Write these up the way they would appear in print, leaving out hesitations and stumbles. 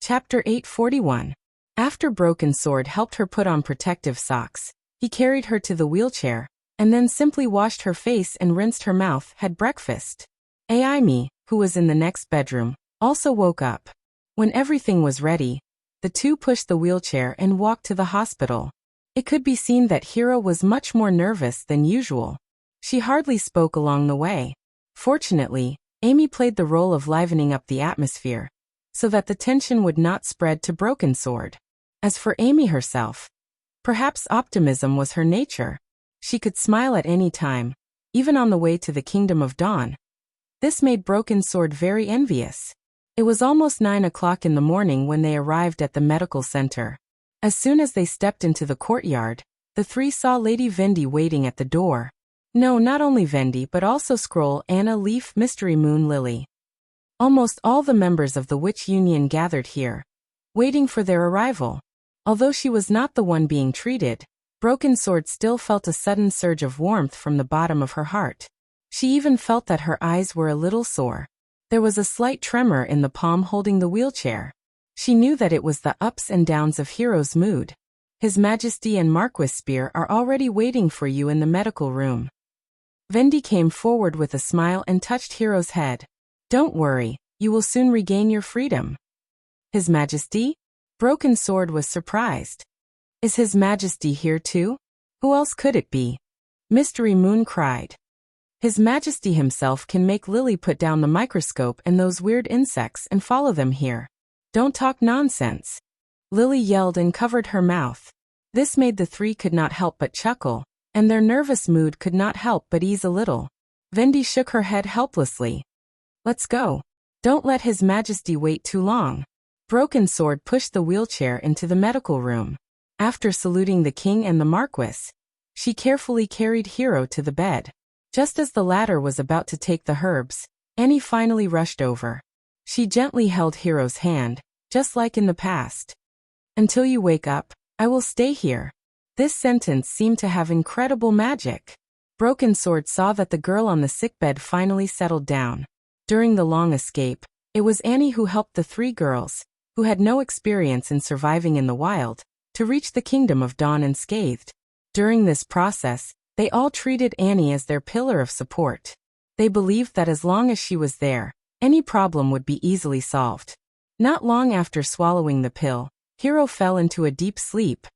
Chapter 841. After Broken Sword helped her put on protective socks, he carried her to the wheelchair, and then simply washed her face and rinsed her mouth, had breakfast. Aimi, who was in the next bedroom, also woke up. When everything was ready, the two pushed the wheelchair and walked to the hospital. It could be seen that Hiro was much more nervous than usual. She hardly spoke along the way. Fortunately, Amy played the role of livening up the atmosphere, so that the tension would not spread to Broken Sword. As for Amy herself, perhaps optimism was her nature. She could smile at any time, even on the way to the Kingdom of Dawn. This made Broken Sword very envious. It was almost 9 o'clock in the morning when they arrived at the medical center. As soon as they stepped into the courtyard, the three saw Lady Vendi waiting at the door. No, not only Vendi but also Scroll, Anna, Leaf, Mystery Moon, Lily. Almost all the members of the Witch Union gathered here, waiting for their arrival. Although she was not the one being treated, Broken Sword still felt a sudden surge of warmth from the bottom of her heart. She even felt that her eyes were a little sore. There was a slight tremor in the palm holding the wheelchair. She knew that it was the ups and downs of Hiro's mood. His Majesty and Marquis Spear are already waiting for you in the medical room. Vendi came forward with a smile and touched Hiro's head. Don't worry, you will soon regain your freedom. His Majesty? Broken Sword was surprised. Is His Majesty here too? Who else could it be? Mystery Moon cried. His Majesty himself can make Lily put down the microscope and those weird insects and follow them here. Don't talk nonsense. Lily yelled and covered her mouth. This made the three could not help but chuckle, and their nervous mood could not help but ease a little. Vendi shook her head helplessly. Let's go. Don't let His Majesty wait too long. Broken Sword pushed the wheelchair into the medical room. After saluting the king and the Marquis, she carefully carried Hiro to the bed. Just as the latter was about to take the herbs, Annie finally rushed over. She gently held Hiro's hand, just like in the past. Until you wake up, I will stay here. This sentence seemed to have incredible magic. Broken Sword saw that the girl on the sickbed finally settled down. During the long escape, it was Annie who helped the three girls, who had no experience in surviving in the wild, to reach the Kingdom of Dawn unscathed. During this process, they all treated Annie as their pillar of support. They believed that as long as she was there, any problem would be easily solved. Not long after swallowing the pill, Hiro fell into a deep sleep.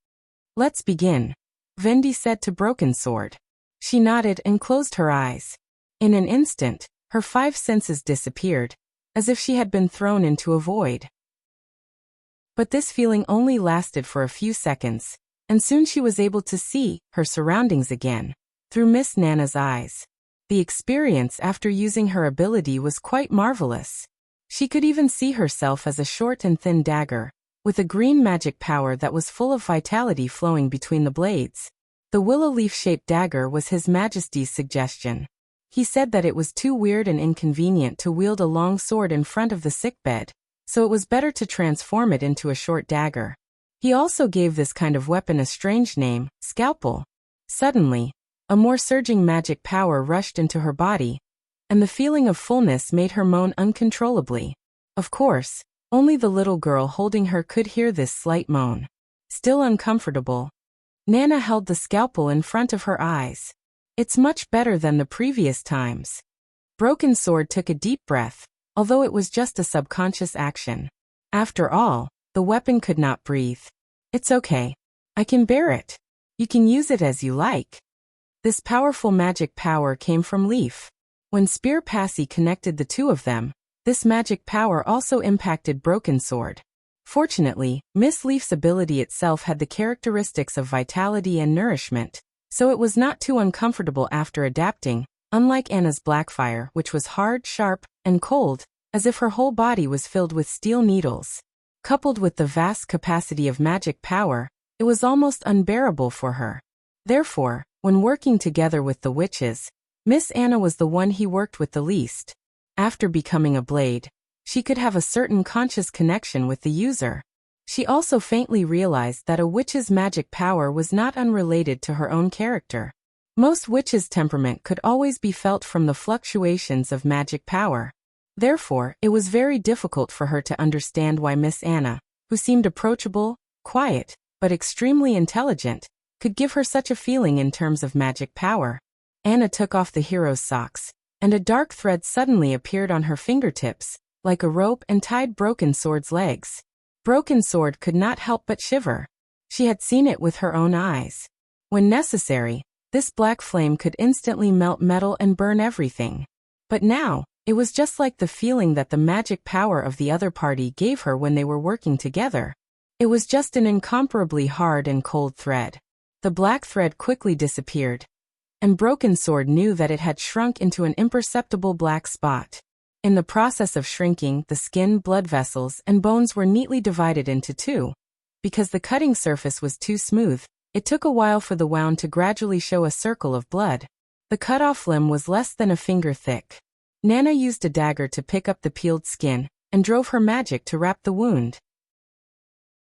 Let's begin, Vendi said to Broken Sword. She nodded and closed her eyes. In an instant, her 5 senses disappeared, as if she had been thrown into a void. But this feeling only lasted for a few seconds, and soon she was able to see her surroundings again, through Miss Nana's eyes. The experience after using her ability was quite marvelous. She could even see herself as a short and thin dagger, with a green magic power that was full of vitality flowing between the blades. The willow leaf-shaped dagger was His Majesty's suggestion. He said that it was too weird and inconvenient to wield a long sword in front of the sickbed, so it was better to transform it into a short dagger. He also gave this kind of weapon a strange name, scalpel. Suddenly, a more surging magic power rushed into her body, and the feeling of fullness made her moan uncontrollably. Of course, only the little girl holding her could hear this slight moan. Still uncomfortable, Nana held the scalpel in front of her eyes. It's much better than the previous times. Broken Sword took a deep breath, although it was just a subconscious action. After all, the weapon could not breathe. It's okay. I can bear it. You can use it as you like. This powerful magic power came from Leaf. When Spear Passy connected the two of them, this magic power also impacted Broken Sword. Fortunately, Miss Leaf's ability itself had the characteristics of vitality and nourishment, so it was not too uncomfortable after adapting, unlike Anna's Blackfire, which was hard, sharp, and cold, as if her whole body was filled with steel needles. Coupled with the vast capacity of magic power, it was almost unbearable for her. Therefore, when working together with the witches, Miss Anna was the one he worked with the least. After becoming a blade, she could have a certain conscious connection with the user. She also faintly realized that a witch's magic power was not unrelated to her own character. Most witches' temperament could always be felt from the fluctuations of magic power. Therefore, it was very difficult for her to understand why Miss Anna, who seemed approachable, quiet, but extremely intelligent, could give her such a feeling in terms of magic power. Anna took off the hero's socks, and a dark thread suddenly appeared on her fingertips, like a rope, and tied Broken Sword's legs. Broken Sword could not help but shiver. She had seen it with her own eyes. When necessary, this black flame could instantly melt metal and burn everything. But now, it was just like the feeling that the magic power of the other party gave her when they were working together. It was just an incomparably hard and cold thread. The black thread quickly disappeared, and Broken Sword knew that it had shrunk into an imperceptible black spot. In the process of shrinking, the skin, blood vessels, and bones were neatly divided into two. Because the cutting surface was too smooth, it took a while for the wound to gradually show a circle of blood. The cut-off limb was less than a finger thick. Nana used a dagger to pick up the peeled skin, and drove her magic to wrap the wound.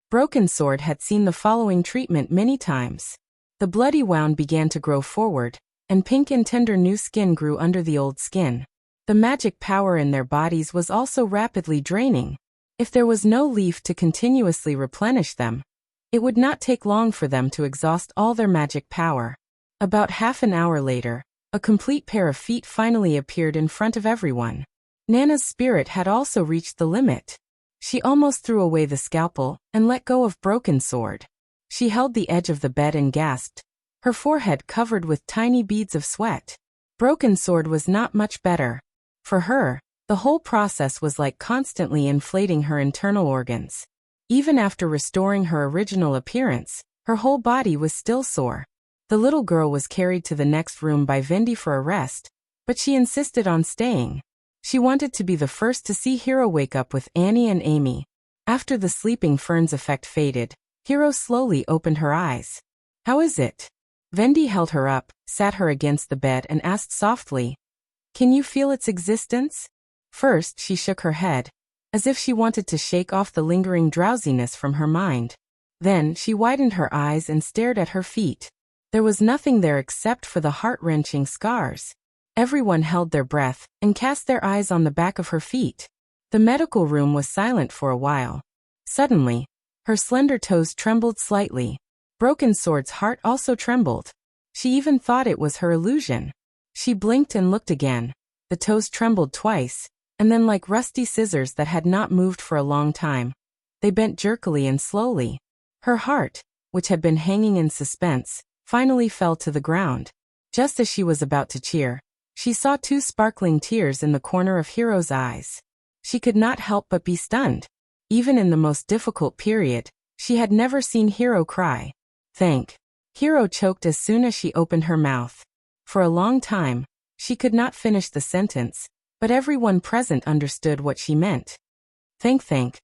Broken Sword had seen the following treatment many times. The bloody wound began to grow forward, and pink and tender new skin grew under the old skin. The magic power in their bodies was also rapidly draining. If there was no leaf to continuously replenish them, it would not take long for them to exhaust all their magic power. About half an hour later, a complete pair of feet finally appeared in front of everyone. Nana's spirit had also reached the limit. She almost threw away the scalpel and let go of Broken Sword. She held the edge of the bed and gasped, her forehead covered with tiny beads of sweat. Broken Sword was not much better. For her, the whole process was like constantly inflating her internal organs. Even after restoring her original appearance, her whole body was still sore. The little girl was carried to the next room by Vendi for a rest, but she insisted on staying. She wanted to be the first to see Hero wake up with Annie and Amy. After the sleeping ferns effect faded, Hero slowly opened her eyes. "How is it?" Vendi held her up, sat her against the bed and asked softly, "Can you feel its existence?" First, she shook her head, as if she wanted to shake off the lingering drowsiness from her mind. Then, she widened her eyes and stared at her feet. There was nothing there except for the heart-wrenching scars. Everyone held their breath and cast their eyes on the back of her feet. The medical room was silent for a while. Suddenly, her slender toes trembled slightly. Broken Sword's heart also trembled. She even thought it was her illusion. She blinked and looked again. The toes trembled twice, and then like rusty scissors that had not moved for a long time, they bent jerkily and slowly. Her heart, which had been hanging in suspense, finally fell to the ground. Just as she was about to cheer, she saw two sparkling tears in the corner of Hero's eyes. She could not help but be stunned. Even in the most difficult period, she had never seen Hero cry. "Thank." Hero choked as soon as she opened her mouth. For a long time, she could not finish the sentence, but everyone present understood what she meant. Thank.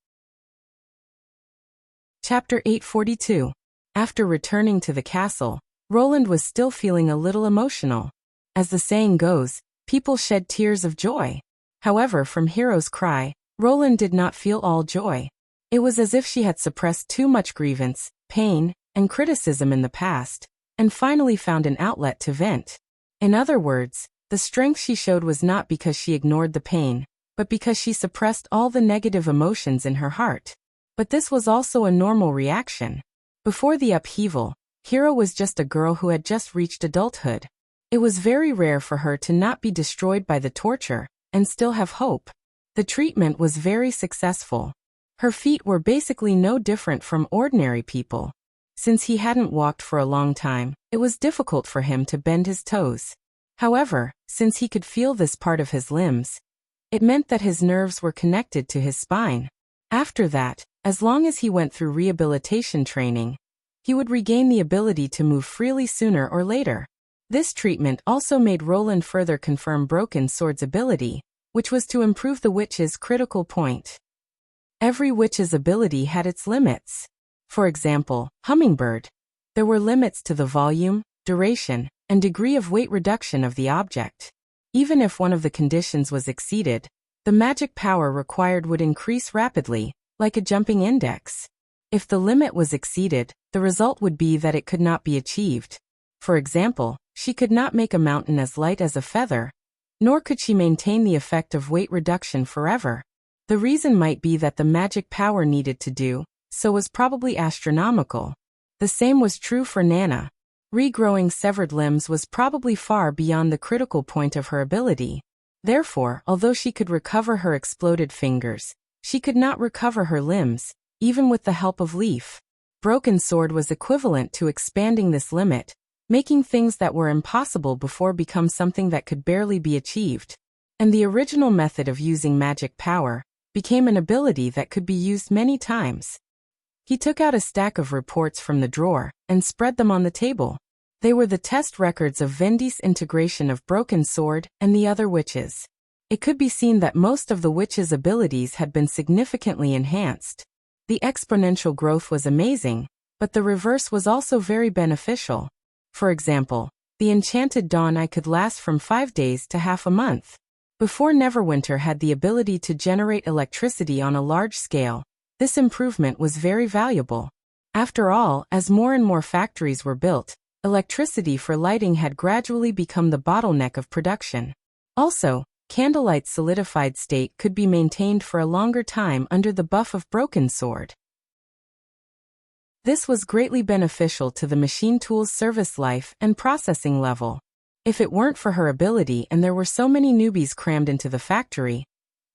Chapter 842. After returning to the castle, Roland was still feeling a little emotional. As the saying goes, people shed tears of joy. However, from Hero's cry, Roland did not feel all joy. It was as if she had suppressed too much grievance, pain, and criticism in the past, and finally found an outlet to vent. In other words, the strength she showed was not because she ignored the pain, but because she suppressed all the negative emotions in her heart. But this was also a normal reaction. Before the upheaval, Hero was just a girl who had just reached adulthood. It was very rare for her to not be destroyed by the torture, and still have hope. The treatment was very successful. Her feet were basically no different from ordinary people. Since he hadn't walked for a long time, it was difficult for him to bend his toes. However, since he could feel this part of his limbs, it meant that his nerves were connected to his spine. After that, as long as he went through rehabilitation training, he would regain the ability to move freely sooner or later. This treatment also made Roland further confirm Broken Sword's ability, which was to improve the witch's critical point. Every witch's ability had its limits. For example, Hummingbird. There were limits to the volume, duration, and degree of weight reduction of the object. Even if one of the conditions was exceeded, the magic power required would increase rapidly, like a jumping index. If the limit was exceeded, the result would be that it could not be achieved. For example, she could not make a mountain as light as a feather, Nor could she maintain the effect of weight reduction forever. The reason might be that the magic power needed to do so was probably astronomical. The same was true for Nana. Regrowing severed limbs was probably far beyond the critical point of her ability. Therefore, although she could recover her exploded fingers, she could not recover her limbs, even with the help of Leaf. Broken Sword was equivalent to expanding this limit, making things that were impossible before become something that could barely be achieved. And the original method of using magic power became an ability that could be used many times. He took out a stack of reports from the drawer and spread them on the table. They were the test records of Vendi's integration of Broken Sword and the other witches. It could be seen that most of the witches' abilities had been significantly enhanced. The exponential growth was amazing, but the reverse was also very beneficial. For example, the Enchanted Dawn Eye could last from 5 days to half a month. Before Neverwinter had the ability to generate electricity on a large scale, this improvement was very valuable. After all, as more and more factories were built, electricity for lighting had gradually become the bottleneck of production. Also, Candlelight's solidified state could be maintained for a longer time under the buff of Broken Sword. This was greatly beneficial to the machine tool's service life and processing level. If it weren't for her ability and there were so many newbies crammed into the factory,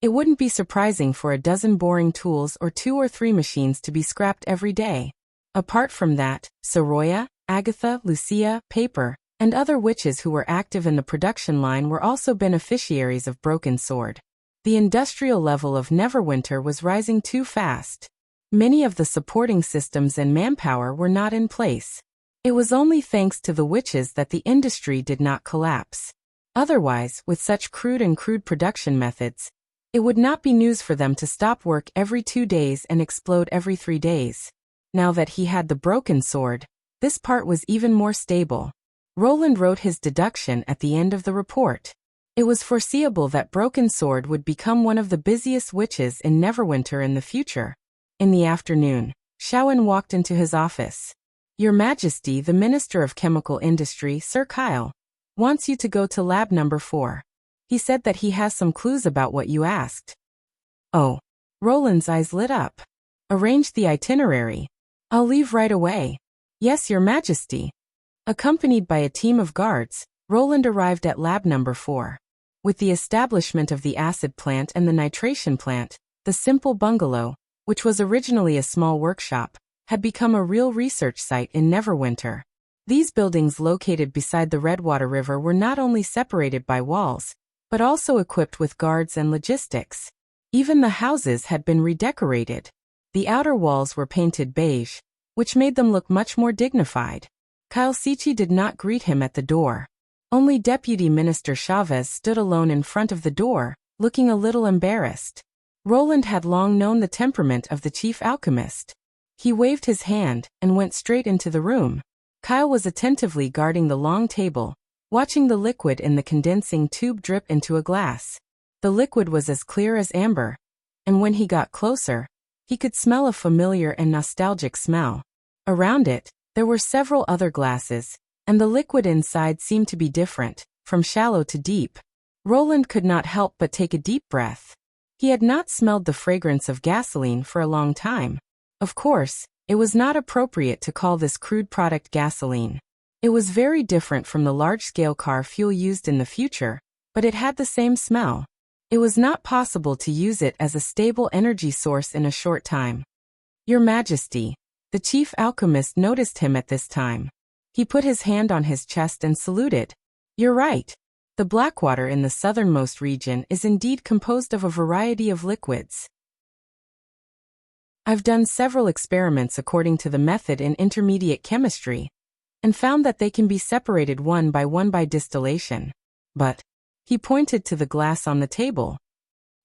it wouldn't be surprising for a dozen boring tools or 2 or 3 machines to be scrapped every day. Apart from that, Soroya, Agatha, Lucia, Paper, and other witches who were active in the production line were also beneficiaries of Broken Sword. The industrial level of Neverwinter was rising too fast. Many of the supporting systems and manpower were not in place. It was only thanks to the witches that the industry did not collapse. Otherwise, with such crude production methods, it would not be news for them to stop work every 2 days and explode every 3 days. Now that he had the Broken Sword, this part was even more stable. Roland wrote his deduction at the end of the report. It was foreseeable that Broken Sword would become one of the busiest witches in Neverwinter in the future. In the afternoon, Shaowen walked into his office. Your Majesty, the Minister of Chemical Industry, Sir Kyle, wants you to go to lab number 4. He said that he has some clues about what you asked. Oh. Roland's eyes lit up. Arrange the itinerary. I'll leave right away. Yes, Your Majesty. Accompanied by a team of guards, Roland arrived at lab number 4. With the establishment of the acid plant and the nitration plant, the simple bungalow, which was originally a small workshop, had become a real research site in Neverwinter. These buildings located beside the Redwater River were not only separated by walls, but also equipped with guards and logistics. Even the houses had been redecorated. The outer walls were painted beige, which made them look much more dignified. Kyle Sichi did not greet him at the door. Only Deputy Minister Chavez stood alone in front of the door, looking a little embarrassed. Roland had long known the temperament of the chief alchemist. He waved his hand and went straight into the room. Kyle was attentively guarding the long table, watching the liquid in the condensing tube drip into a glass. The liquid was as clear as amber, and when he got closer, he could smell a familiar and nostalgic smell. Around it, there were several other glasses, and the liquid inside seemed to be different, from shallow to deep. Roland could not help but take a deep breath. He had not smelled the fragrance of gasoline for a long time. Of course, it was not appropriate to call this crude product gasoline. It was very different from the large-scale car fuel used in the future, but it had the same smell. It was not possible to use it as a stable energy source in a short time. Your Majesty. The chief alchemist noticed him at this time. He put his hand on his chest and saluted. You're right. The Blackwater in the southernmost region is indeed composed of a variety of liquids. I've done several experiments according to the method in intermediate chemistry, and found that they can be separated one by distillation. But, he pointed to the glass on the table.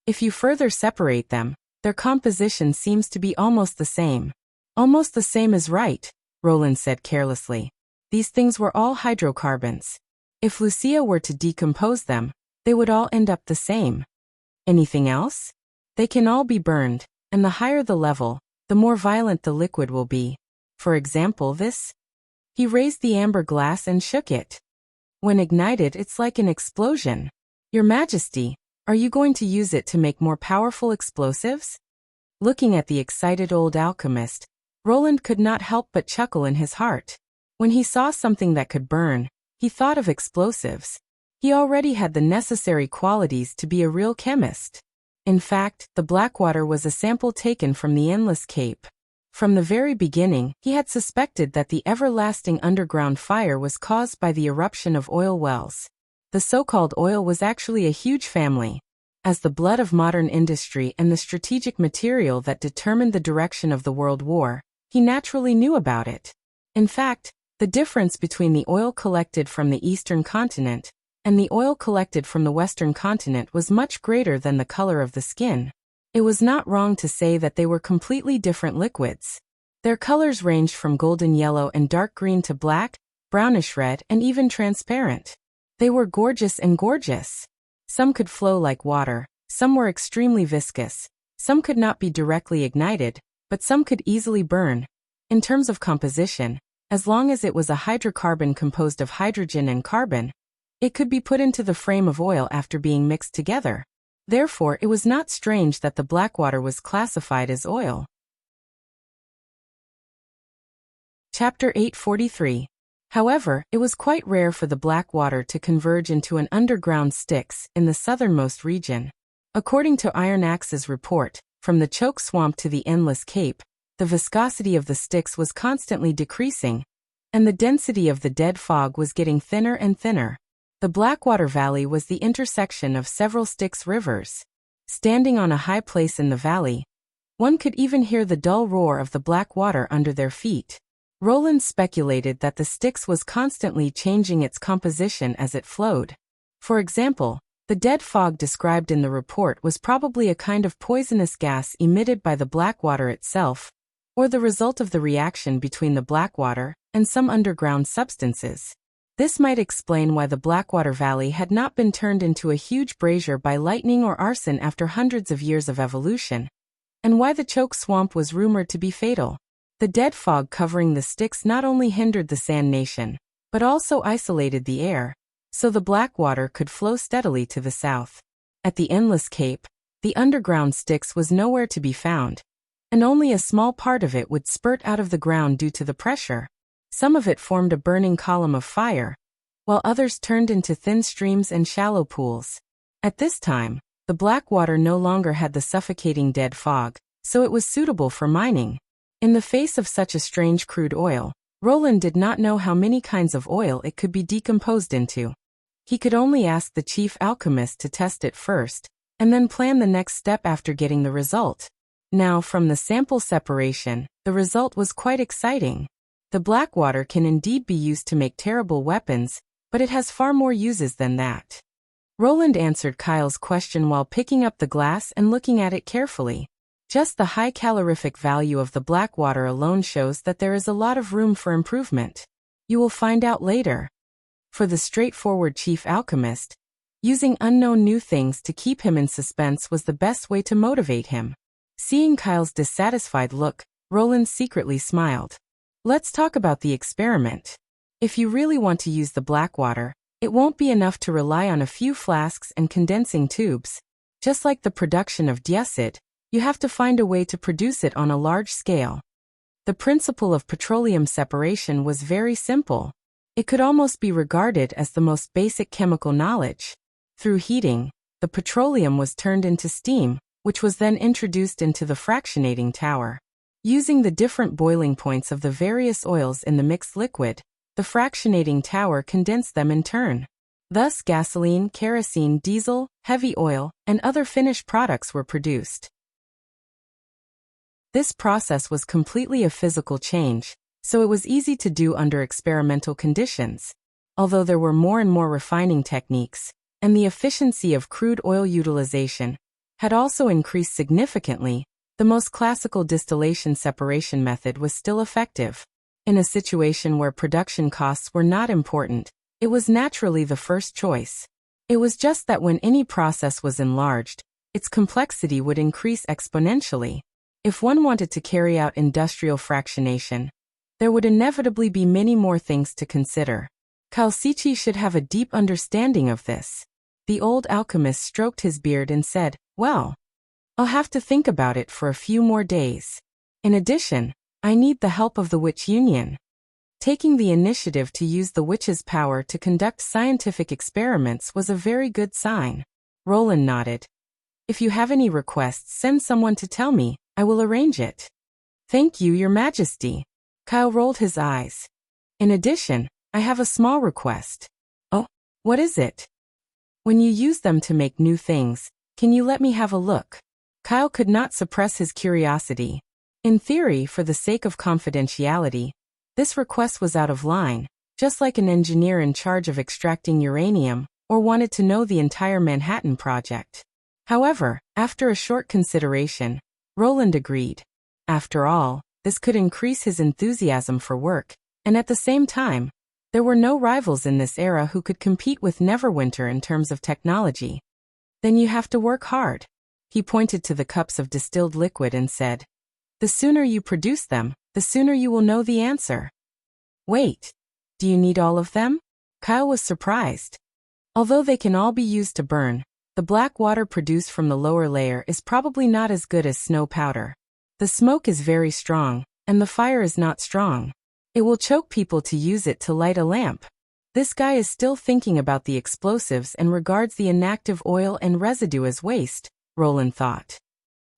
If you further separate them, their composition seems to be almost the same. Almost the same is right, Roland said carelessly. These things were all hydrocarbons. If Lucia were to decompose them, they would all end up the same. Anything else? They can all be burned, and the higher the level, the more violent the liquid will be. For example, this. He raised the amber glass and shook it. When ignited, it's like an explosion. Your Majesty, are you going to use it to make more powerful explosives? Looking at the excited old alchemist, Roland could not help but chuckle in his heart. When he saw something that could burn, he thought of explosives. He already had the necessary qualities to be a real chemist. In fact, the Blackwater was a sample taken from the Endless Cape. From the very beginning, he had suspected that the everlasting underground fire was caused by the eruption of oil wells. The so-called oil was actually a huge family. As the blood of modern industry and the strategic material that determined the direction of the World War, he naturally knew about it. In fact, the difference between the oil collected from the eastern continent and the oil collected from the western continent was much greater than the color of the skin. It was not wrong to say that they were completely different liquids. Their colors ranged from golden yellow and dark green to black, brownish red, and even transparent. They were gorgeous and gorgeous. Some could flow like water, some were extremely viscous, some could not be directly ignited, but some could easily burn. In terms of composition, as long as it was a hydrocarbon composed of hydrogen and carbon, it could be put into the frame of oil after being mixed together. Therefore, it was not strange that the Blackwater was classified as oil. Chapter 843. However, it was quite rare for the Blackwater to converge into an underground Styx in the southernmost region. According to Iron Axe's report, from the choke swamp to the Endless Cape, the viscosity of the Styx was constantly decreasing, and the density of the dead fog was getting thinner and thinner. The Blackwater Valley was the intersection of several Styx rivers. Standing on a high place in the valley, one could even hear the dull roar of the Blackwater under their feet. Roland speculated that the Styx was constantly changing its composition as it flowed. For example, the dead fog described in the report was probably a kind of poisonous gas emitted by the Blackwater itself, or the result of the reaction between the Blackwater and some underground substances. This might explain why the Blackwater Valley had not been turned into a huge brazier by lightning or arson after hundreds of years of evolution, and why the choke swamp was rumored to be fatal. The dead fog covering the Styx not only hindered the Sand Nation, but also isolated the air, so the Blackwater could flow steadily to the south. At the Endless Cape, the underground Styx was nowhere to be found, and only a small part of it would spurt out of the ground due to the pressure. Some of it formed a burning column of fire, while others turned into thin streams and shallow pools. At this time, the Blackwater no longer had the suffocating dead fog, so it was suitable for mining. In the face of such a strange crude oil, Roland did not know how many kinds of oil it could be decomposed into. He could only ask the chief alchemist to test it first, and then plan the next step after getting the result. Now, from the sample separation, the result was quite exciting. The Blackwater can indeed be used to make terrible weapons, but it has far more uses than that. Roland answered Kyle's question while picking up the glass and looking at it carefully. Just the high calorific value of the Blackwater alone shows that there is a lot of room for improvement. You will find out later. For the straightforward chief alchemist, using unknown new things to keep him in suspense was the best way to motivate him. Seeing Kyle's dissatisfied look, Roland secretly smiled. Let's talk about the experiment. If you really want to use the Blackwater, it won't be enough to rely on a few flasks and condensing tubes. Just like the production of diacid, you have to find a way to produce it on a large scale. The principle of petroleum separation was very simple. It could almost be regarded as the most basic chemical knowledge. Through heating, the petroleum was turned into steam, which was then introduced into the fractionating tower. Using the different boiling points of the various oils in the mixed liquid, the fractionating tower condensed them in turn. Thus gasoline, kerosene, diesel, heavy oil, and other finished products were produced. This process was completely a physical change, so it was easy to do under experimental conditions. Although there were more and more refining techniques, and the efficiency of crude oil utilization had also increased significantly, the most classical distillation separation method was still effective. In a situation where production costs were not important, it was naturally the first choice. It was just that when any process was enlarged, its complexity would increase exponentially. If one wanted to carry out industrial fractionation, there would inevitably be many more things to consider. Kalsichi should have a deep understanding of this. The old alchemist stroked his beard and said, "Well, I'll have to think about it for a few more days. In addition, I need the help of the Witch Union." Taking the initiative to use the witch's power to conduct scientific experiments was a very good sign. Roland nodded. "If you have any requests, send someone to tell me. I will arrange it." "Thank you, Your Majesty." Kyle rolled his eyes. "In addition, I have a small request." "Oh, what is it?" "When you use them to make new things, can you let me have a look?" Kyle could not suppress his curiosity. In theory, for the sake of confidentiality, this request was out of line, just like an engineer in charge of extracting uranium, or wanted to know the entire Manhattan Project. However, after a short consideration, Roland agreed. After all, this could increase his enthusiasm for work, and at the same time, there were no rivals in this era who could compete with Neverwinter in terms of technology. "Then you have to work hard." He pointed to the cups of distilled liquid and said, "The sooner you produce them, the sooner you will know the answer." "Wait, do you need all of them?" Kyle was surprised. Although they can all be used to burn, the black water produced from the lower layer is probably not as good as snow powder. The smoke is very strong, and the fire is not strong. It will choke people to use it to light a lamp. This guy is still thinking about the explosives and regards the inactive oil and residue as waste, Roland thought.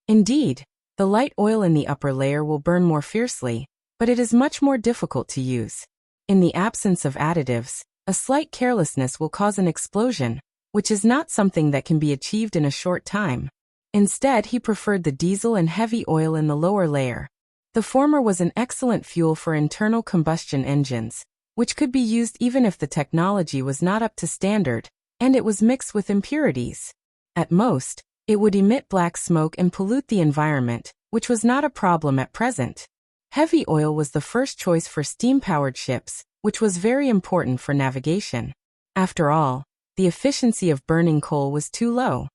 Indeed, the light oil in the upper layer will burn more fiercely, but it is much more difficult to use. In the absence of additives, a slight carelessness will cause an explosion, which is not something that can be achieved in a short time. Instead, he preferred the diesel and heavy oil in the lower layer. The former was an excellent fuel for internal combustion engines, which could be used even if the technology was not up to standard, and it was mixed with impurities. At most, it would emit black smoke and pollute the environment, which was not a problem at present. Heavy oil was the first choice for steam-powered ships, which was very important for navigation. After all, the efficiency of burning coal was too low.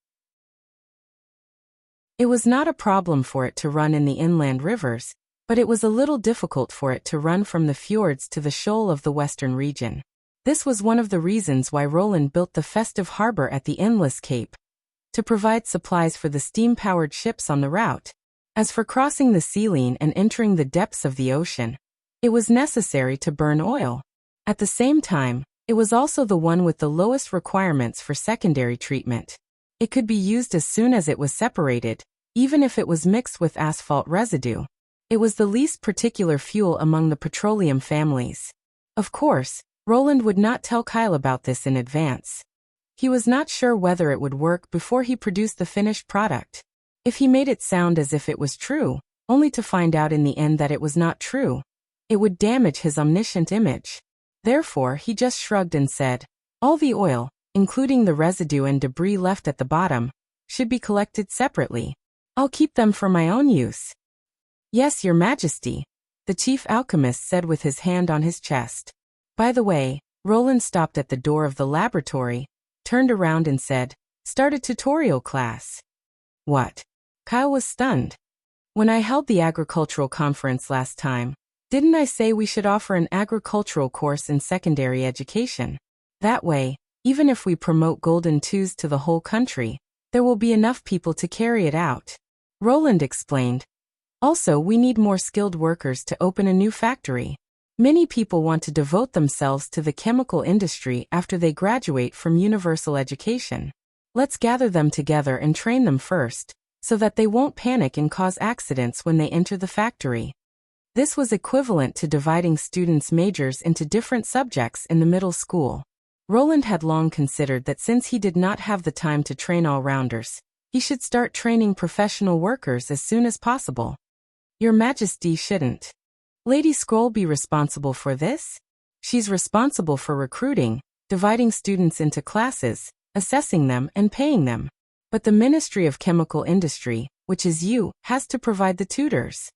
It was not a problem for it to run in the inland rivers, but it was a little difficult for it to run from the fjords to the shoal of the western region. This was one of the reasons why Roland built the festive harbor at the Endless Cape, to provide supplies for the steam-powered ships on the route. As for crossing the Sealine and entering the depths of the ocean, it was necessary to burn oil. At the same time, it was also the one with the lowest requirements for secondary treatment. It could be used as soon as it was separated, even if it was mixed with asphalt residue. It was the least particular fuel among the petroleum families. Of course, Roland would not tell Kyle about this in advance. He was not sure whether it would work before he produced the finished product. If he made it sound as if it was true, only to find out in the end that it was not true, it would damage his omniscient image. Therefore, he just shrugged and said, "All the oil, including the residue and debris left at the bottom, should be collected separately. I'll keep them for my own use." "Yes, Your Majesty," the chief alchemist said with his hand on his chest. By the way, Roland stopped at the door of the laboratory, turned around and said, "Start a tutorial class." "What?" Kyle was stunned. "When I held the agricultural conference last time, didn't I say we should offer an agricultural course in secondary education? That way, even if we promote Golden Twos to the whole country, there will be enough people to carry it out," Roland explained. "Also, we need more skilled workers to open a new factory. Many people want to devote themselves to the chemical industry after they graduate from universal education. Let's gather them together and train them first, so that they won't panic and cause accidents when they enter the factory." This was equivalent to dividing students' majors into different subjects in the middle school. Roland had long considered that since he did not have the time to train all-rounders, he should start training professional workers as soon as possible. "Your Majesty shouldn't Lady Scroll be responsible for this? She's responsible for recruiting, dividing students into classes, assessing them and paying them. But the Ministry of Chemical Industry, which is you, has to provide the tutors."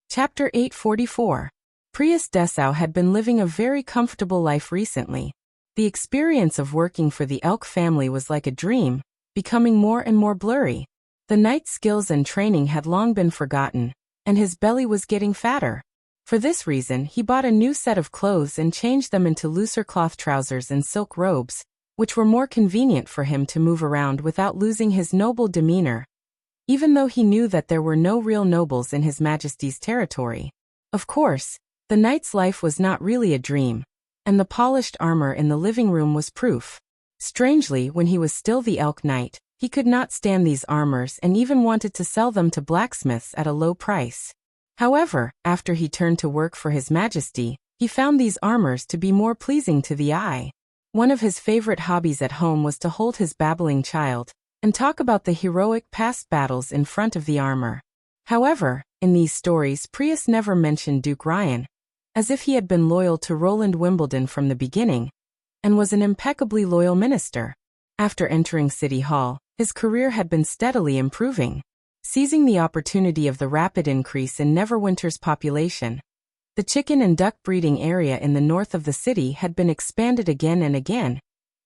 Chapter 844. Prius Dessau had been living a very comfortable life recently. The experience of working for the Elk family was like a dream, becoming more and more blurry. The knight's skills and training had long been forgotten, and his belly was getting fatter. For this reason, he bought a new set of clothes and changed them into looser cloth trousers and silk robes, which were more convenient for him to move around without losing his noble demeanor, even though he knew that there were no real nobles in His Majesty's territory. Of course, the knight's life was not really a dream, and the polished armor in the living room was proof. Strangely, when he was still the Elk Knight, he could not stand these armors and even wanted to sell them to blacksmiths at a low price. However, after he turned to work for His Majesty, he found these armors to be more pleasing to the eye. One of his favorite hobbies at home was to hold his babbling child and talk about the heroic past battles in front of the armor. However, in these stories, Prius never mentioned Duke Ryan, as if he had been loyal to Roland Wimbledon from the beginning, and was an impeccably loyal minister. After entering City Hall, his career had been steadily improving. Seizing the opportunity of the rapid increase in Neverwinter's population, the chicken and duck breeding area in the north of the city had been expanded again and again,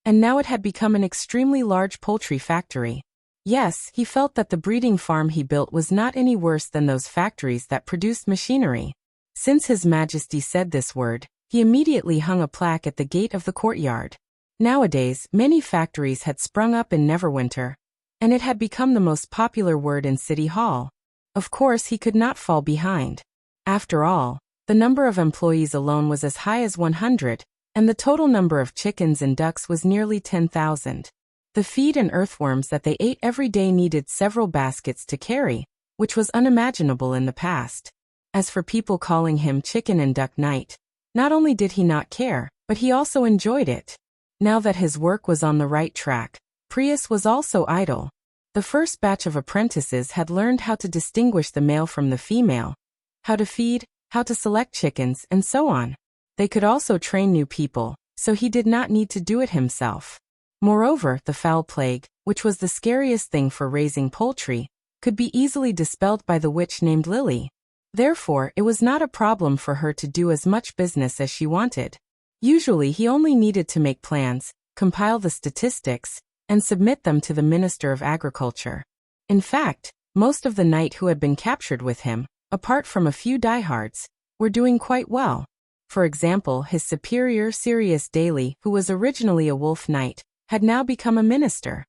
and now it had become an extremely large poultry factory. Yes, he felt that the breeding farm he built was not any worse than those factories that produced machinery. Since His Majesty said this word, he immediately hung a plaque at the gate of the courtyard. Nowadays, many factories had sprung up in Neverwinter, and it had become the most popular word in City Hall. Of course, he could not fall behind. After all, the number of employees alone was as high as 100, and the total number of chickens and ducks was nearly 10,000. The feed and earthworms that they ate every day needed several baskets to carry, which was unimaginable in the past. As for people calling him Chicken and Duck Knight, not only did he not care, but he also enjoyed it. Now that his work was on the right track, Prius was also idle. The first batch of apprentices had learned how to distinguish the male from the female, how to feed, how to select chickens, and so on. They could also train new people, so he did not need to do it himself. Moreover, the foul plague, which was the scariest thing for raising poultry, could be easily dispelled by the witch named Lily. Therefore, it was not a problem for her to do as much business as she wanted. Usually he only needed to make plans, compile the statistics, and submit them to the Minister of Agriculture. In fact, most of the knight who had been captured with him, apart from a few diehards, were doing quite well. For example, his superior Sirius Daly, who was originally a wolf knight, had now become a minister.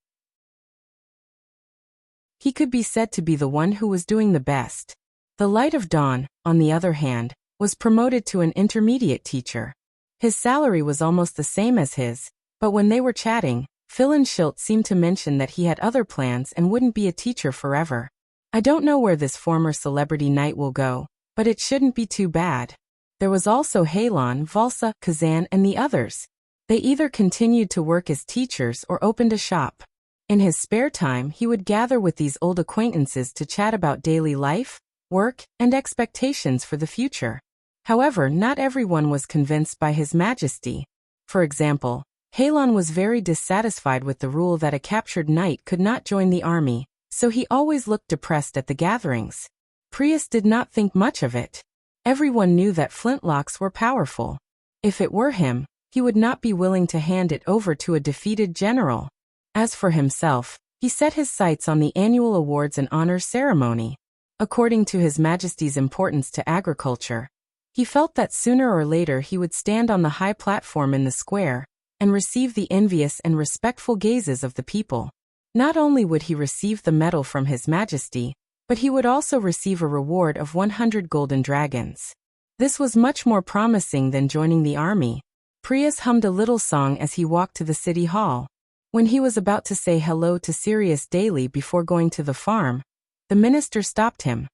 He could be said to be the one who was doing the best. The Light of Dawn, on the other hand, was promoted to an intermediate teacher. His salary was almost the same as his, but when they were chatting, Phil and Schilt seemed to mention that he had other plans and wouldn't be a teacher forever. I don't know where this former celebrity knight will go, but it shouldn't be too bad. There was also Halon, Valsa, Kazan, and the others. They either continued to work as teachers or opened a shop. In his spare time, he would gather with these old acquaintances to chat about daily life, work, and expectations for the future. However, not everyone was convinced by His Majesty. For example, Halon was very dissatisfied with the rule that a captured knight could not join the army, so he always looked depressed at the gatherings. Prius did not think much of it. Everyone knew that flintlocks were powerful. If it were him, he would not be willing to hand it over to a defeated general. As for himself, he set his sights on the annual awards and honors ceremony. According to His Majesty's importance to agriculture, he felt that sooner or later he would stand on the high platform in the square and receive the envious and respectful gazes of the people. Not only would he receive the medal from His Majesty, but he would also receive a reward of 100 golden dragons. This was much more promising than joining the army. Prius hummed a little song as he walked to the city hall. When he was about to say hello to Sirius Daly before going to the farm, the minister stopped him.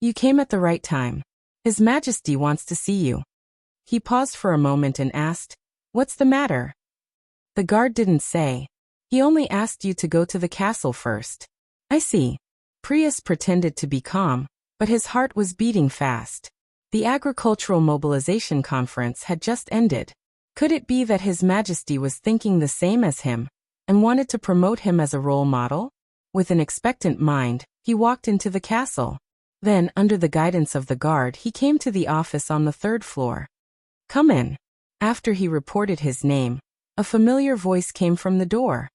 You came at the right time. His Majesty wants to see you. He paused for a moment and asked, "What's the matter?" The guard didn't say. He only asked you to go to the castle first. I see. Prius pretended to be calm, but his heart was beating fast. The agricultural mobilization conference had just ended. Could it be that His Majesty was thinking the same as him, and wanted to promote him as a role model? With an expectant mind, he walked into the castle. Then, under the guidance of the guard, he came to the office on the 3rd floor. "Come in." After he reported his name, a familiar voice came from the door.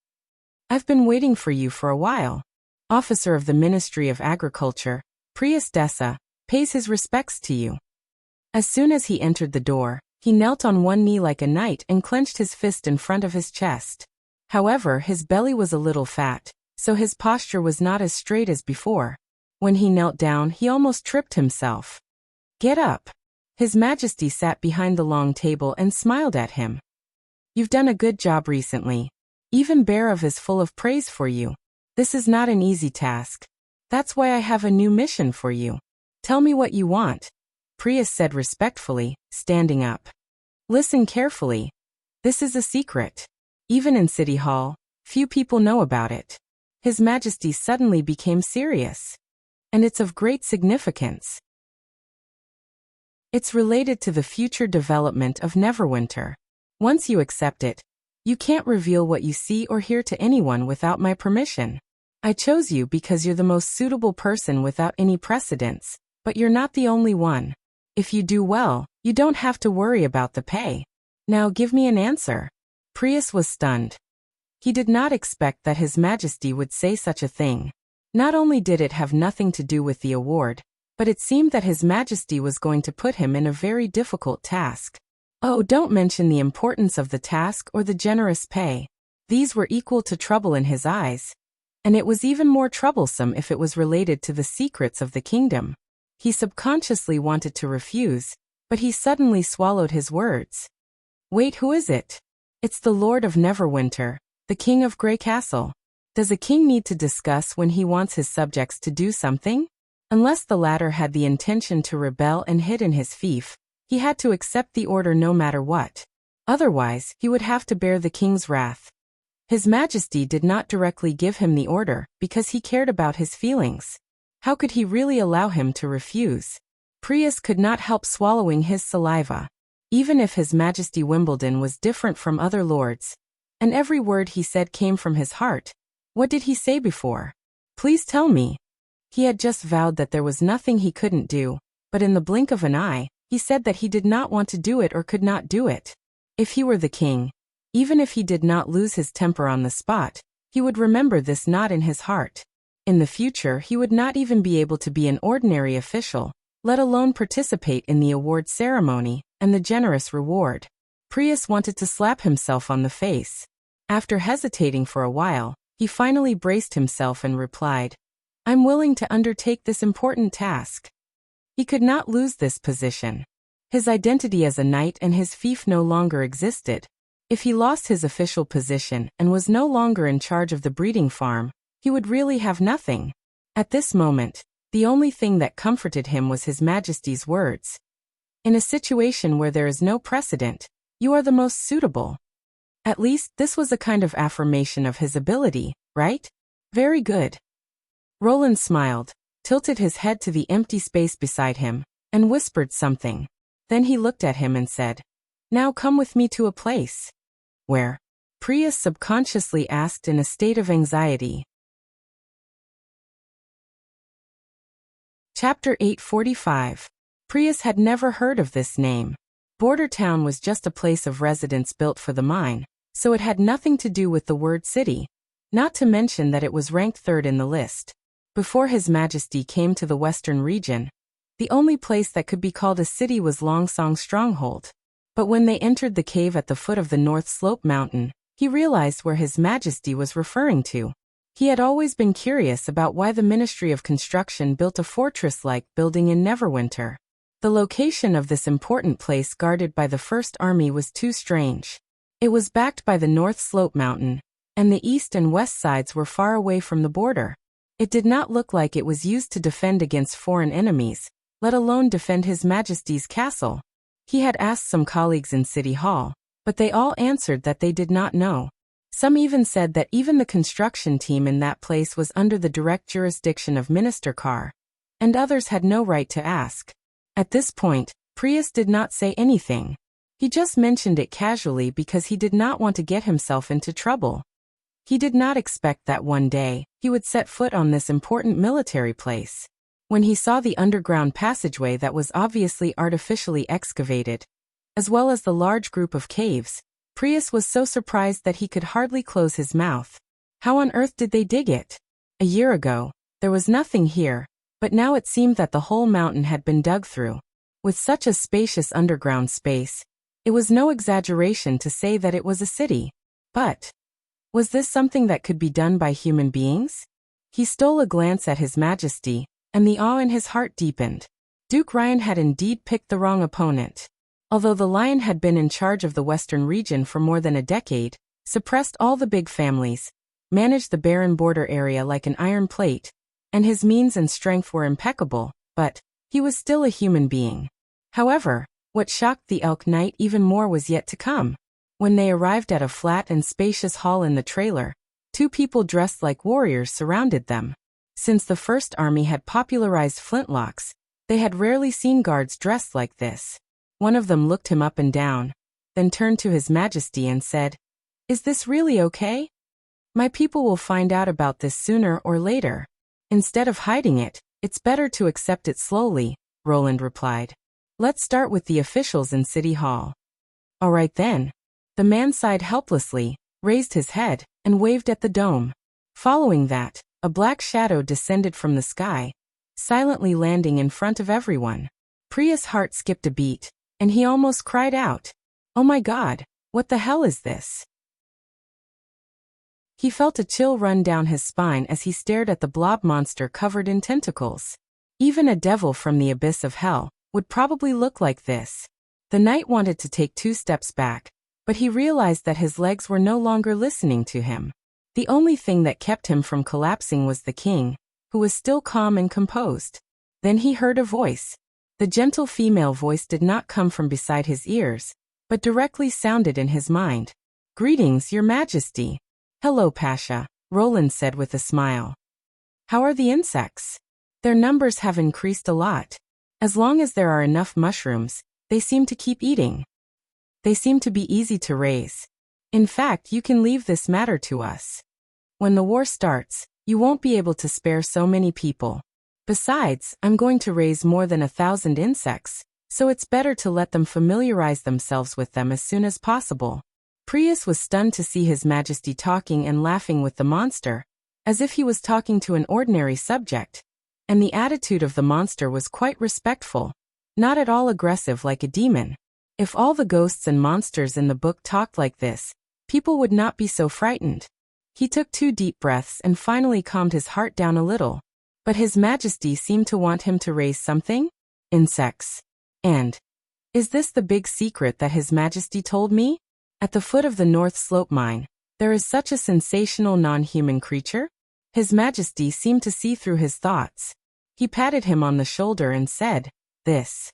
"I've been waiting for you for a while." Officer of the Ministry of Agriculture, Prius Dessa, pays his respects to you. As soon as he entered the door, he knelt on one knee like a knight and clenched his fist in front of his chest. However, his belly was a little fat, so his posture was not as straight as before. When he knelt down, he almost tripped himself. "Get up." His Majesty sat behind the long table and smiled at him. "You've done a good job recently. Even Bhairav is full of praise for you. This is not an easy task. That's why I have a new mission for you. Tell me what you want," Prius said respectfully, standing up. "Listen carefully. This is a secret. Even in City Hall, few people know about it." His Majesty suddenly became serious. "And it's of great significance. It's related to the future development of Neverwinter. Once you accept it, you can't reveal what you see or hear to anyone without my permission. I chose you because you're the most suitable person without any precedents, but you're not the only one. If you do well, you don't have to worry about the pay. Now give me an answer." Prius was stunned. He did not expect that His Majesty would say such a thing. Not only did it have nothing to do with the award, but it seemed that His Majesty was going to put him in a very difficult task. Oh, don't mention the importance of the task or the generous pay. These were equal to trouble in his eyes. And it was even more troublesome if it was related to the secrets of the kingdom. He subconsciously wanted to refuse, but he suddenly swallowed his words. "Wait, who is it?" "It's the Lord of Neverwinter, the King of Grey Castle." Does a king need to discuss when he wants his subjects to do something? Unless the latter had the intention to rebel and hid in his fief, he had to accept the order no matter what. Otherwise, he would have to bear the king's wrath. His Majesty did not directly give him the order because he cared about his feelings. How could he really allow him to refuse? Prius could not help swallowing his saliva. Even if His Majesty Wimbledon was different from other lords, and every word he said came from his heart, what did he say before? "Please tell me." He had just vowed that there was nothing he couldn't do, but in the blink of an eye, he said that he did not want to do it or could not do it. If he were the king, even if he did not lose his temper on the spot, he would remember this knot in his heart. In the future, he would not even be able to be an ordinary official, let alone participate in the award ceremony and the generous reward. Prius wanted to slap himself on the face. After hesitating for a while, he finally braced himself and replied, "I'm willing to undertake this important task." He could not lose this position. His identity as a knight and his fief no longer existed. If he lost his official position and was no longer in charge of the breeding farm, he would really have nothing. At this moment, the only thing that comforted him was His Majesty's words. "In a situation where there is no precedent, you are the most suitable." At least, this was a kind of affirmation of his ability, right? Very good. Roland smiled, tilted his head to the empty space beside him, and whispered something. Then he looked at him and said, "Now come with me to a place." "Where?" Prius subconsciously asked in a state of anxiety. Chapter 845. Prius had never heard of this name. Border Town was just a place of residence built for the mine, so it had nothing to do with the word city, not to mention that it was ranked third in the list. Before His Majesty came to the western region, the only place that could be called a city was Longsong's stronghold. But when they entered the cave at the foot of the North Slope Mountain, he realized where His Majesty was referring to. He had always been curious about why the Ministry of Construction built a fortress-like building in Neverwinter. The location of this important place guarded by the First Army was too strange. It was backed by the North Slope Mountain, and the east and west sides were far away from the border. It did not look like it was used to defend against foreign enemies, let alone defend His Majesty's castle. He had asked some colleagues in City Hall, but they all answered that they did not know. Some even said that even the construction team in that place was under the direct jurisdiction of Minister Carr, and others had no right to ask. At this point, Prius did not say anything. He just mentioned it casually because he did not want to get himself into trouble. He did not expect that one day he would set foot on this important military place. When he saw the underground passageway that was obviously artificially excavated, as well as the large group of caves, Prius was so surprised that he could hardly close his mouth. How on earth did they dig it? A year ago, there was nothing here, but now it seemed that the whole mountain had been dug through. With such a spacious underground space, it was no exaggeration to say that it was a city. But was this something that could be done by human beings? He stole a glance at His Majesty, and the awe in his heart deepened. Duke Ryan had indeed picked the wrong opponent. Although the Lion had been in charge of the western region for more than a decade, suppressed all the big families, managed the barren border area like an iron plate, and his means and strength were impeccable, but he was still a human being. However, what shocked the Elk Knight even more was yet to come. When they arrived at a flat and spacious hall in the trailer, two people dressed like warriors surrounded them. Since the First Army had popularized flintlocks, they had rarely seen guards dressed like this. One of them looked him up and down, then turned to His Majesty and said, "Is this really okay? My people will find out about this sooner or later. Instead of hiding it, it's better to accept it slowly," Roland replied. "Let's start with the officials in City Hall." "All right then." The man sighed helplessly, raised his head, and waved at the dome. Following that, a black shadow descended from the sky, silently landing in front of everyone. Prius' heart skipped a beat, and he almost cried out, "Oh my God, what the hell is this?" He felt a chill run down his spine as he stared at the blob monster covered in tentacles. Even a devil from the abyss of hell would probably look like this. The knight wanted to take 2 steps back, but he realized that his legs were no longer listening to him. The only thing that kept him from collapsing was the king, who was still calm and composed. Then he heard a voice. The gentle female voice did not come from beside his ears, but directly sounded in his mind. "Greetings, Your Majesty." "Hello, Pasha," Roland said with a smile. "How are the insects?" "Their numbers have increased a lot. As long as there are enough mushrooms, they seem to keep eating. They seem to be easy to raise. In fact, you can leave this matter to us. When the war starts, you won't be able to spare so many people. Besides, I'm going to raise more than 1,000 insects, so it's better to let them familiarize themselves with them as soon as possible." Prius was stunned to see His Majesty talking and laughing with the monster, as if he was talking to an ordinary subject. And the attitude of the monster was quite respectful, not at all aggressive like a demon. If all the ghosts and monsters in the book talked like this, people would not be so frightened. He took 2 deep breaths and finally calmed his heart down a little. But His Majesty seemed to want him to raise something? Insects. And is this the big secret that His Majesty told me? At the foot of the North Slope mine, there is such a sensational non-human creature? His Majesty seemed to see through his thoughts. He patted him on the shoulder and said, "This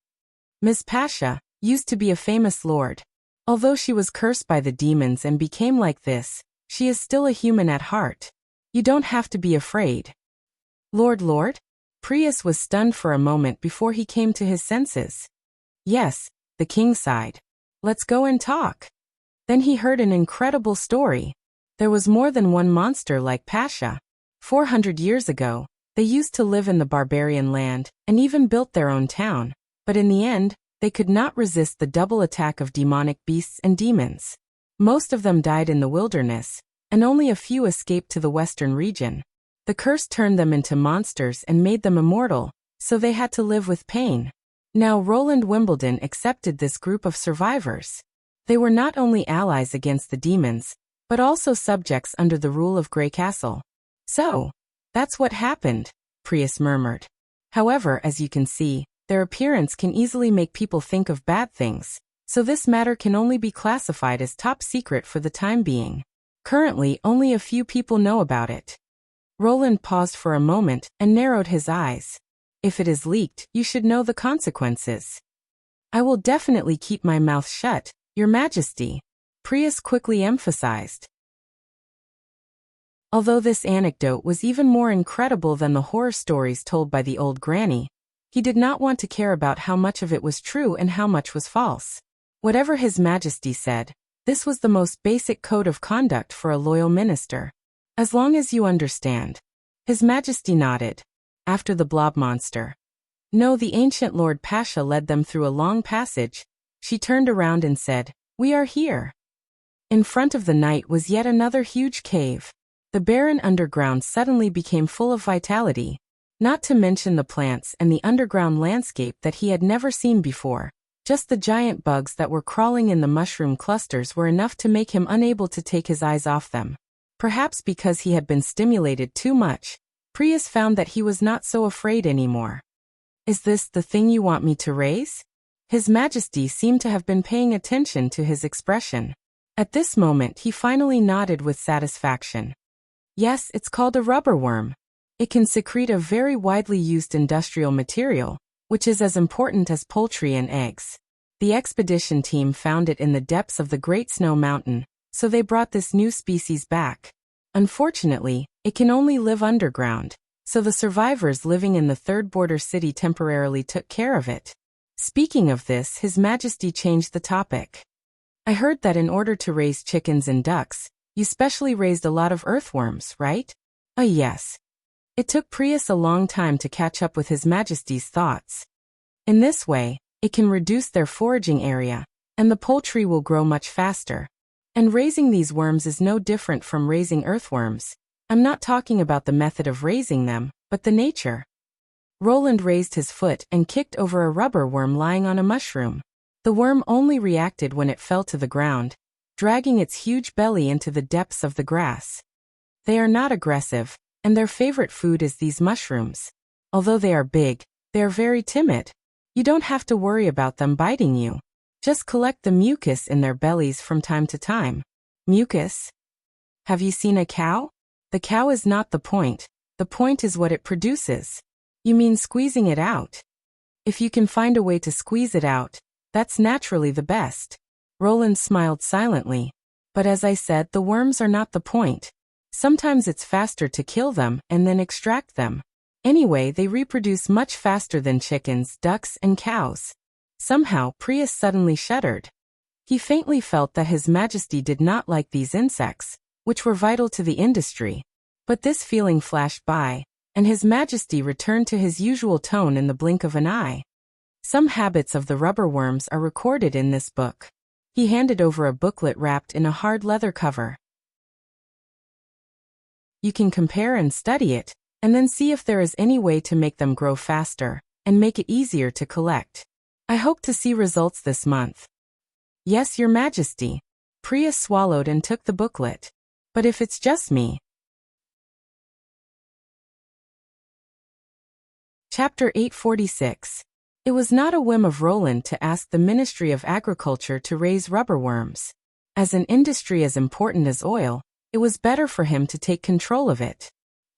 Miss Pasha used to be a famous lord. Although she was cursed by the demons and became like this, she is still a human at heart. You don't have to be afraid." Lord? Prius was stunned for a moment before he came to his senses. "Yes," the king sighed. "Let's go and talk." Then he heard an incredible story. There was more than one monster like Pasha. 400 years ago, they used to live in the barbarian land and even built their own town, but in the end, they could not resist the double attack of demonic beasts and demons. Most of them died in the wilderness, and only a few escaped to the western region. The curse turned them into monsters and made them immortal, so they had to live with pain. Now Roland Wimbledon accepted this group of survivors. They were not only allies against the demons, but also subjects under the rule of Grey Castle. "So, that's what happened," Prius murmured. "However, as you can see, their appearance can easily make people think of bad things, so this matter can only be classified as top secret for the time being. Currently, only a few people know about it." Roland paused for a moment and narrowed his eyes. "If it is leaked, you should know the consequences." "I will definitely keep my mouth shut, Your Majesty," Prius quickly emphasized. Although this anecdote was even more incredible than the horror stories told by the old granny, he did not want to care about how much of it was true and how much was false. Whatever His Majesty said, this was the most basic code of conduct for a loyal minister. "As long as you understand." His Majesty nodded. After the blob monster. No, the ancient Lord Pasha led them through a long passage. She turned around and said, "We are here." In front of the knight was yet another huge cave. The barren underground suddenly became full of vitality. Not to mention the plants and the underground landscape that he had never seen before. Just the giant bugs that were crawling in the mushroom clusters were enough to make him unable to take his eyes off them. Perhaps because he had been stimulated too much, Prius found that he was not so afraid anymore. "Is this the thing you want me to raise?" His Majesty seemed to have been paying attention to his expression. At this moment he finally nodded with satisfaction. "Yes, it's called a rubber worm. It can secrete a very widely used industrial material, which is as important as poultry and eggs. The expedition team found it in the depths of the Great Snow Mountain, so they brought this new species back. Unfortunately, it can only live underground, so the survivors living in the third border city temporarily took care of it." Speaking of this, His Majesty changed the topic. "I heard that in order to raise chickens and ducks, you specially raised a lot of earthworms, right?" Yes. It took Prius a long time to catch up with His Majesty's thoughts. In this way, it can reduce their foraging area, and the poultry will grow much faster. And raising these worms is no different from raising earthworms. I'm not talking about the method of raising them, but the nature. Roland raised his foot and kicked over a rubber worm lying on a mushroom. The worm only reacted when it fell to the ground, dragging its huge belly into the depths of the grass. They are not aggressive, and their favorite food is these mushrooms. Although they are big, they are very timid. You don't have to worry about them biting you. Just collect the mucus in their bellies from time to time. Mucus? Have you seen a cow? The cow is not the point is what it produces. You mean squeezing it out? If you can find a way to squeeze it out, that's naturally the best. Roland smiled silently. But as I said, the worms are not the point. Sometimes it's faster to kill them and then extract them. Anyway, they reproduce much faster than chickens, ducks, and cows. Somehow, Prius suddenly shuddered. He faintly felt that His Majesty did not like these insects, which were vital to the industry. But this feeling flashed by, and His Majesty returned to his usual tone in the blink of an eye. Some habits of the rubber worms are recorded in this book. He handed over a booklet wrapped in a hard leather cover. You can compare and study it, and then see if there is any way to make them grow faster, and make it easier to collect. I hope to see results this month. Yes, Your Majesty. Prius swallowed and took the booklet. But if it's just me. Chapter 846. It was not a whim of Roland to ask the Ministry of Agriculture to raise rubber worms. As an industry as important as oil, it was better for him to take control of it.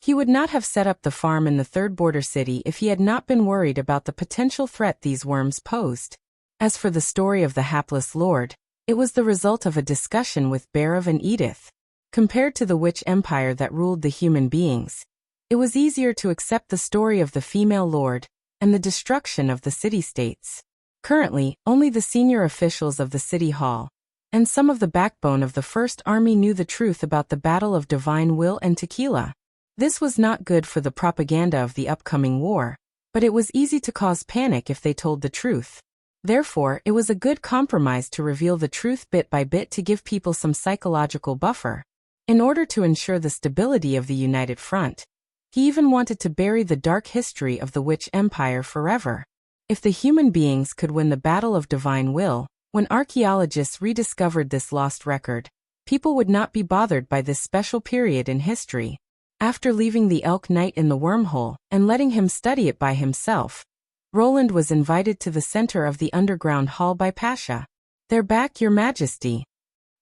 He would not have set up the farm in the third border city if he had not been worried about the potential threat these worms posed. As for the story of the hapless lord, it was the result of a discussion with Bhairav and Edith. Compared to the witch empire that ruled the human beings, it was easier to accept the story of the female lord and the destruction of the city-states. Currently, only the senior officials of the city hall and some of the backbone of the First Army knew the truth about the Battle of Divine Will and Tequila. This was not good for the propaganda of the upcoming war, but it was easy to cause panic if they told the truth. Therefore, it was a good compromise to reveal the truth bit by bit to give people some psychological buffer. In order to ensure the stability of the United Front, he even wanted to bury the dark history of the Witch Empire forever. If the human beings could win the Battle of Divine Will, when archaeologists rediscovered this lost record, people would not be bothered by this special period in history. After leaving the Elk Knight in the wormhole and letting him study it by himself, Roland was invited to the center of the underground hall by Pasha. "They're back, Your Majesty."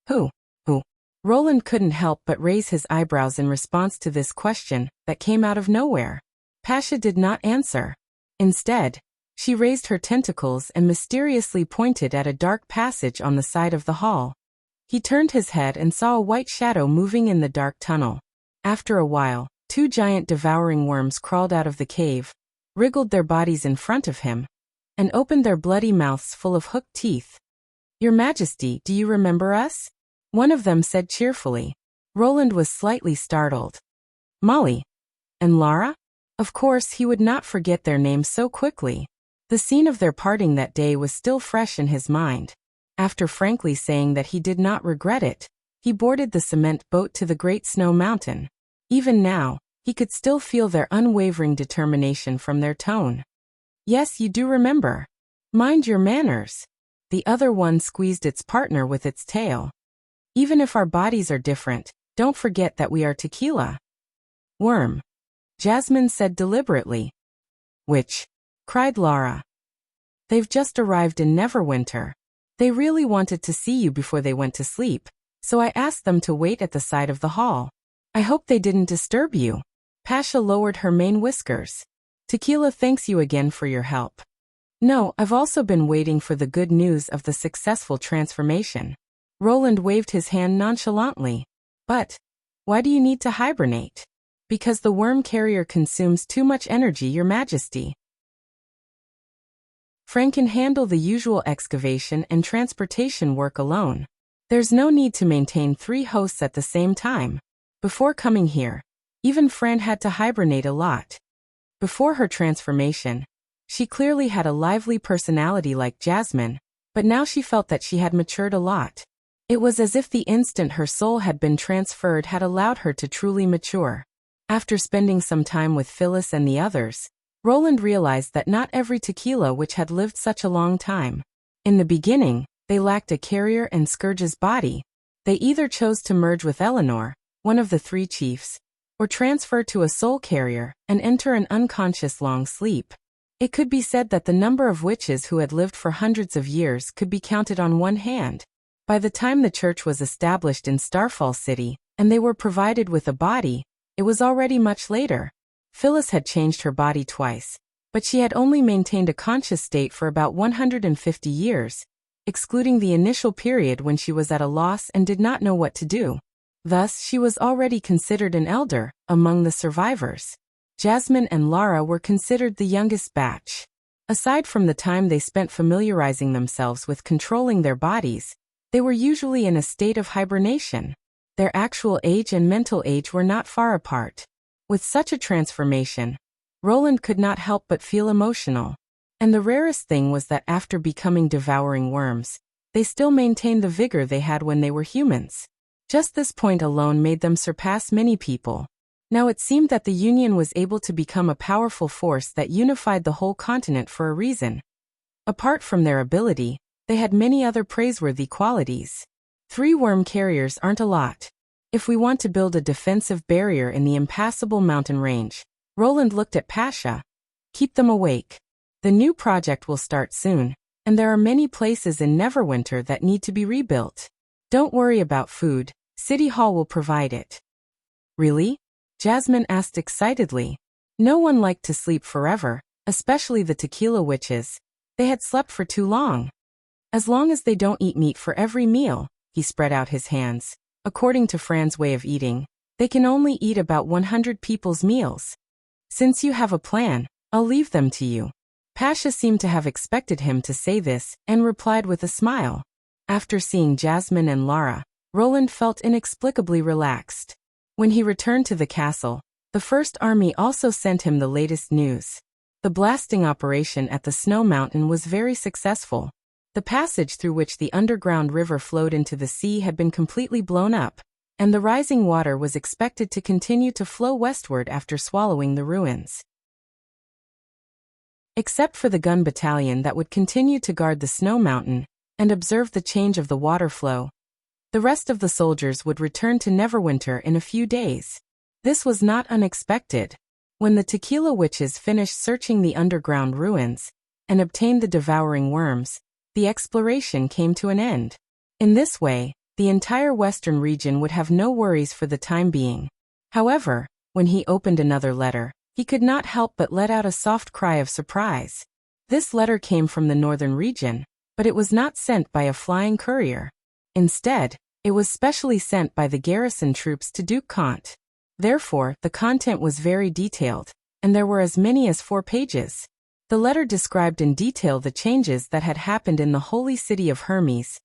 Who? Roland couldn't help but raise his eyebrows in response to this question that came out of nowhere. Pasha did not answer. Instead, she raised her tentacles and mysteriously pointed at a dark passage on the side of the hall. He turned his head and saw a white shadow moving in the dark tunnel. After a while, two giant devouring worms crawled out of the cave, wriggled their bodies in front of him, and opened their bloody mouths full of hooked teeth. "Your Majesty, do you remember us?" one of them said cheerfully. Roland was slightly startled. Molly and Lara? Of course, he would not forget their names so quickly. The scene of their parting that day was still fresh in his mind. After frankly saying that he did not regret it, he boarded the cement boat to the Great Snow Mountain. Even now, He could still feel their unwavering determination from their tone. Yes, you do remember. Mind your manners. The other one squeezed its partner with its tail. Even if our bodies are different, don't forget that we are tequila. Worm. Jasmine said deliberately. Which? Cried Lara. They've just arrived in Neverwinter. They really wanted to see you before they went to sleep, so I asked them to wait at the side of the hall. I hope they didn't disturb you. Pasha lowered her mane whiskers. Tequila thanks you again for your help. No, I've also been waiting for the good news of the successful transformation. Roland waved his hand nonchalantly. But why do you need to hibernate? Because the worm carrier consumes too much energy, Your Majesty. Frank can handle the usual excavation and transportation work alone. There's no need to maintain 3 hosts at the same time. Before coming here, even Fran had to hibernate a lot. Before her transformation, she clearly had a lively personality like Jasmine, but now she felt that she had matured a lot. It was as if the instant her soul had been transferred had allowed her to truly mature. After spending some time with Phyllis and the others, Roland realized that not every tequila witch had lived such a long time. In the beginning, they lacked a carrier and Scourge's body. They either chose to merge with Eleanor, one of the 3 chiefs, or transfer to a soul carrier and enter an unconscious long sleep. It could be said that the number of witches who had lived for hundreds of years could be counted on one hand. By the time the church was established in Starfall City, and they were provided with a body, it was already much later. Phyllis had changed her body twice, but she had only maintained a conscious state for about 150 years, excluding the initial period when she was at a loss and did not know what to do. Thus, she was already considered an elder among the survivors. Jasmine and Lara were considered the youngest batch. Aside from the time they spent familiarizing themselves with controlling their bodies, they were usually in a state of hibernation. Their actual age and mental age were not far apart. With such a transformation, Roland could not help but feel emotional. And the rarest thing was that after becoming devouring worms, they still maintained the vigor they had when they were humans. Just this point alone made them surpass many people. Now it seemed that the Union was able to become a powerful force that unified the whole continent for a reason. Apart from their ability, they had many other praiseworthy qualities. 3 worm carriers aren't a lot. If we want to build a defensive barrier in the impassable mountain range, Roland looked at Pasha. Keep them awake. The new project will start soon, and there are many places in Neverwinter that need to be rebuilt. Don't worry about food, City Hall will provide it. Really? Jasmine asked excitedly. No one liked to sleep forever, especially the tequila witches. They had slept for too long. As long as they don't eat meat for every meal, he spread out his hands. According to Fran's way of eating, they can only eat about 100 people's meals. Since you have a plan, I'll leave them to you. Pasha seemed to have expected him to say this and replied with a smile. After seeing Jasmine and Lara, Roland felt inexplicably relaxed. When he returned to the castle, the First Army also sent him the latest news. The blasting operation at the Snow Mountain was very successful. The passage through which the underground river flowed into the sea had been completely blown up, and the rising water was expected to continue to flow westward after swallowing the ruins. Except for the gun battalion that would continue to guard the Snow Mountain and observe the change of the water flow, the rest of the soldiers would return to Neverwinter in a few days. This was not unexpected. When the tequila witches finished searching the underground ruins and obtained the devouring worms, the exploration came to an end. In this way, the entire western region would have no worries for the time being. However, when he opened another letter, he could not help but let out a soft cry of surprise. This letter came from the northern region, but it was not sent by a flying courier. Instead, it was specially sent by the garrison troops to Duke Kant. Therefore, the content was very detailed, and there were as many as 4 pages. The letter described in detail the changes that had happened in the holy city of Hermes,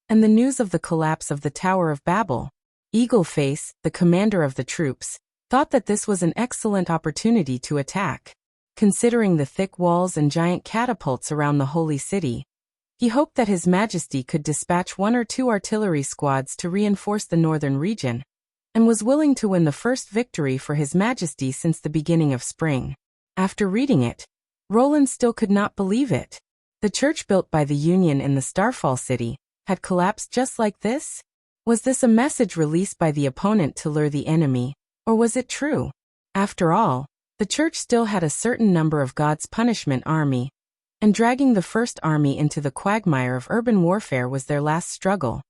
and the news of the collapse of the Tower of Babel. Eagleface, the commander of the troops, thought that this was an excellent opportunity to attack. Considering the thick walls and giant catapults around the holy city, he hoped that His Majesty could dispatch 1 or 2 artillery squads to reinforce the northern region, and was willing to win the first victory for His Majesty since the beginning of spring. After reading it, Roland still could not believe it. The church built by the Union in the Starfall City had collapsed just like this? Was this a message released by the opponent to lure the enemy, or was it true? After all, the church still had a certain number of God's punishment army, and dragging the first army into the quagmire of urban warfare was their last struggle.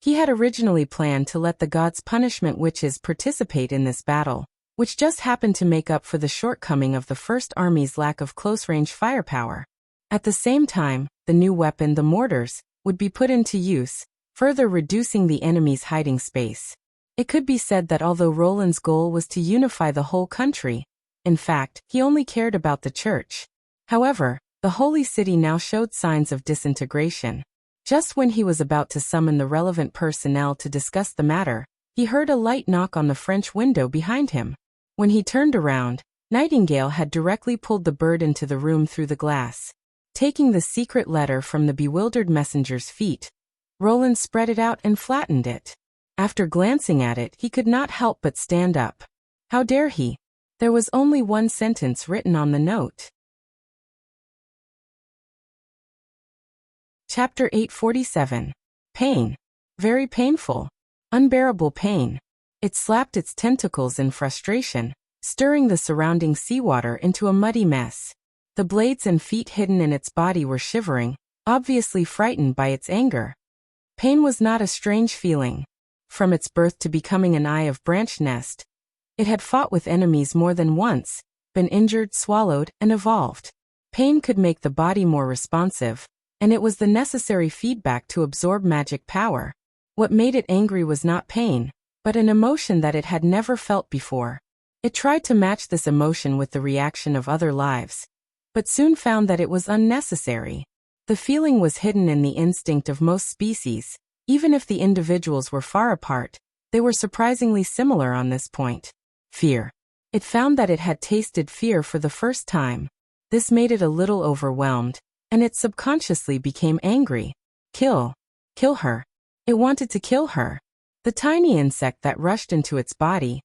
He had originally planned to let the God's punishment witches participate in this battle, which just happened to make up for the shortcoming of the first army's lack of close-range firepower. At the same time, the new weapon, the mortars, would be put into use, further reducing the enemy's hiding space. It could be said that although Roland's goal was to unify the whole country, in fact, he only cared about the church. However, the Holy City now showed signs of disintegration. Just when he was about to summon the relevant personnel to discuss the matter, he heard a light knock on the French window behind him. When he turned around, Nightingale had directly pulled the bird into the room through the glass. Taking the secret letter from the bewildered messenger's feet, Roland spread it out and flattened it. After glancing at it, he could not help but stand up. How dare he? There was only one sentence written on the note. Chapter 847. Pain. Very painful. Unbearable pain. It slapped its tentacles in frustration, stirring the surrounding seawater into a muddy mess. The blades and feet hidden in its body were shivering, obviously frightened by its anger. Pain was not a strange feeling. From its birth to becoming an Eye of Branch Nest, it had fought with enemies more than once, been injured, swallowed, and evolved. Pain could make the body more responsive, and it was the necessary feedback to absorb magic power. What made it angry was not pain, but an emotion that it had never felt before. It tried to match this emotion with the reaction of other lives, but soon found that it was unnecessary. The feeling was hidden in the instinct of most species. Even if the individuals were far apart, they were surprisingly similar on this point. Fear. It found that it had tasted fear for the first time. This made it a little overwhelmed, and it subconsciously became angry. Kill. Kill her. It wanted to kill her. The tiny insect that rushed into its body.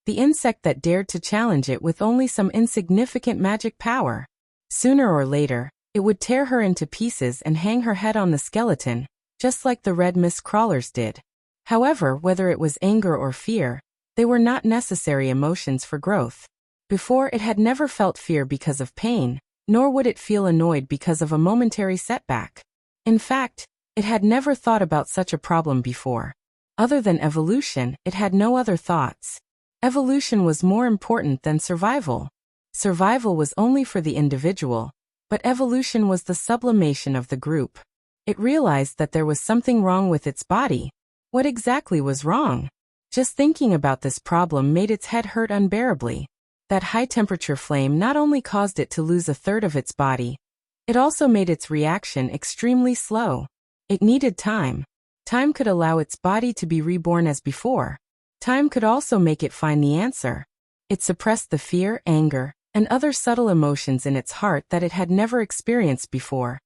The insect that dared to challenge it with only some insignificant magic power. Sooner or later, it would tear her into pieces and hang her head on the skeleton, just like the red mist crawlers did. However, whether it was anger or fear, they were not necessary emotions for growth. Before, it had never felt fear because of pain, nor would it feel annoyed because of a momentary setback. In fact, it had never thought about such a problem before. Other than evolution, it had no other thoughts. Evolution was more important than survival. Survival was only for the individual, but evolution was the sublimation of the group. It realized that there was something wrong with its body. What exactly was wrong? Just thinking about this problem made its head hurt unbearably. That high-temperature flame not only caused it to lose a third of its body, it also made its reaction extremely slow. It needed time. Time could allow its body to be reborn as before. Time could also make it find the answer. It suppressed the fear, anger, and other subtle emotions in its heart that it had never experienced before,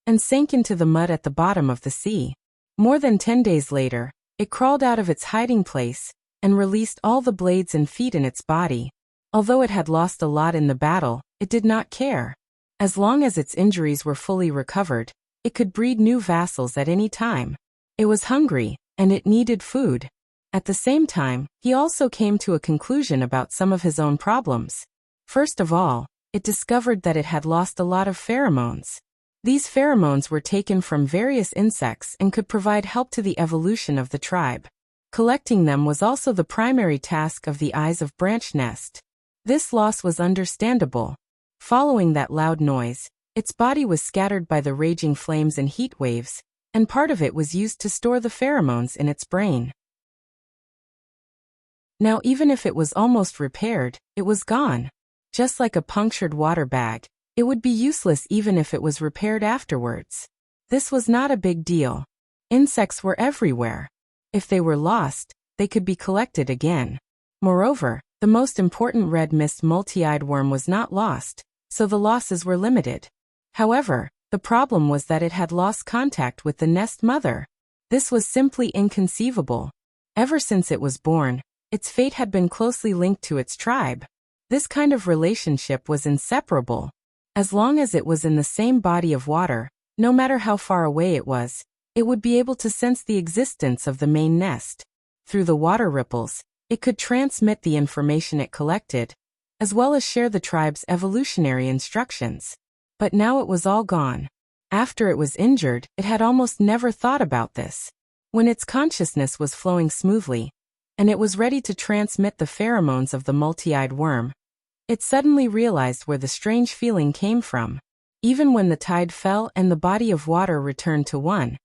and sank into the mud at the bottom of the sea. More than 10 days later, it crawled out of its hiding place and released all the blades and feet in its body. Although it had lost a lot in the battle, it did not care. As long as its injuries were fully recovered, it could breed new vassals at any time. It was hungry, and it needed food. At the same time, he also came to a conclusion about some of his own problems. First of all, it discovered that it had lost a lot of pheromones. These pheromones were taken from various insects and could provide help to the evolution of the tribe. Collecting them was also the primary task of the Eyes of Branch Nest. This loss was understandable. Following that loud noise, its body was scattered by the raging flames and heat waves, and part of it was used to store the pheromones in its brain. Now, even if it was almost repaired, it was gone. Just like a punctured water bag, it would be useless even if it was repaired afterwards. This was not a big deal. Insects were everywhere. If they were lost, they could be collected again. Moreover, the most important red mist multi-eyed worm was not lost, so the losses were limited. However, the problem was that it had lost contact with the nest mother. This was simply inconceivable. Ever since it was born, its fate had been closely linked to its tribe. This kind of relationship was inseparable. As long as it was in the same body of water, no matter how far away it was, it would be able to sense the existence of the main nest. Through the water ripples, it could transmit the information it collected, as well as share the tribe's evolutionary instructions. But now it was all gone. After it was injured, it had almost never thought about this. When its consciousness was flowing smoothly, and it was ready to transmit the pheromones of the multi-eyed worm, it suddenly realized where the strange feeling came from. Even when the tide fell and the body of water returned to one,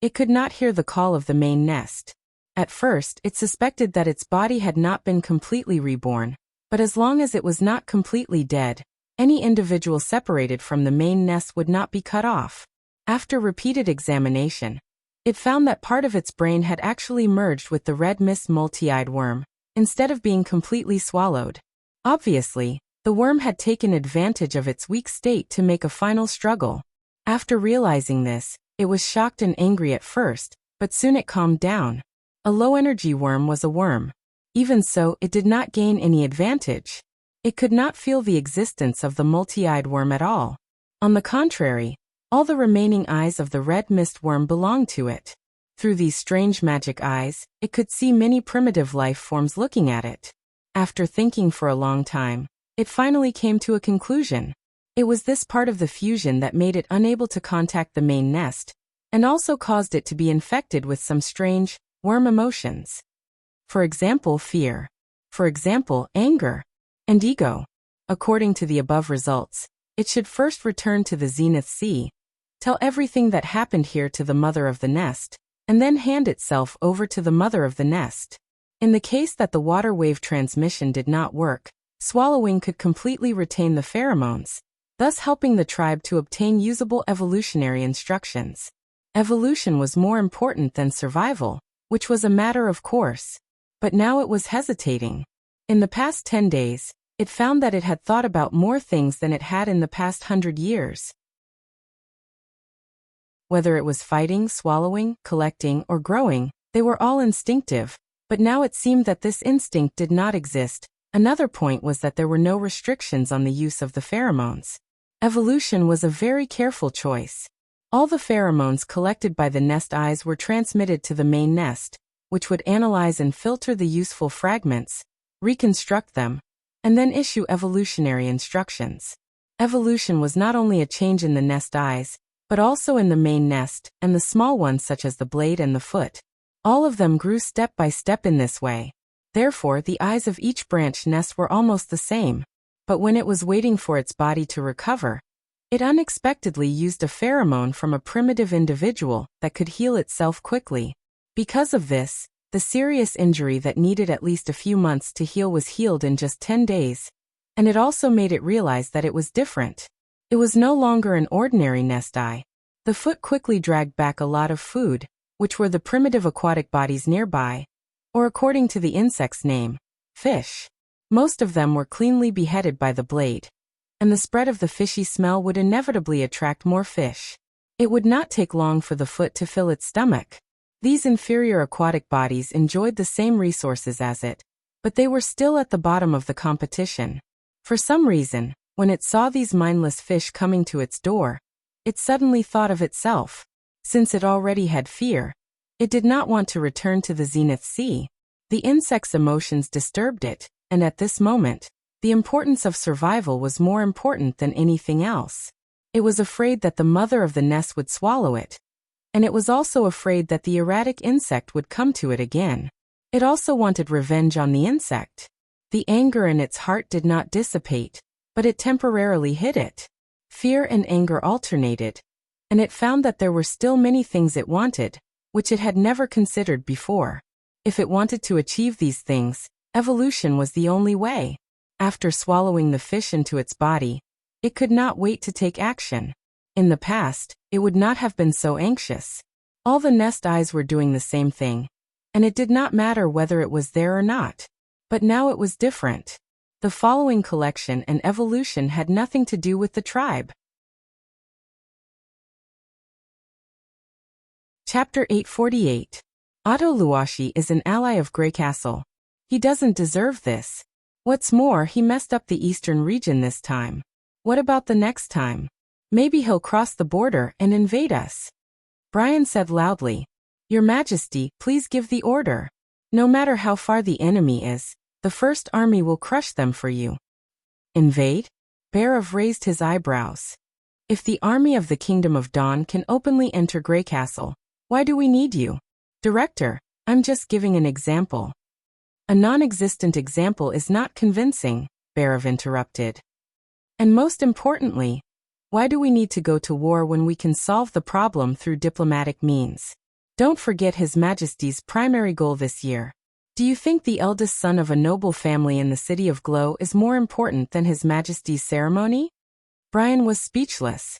it could not hear the call of the main nest. At first, it suspected that its body had not been completely reborn, but as long as it was not completely dead, any individual separated from the main nest would not be cut off. After repeated examination, it found that part of its brain had actually merged with the red mist multi-eyed worm, instead of being completely swallowed. Obviously, the worm had taken advantage of its weak state to make a final struggle. After realizing this, it was shocked and angry at first, but soon it calmed down. A low-energy worm was a worm. Even so, it did not gain any advantage. It could not feel the existence of the multi-eyed worm at all. On the contrary, all the remaining eyes of the red mist worm belonged to it. Through these strange magic eyes, it could see many primitive life forms looking at it. After thinking for a long time, it finally came to a conclusion. It was this part of the fusion that made it unable to contact the main nest, and also caused it to be infected with some strange, worm emotions. For example, fear. For example, anger. And ego. According to the above results, it should first return to the Zenith Sea, tell everything that happened here to the mother of the nest, and then hand itself over to the mother of the nest. In the case that the water wave transmission did not work, swallowing could completely retain the pheromones, thus helping the tribe to obtain usable evolutionary instructions. Evolution was more important than survival, which was a matter of course. But now it was hesitating. In the past 10 days, it found that it had thought about more things than it had in the past 100 years. Whether it was fighting, swallowing, collecting, or growing, they were all instinctive, but now it seemed that this instinct did not exist. Another point was that there were no restrictions on the use of the pheromones. Evolution was a very careful choice. All the pheromones collected by the nest eyes were transmitted to the main nest, which would analyze and filter the useful fragments, reconstruct them, and then issue evolutionary instructions. Evolution was not only a change in the nest eyes, but also in the main nest, and the small ones such as the blade and the foot. All of them grew step by step in this way. Therefore, the eyes of each branch nest were almost the same. But when it was waiting for its body to recover, it unexpectedly used a pheromone from a primitive individual that could heal itself quickly. Because of this, the serious injury that needed at least a few months to heal was healed in just 10 days, and it also made it realize that it was different. It was no longer an ordinary nest eye. The foot quickly dragged back a lot of food, which were the primitive aquatic bodies nearby, or according to the insect's name, fish. Most of them were cleanly beheaded by the blade, and the spread of the fishy smell would inevitably attract more fish. It would not take long for the foot to fill its stomach. These inferior aquatic bodies enjoyed the same resources as it, but they were still at the bottom of the competition. For some reason, when it saw these mindless fish coming to its door, it suddenly thought of itself. Since it already had fear, it did not want to return to the Zenith Sea. The insect's emotions disturbed it, and at this moment, the importance of survival was more important than anything else. It was afraid that the mother of the nest would swallow it, and it was also afraid that the erratic insect would come to it again. It also wanted revenge on the insect. The anger in its heart did not dissipate, but it temporarily hid it. Fear and anger alternated, and it found that there were still many things it wanted, which it had never considered before. If it wanted to achieve these things, evolution was the only way. After swallowing the fish into its body, it could not wait to take action. In the past, it would not have been so anxious. All the nest eyes were doing the same thing, and it did not matter whether it was there or not. But now it was different. The following collection and evolution had nothing to do with the tribe. Chapter 848. Otto Luashi is an ally of Grey Castle. He doesn't deserve this. What's more, he messed up the eastern region this time. What about the next time? Maybe he'll cross the border and invade us." Brian said loudly, "Your Majesty, please give the order. No matter how far the enemy is, the First Army will crush them for you." "Invade?" Barav raised his eyebrows. "If the army of the Kingdom of Dawn can openly enter Grey Castle, why do we need you?" "Director, I'm just giving an example." "A non-existent example is not convincing," Barav interrupted. "And most importantly, why do we need to go to war when we can solve the problem through diplomatic means? Don't forget His Majesty's primary goal this year. Do you think the eldest son of a noble family in the City of Glow is more important than His Majesty's ceremony?" Brian was speechless.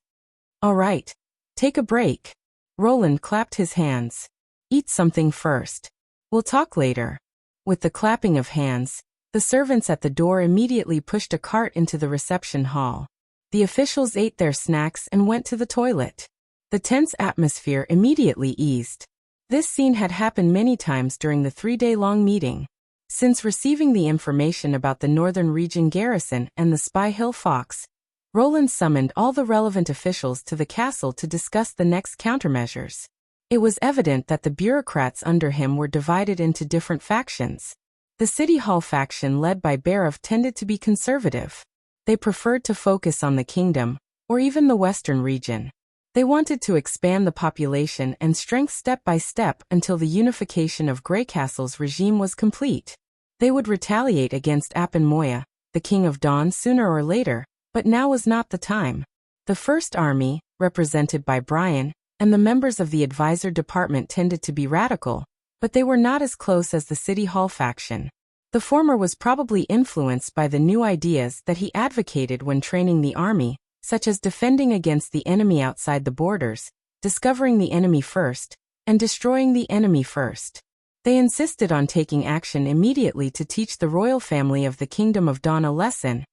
"All right. Take a break." Roland clapped his hands. "Eat something first. We'll talk later." With the clapping of hands, the servants at the door immediately pushed a cart into the reception hall. The officials ate their snacks and went to the toilet. The tense atmosphere immediately eased. This scene had happened many times during the 3-day-long meeting. Since receiving the information about the Northern Region garrison and the Spy Hill Fox, Roland summoned all the relevant officials to the castle to discuss the next countermeasures. It was evident that the bureaucrats under him were divided into different factions. The City Hall faction led by Barav tended to be conservative. They preferred to focus on the kingdom, or even the Western region. They wanted to expand the population and strength step by step until the unification of Grey Castle's regime was complete. They would retaliate against Apan Moya, the King of Dawn, sooner or later, but now was not the time. The First Army, represented by Brian, and the members of the advisor department tended to be radical, but they were not as close as the City Hall faction. The former was probably influenced by the new ideas that he advocated when training the army, such as defending against the enemy outside the borders, discovering the enemy first, and destroying the enemy first. They insisted on taking action immediately to teach the royal family of the Kingdom of Dawn a lesson,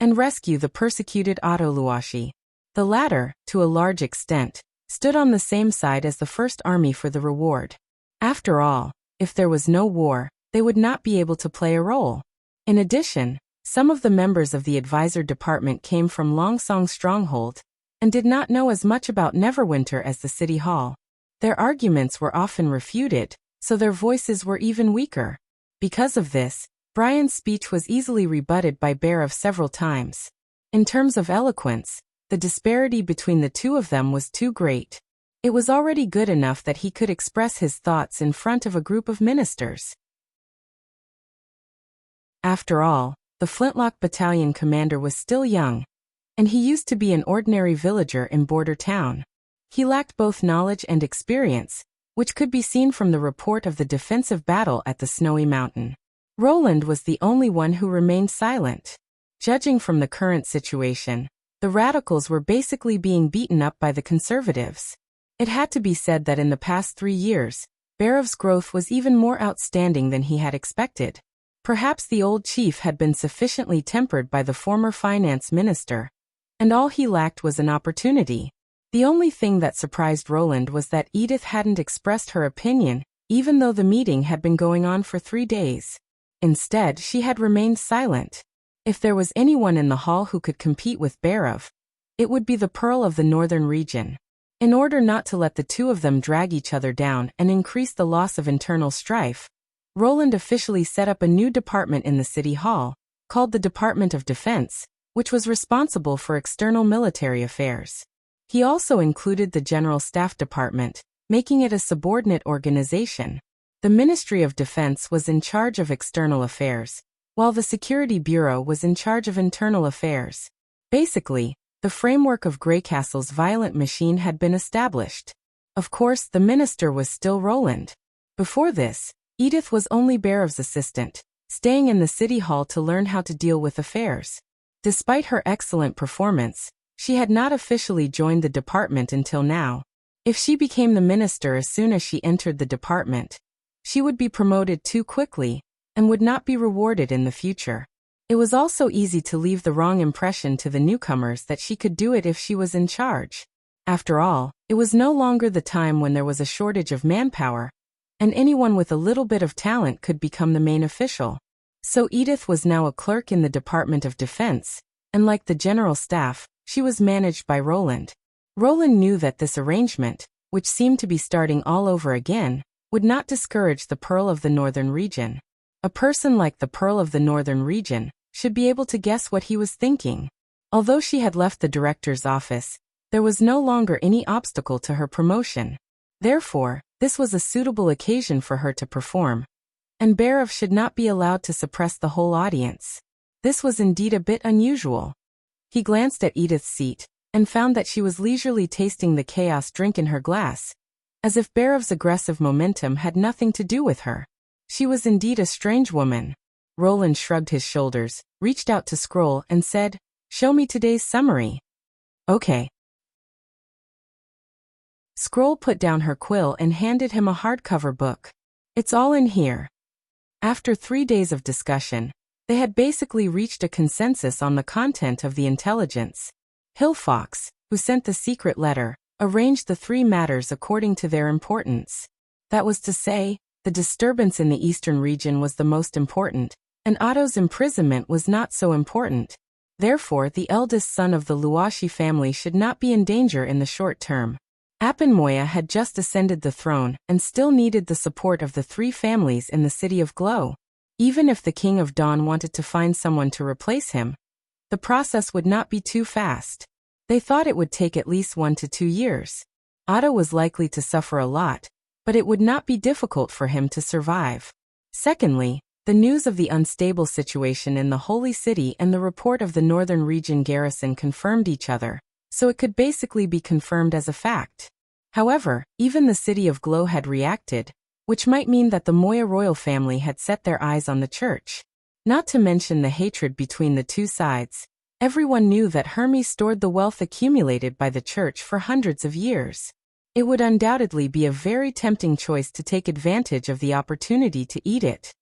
and rescue the persecuted Autoluashi. The latter, to a large extent, stood on the same side as the First Army for the reward. After all, if there was no war, they would not be able to play a role. In addition, some of the members of the advisor department came from Longsong Stronghold, and did not know as much about Neverwinter as the City Hall. Their arguments were often refuted, so their voices were even weaker. Because of this, Brian's speech was easily rebutted by Barav several times. In terms of eloquence, the disparity between the two of them was too great. It was already good enough that he could express his thoughts in front of a group of ministers. After all, the Flintlock Battalion commander was still young, and he used to be an ordinary villager in Border Town. He lacked both knowledge and experience, which could be seen from the report of the defensive battle at the Snowy Mountain. Roland was the only one who remained silent. Judging from the current situation, the radicals were basically being beaten up by the conservatives. It had to be said that in the past 3 years, Barav's growth was even more outstanding than he had expected. Perhaps the old chief had been sufficiently tempered by the former finance minister, and all he lacked was an opportunity. The only thing that surprised Roland was that Edith hadn't expressed her opinion, even though the meeting had been going on for 3 days. Instead, she had remained silent. If there was anyone in the hall who could compete with Barav, it would be the Pearl of the Northern Region. In order not to let the two of them drag each other down and increase the loss of internal strife, Roland officially set up a new department in the City Hall, called the Department of Defense, which was responsible for external military affairs. He also included the General Staff Department, making it a subordinate organization. The Ministry of Defense was in charge of external affairs, while the Security Bureau was in charge of internal affairs. Basically, the framework of Grey Castle's violent machine had been established. Of course, the minister was still Roland. Before this, Edith was only Barav's assistant, staying in the City Hall to learn how to deal with affairs. Despite her excellent performance, she had not officially joined the department until now. If she became the minister as soon as she entered the department, she would be promoted too quickly, and would not be rewarded in the future. It was also easy to leave the wrong impression to the newcomers that she could do it if she was in charge. After all, it was no longer the time when there was a shortage of manpower, and anyone with a little bit of talent could become the main official. So Edith was now a clerk in the Department of Defense, and like the general staff, she was managed by Roland. Roland knew that this arrangement, which seemed to be starting all over again, would not discourage the Pearl of the Northern Region. A person like the Pearl of the Northern Region should be able to guess what he was thinking. Although she had left the director's office, there was no longer any obstacle to her promotion. Therefore, this was a suitable occasion for her to perform. And Barov should not be allowed to suppress the whole audience. This was indeed a bit unusual. He glanced at Edith's seat, and found that she was leisurely tasting the chaos drink in her glass, as if Barov's aggressive momentum had nothing to do with her. She was indeed a strange woman. Roland shrugged his shoulders, reached out to Scroll and said, "Show me today's summary." "Okay." Scroll put down her quill and handed him a hardcover book. "It's all in here." After 3 days of discussion, they had basically reached a consensus on the content of the intelligence. Hillfox, who sent the secret letter, arranged the 3 matters according to their importance. That was to say, the disturbance in the eastern region was the most important, and Otto's imprisonment was not so important. Therefore, the eldest son of the Luashi family should not be in danger in the short term. Appenmoya had just ascended the throne and still needed the support of the 3 families in the city of Glow. Even if the King of Dawn wanted to find someone to replace him, the process would not be too fast. They thought it would take at least 1 to 2 years. Otto was likely to suffer a lot, but it would not be difficult for him to survive. Secondly, the news of the unstable situation in the Holy City and the report of the Northern Region garrison confirmed each other, so it could basically be confirmed as a fact. However, even the city of Glow had reacted, which might mean that the Moya royal family had set their eyes on the church. Not to mention the hatred between the 2 sides. Everyone knew that Hermes stored the wealth accumulated by the church for hundreds of years. It would undoubtedly be a very tempting choice to take advantage of the opportunity to eat it.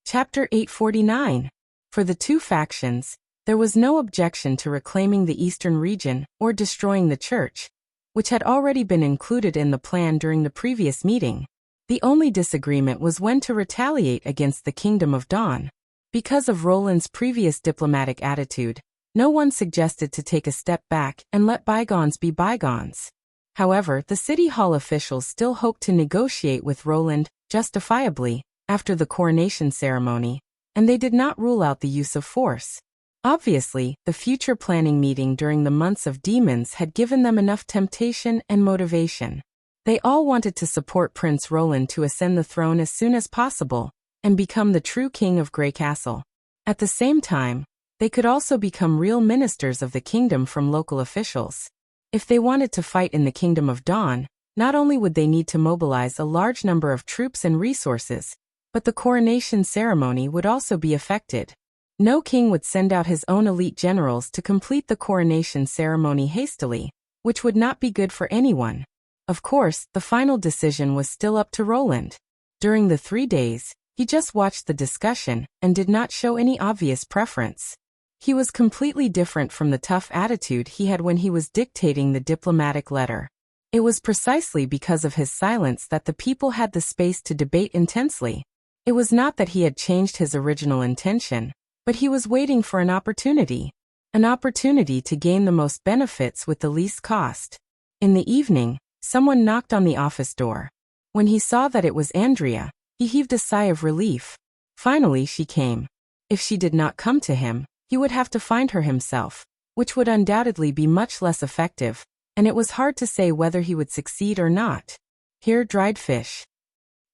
Chapter 849. For the 2 factions, there was no objection to reclaiming the eastern region or destroying the church, which had already been included in the plan during the previous meeting. The only disagreement was when to retaliate against the Kingdom of Dawn. Because of Roland's previous diplomatic attitude, no one suggested to take a step back and let bygones be bygones. However, the City Hall officials still hoped to negotiate with Roland, justifiably, after the coronation ceremony, and they did not rule out the use of force. Obviously, the future planning meeting during the months of demons had given them enough temptation and motivation. They all wanted to support Prince Roland to ascend the throne as soon as possible, and become the true king of Grey Castle. At the same time, they could also become real ministers of the kingdom from local officials. If they wanted to fight in the Kingdom of Dawn, not only would they need to mobilize a large number of troops and resources, but the coronation ceremony would also be affected. No king would send out his own elite generals to complete the coronation ceremony hastily, which would not be good for anyone. Of course, the final decision was still up to Roland. During the 3 days, he just watched the discussion and did not show any obvious preference. He was completely different from the tough attitude he had when he was dictating the diplomatic letter. It was precisely because of his silence that the people had the space to debate intensely. It was not that he had changed his original intention, but he was waiting for an opportunity to gain the most benefits with the least cost. In the evening, someone knocked on the office door. When he saw that it was Andrea, he heaved a sigh of relief. Finally she came. If she did not come to him, he would have to find her himself, which would undoubtedly be much less effective, and it was hard to say whether he would succeed or not. Here, dried fish.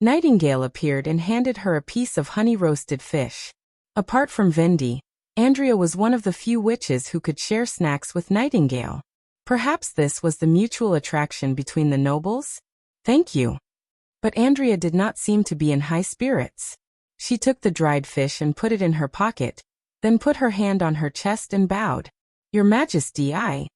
Nightingale appeared and handed her a piece of honey-roasted fish. Apart from Vendi, Andrea was one of the few witches who could share snacks with Nightingale. Perhaps this was the mutual attraction between the nobles? Thank you. But Andrea did not seem to be in high spirits. She took the dried fish and put it in her pocket, then put her hand on her chest and bowed. Your Majesty, I...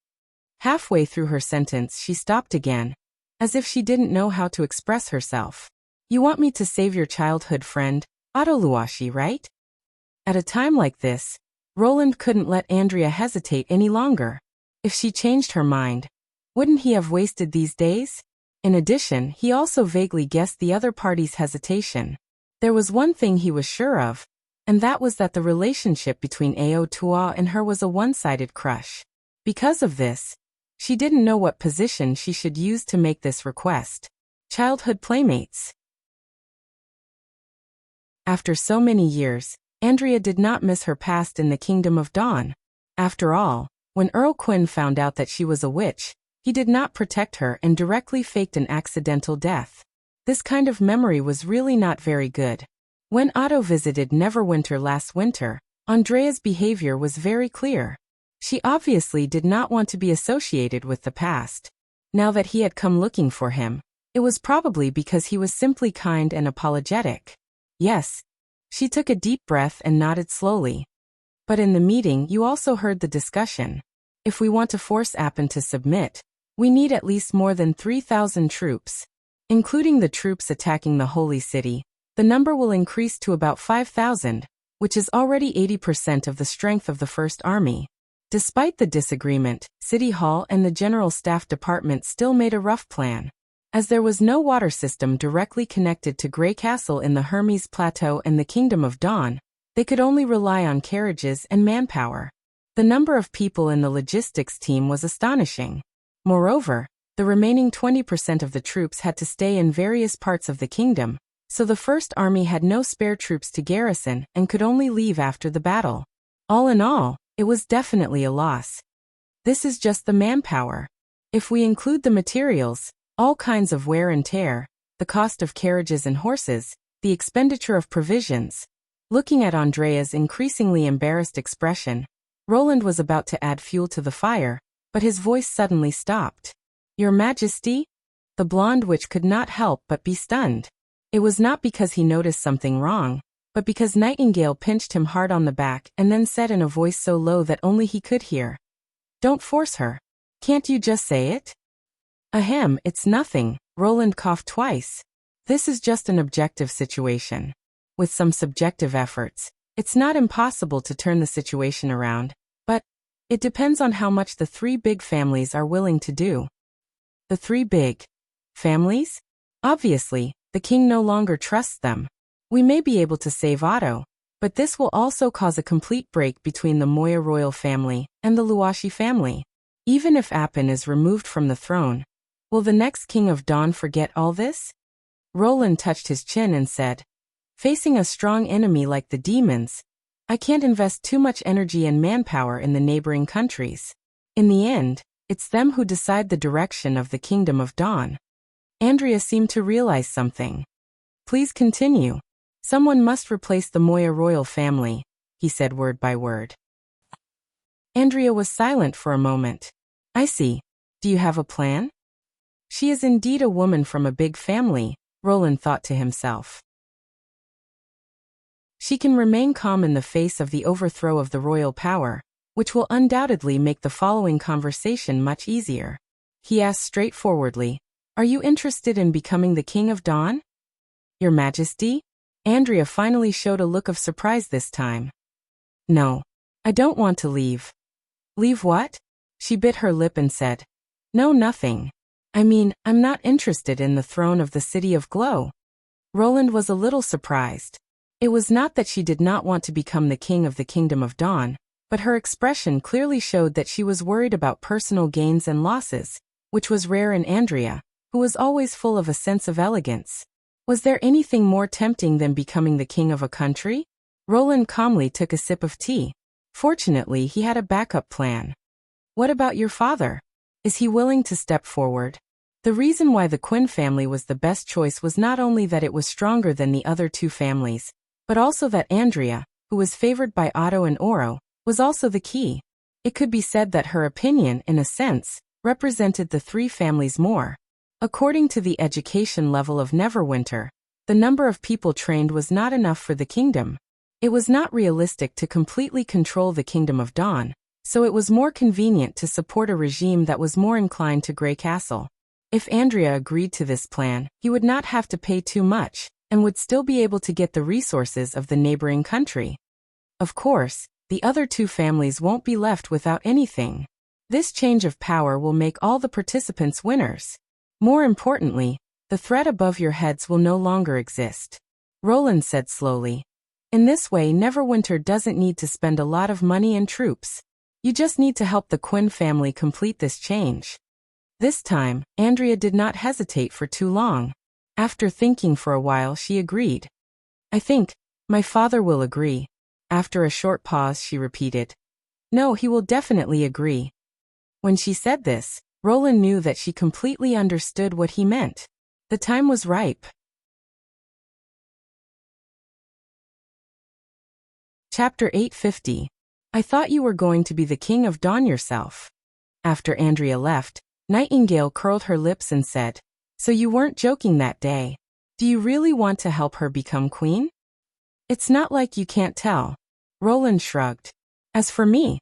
Halfway through her sentence she stopped again, as if she didn't know how to express herself. You want me to save your childhood friend, Otto Luashi, right? At a time like this, Roland couldn't let Andrea hesitate any longer. If she changed her mind, Wouldn't he have wasted these days? In addition, he also vaguely guessed the other party's hesitation. There was one thing he was sure of, and that was that the relationship between Ao Tua and her was a one-sided crush. Because of this, she didn't know what position she should use to make this request. Childhood playmates. After so many years, Andrea did not miss her past in the Kingdom of Dawn. After all, when Earl Quinn found out that she was a witch, he did not protect her and directly faked an accidental death. This kind of memory was really not very good. When Otto visited Neverwinter last winter, Andrea's behavior was very clear. She obviously did not want to be associated with the past. Now that he had come looking for him, it was probably because he was simply kind and apologetic. Yes. She took a deep breath and nodded slowly. But in the meeting you also heard the discussion. If we want to force Appin to submit, we need at least more than 3,000 troops. Including the troops attacking the Holy City, the number will increase to about 5,000, which is already 80% of the strength of the First Army. Despite the disagreement, City Hall and the General Staff Department still made a rough plan. As there was no water system directly connected to Grey Castle in the Hermes Plateau and the Kingdom of Dawn, they could only rely on carriages and manpower. The number of people in the logistics team was astonishing. Moreover, the remaining 20% of the troops had to stay in various parts of the kingdom, so the First Army had no spare troops to garrison and could only leave after the battle. All in all, it was definitely a loss. This is just the manpower. If we include the materials, all kinds of wear and tear, the cost of carriages and horses, the expenditure of provisions. Looking at Andrea's increasingly embarrassed expression, Roland was about to add fuel to the fire, but his voice suddenly stopped. Your Majesty? The blonde witch could not help but be stunned. It was not because he noticed something wrong, but because Nightingale pinched him hard on the back and then said in a voice so low that only he could hear. Don't force her. Can't you just say it? Ahem, it's nothing. Roland coughed twice. This is just an objective situation. With some subjective efforts, it's not impossible to turn the situation around, but it depends on how much the three big families are willing to do. The three big families? Obviously, the king no longer trusts them. We may be able to save Otto, but this will also cause a complete break between the Moya royal family and the Luashi family. Even if Appin is removed from the throne, will the next King of Dawn forget all this? Roland touched his chin and said, facing a strong enemy like the demons, I can't invest too much energy and manpower in the neighboring countries. In the end, it's them who decide the direction of the Kingdom of Dawn. Andrea seemed to realize something. Please continue. Someone must replace the Moya royal family, he said word by word. Andrea was silent for a moment. I see. Do you have a plan? She is indeed a woman from a big family, Roland thought to himself. She can remain calm in the face of the overthrow of the royal power, which will undoubtedly make the following conversation much easier. He asked straightforwardly, Are you interested in becoming the King of Dawn? Your Majesty? Andrea finally showed a look of surprise this time. No. I don't want to leave. Leave what? She bit her lip and said, No, nothing. I mean, I'm not interested in the throne of the City of Glow. Roland was a little surprised. It was not that she did not want to become the king of the Kingdom of Dawn, but her expression clearly showed that she was worried about personal gains and losses, which was rare in Andrea, who was always full of a sense of elegance. Was there anything more tempting than becoming the king of a country? Roland calmly took a sip of tea. Fortunately, he had a backup plan. What about your father? Is he willing to step forward? The reason why the Quinn family was the best choice was not only that it was stronger than the other two families, but also that Andrea, who was favored by Otto and Oro, was also the key. It could be said that her opinion, in a sense, represented the three families more. According to the education level of Neverwinter, the number of people trained was not enough for the kingdom. It was not realistic to completely control the Kingdom of Dawn, so it was more convenient to support a regime that was more inclined to Grey Castle. If Andrea agreed to this plan, he would not have to pay too much, and would still be able to get the resources of the neighboring country. Of course, the other two families won't be left without anything. This change of power will make all the participants winners. More importantly, the threat above your heads will no longer exist. Roland said slowly. In this way, Neverwinter doesn't need to spend a lot of money and troops. You just need to help the Quinn family complete this change. This time, Andrea did not hesitate for too long. After thinking for a while, she agreed. I think my father will agree. After a short pause, she repeated. No, he will definitely agree. When she said this, Roland knew that she completely understood what he meant. The time was ripe. Chapter 850. I thought you were going to be the king of dawn yourself. After Andrea left, Nightingale curled her lips and said, So you weren't joking that day. Do you really want to help her become queen? It's not like you can't tell. Roland shrugged. As for me,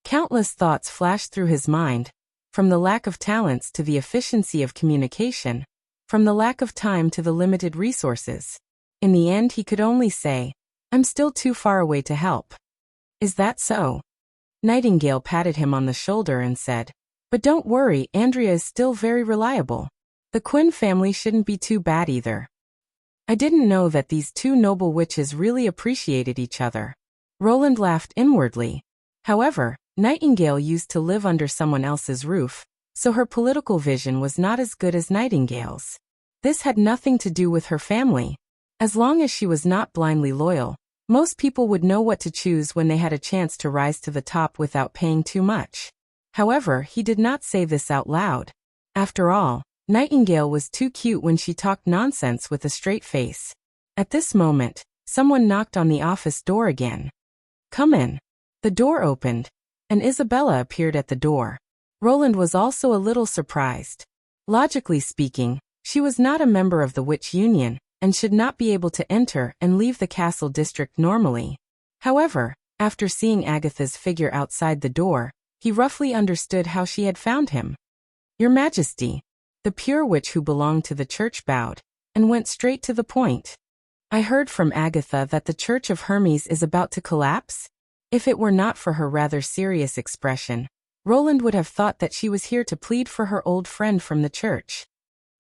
countless thoughts flashed through his mind, from the lack of talents to the efficiency of communication, from the lack of time to the limited resources. In the end, he could only say, I'm still too far away to help. Is that so? Nightingale patted him on the shoulder and said, But don't worry, Andrea is still very reliable. The Quinn family shouldn't be too bad either. I didn't know that these two noble witches really appreciated each other. Roland laughed inwardly. However, Nightingale used to live under someone else's roof, so her political vision was not as good as Nightingale's. This had nothing to do with her family. As long as she was not blindly loyal, most people would know what to choose when they had a chance to rise to the top without paying too much. However, he did not say this out loud. After all, Nightingale was too cute when she talked nonsense with a straight face. At this moment, someone knocked on the office door again. Come in. The door opened, and Isabella appeared at the door. Roland was also a little surprised. Logically speaking, she was not a member of the Witch Union, and should not be able to enter and leave the castle district normally. However, after seeing Agatha's figure outside the door, he roughly understood how she had found him. Your Majesty. The pure witch who belonged to the church bowed, and went straight to the point. I heard from Agatha that the Church of Hermes is about to collapse. If it were not for her rather serious expression, Roland would have thought that she was here to plead for her old friend from the church.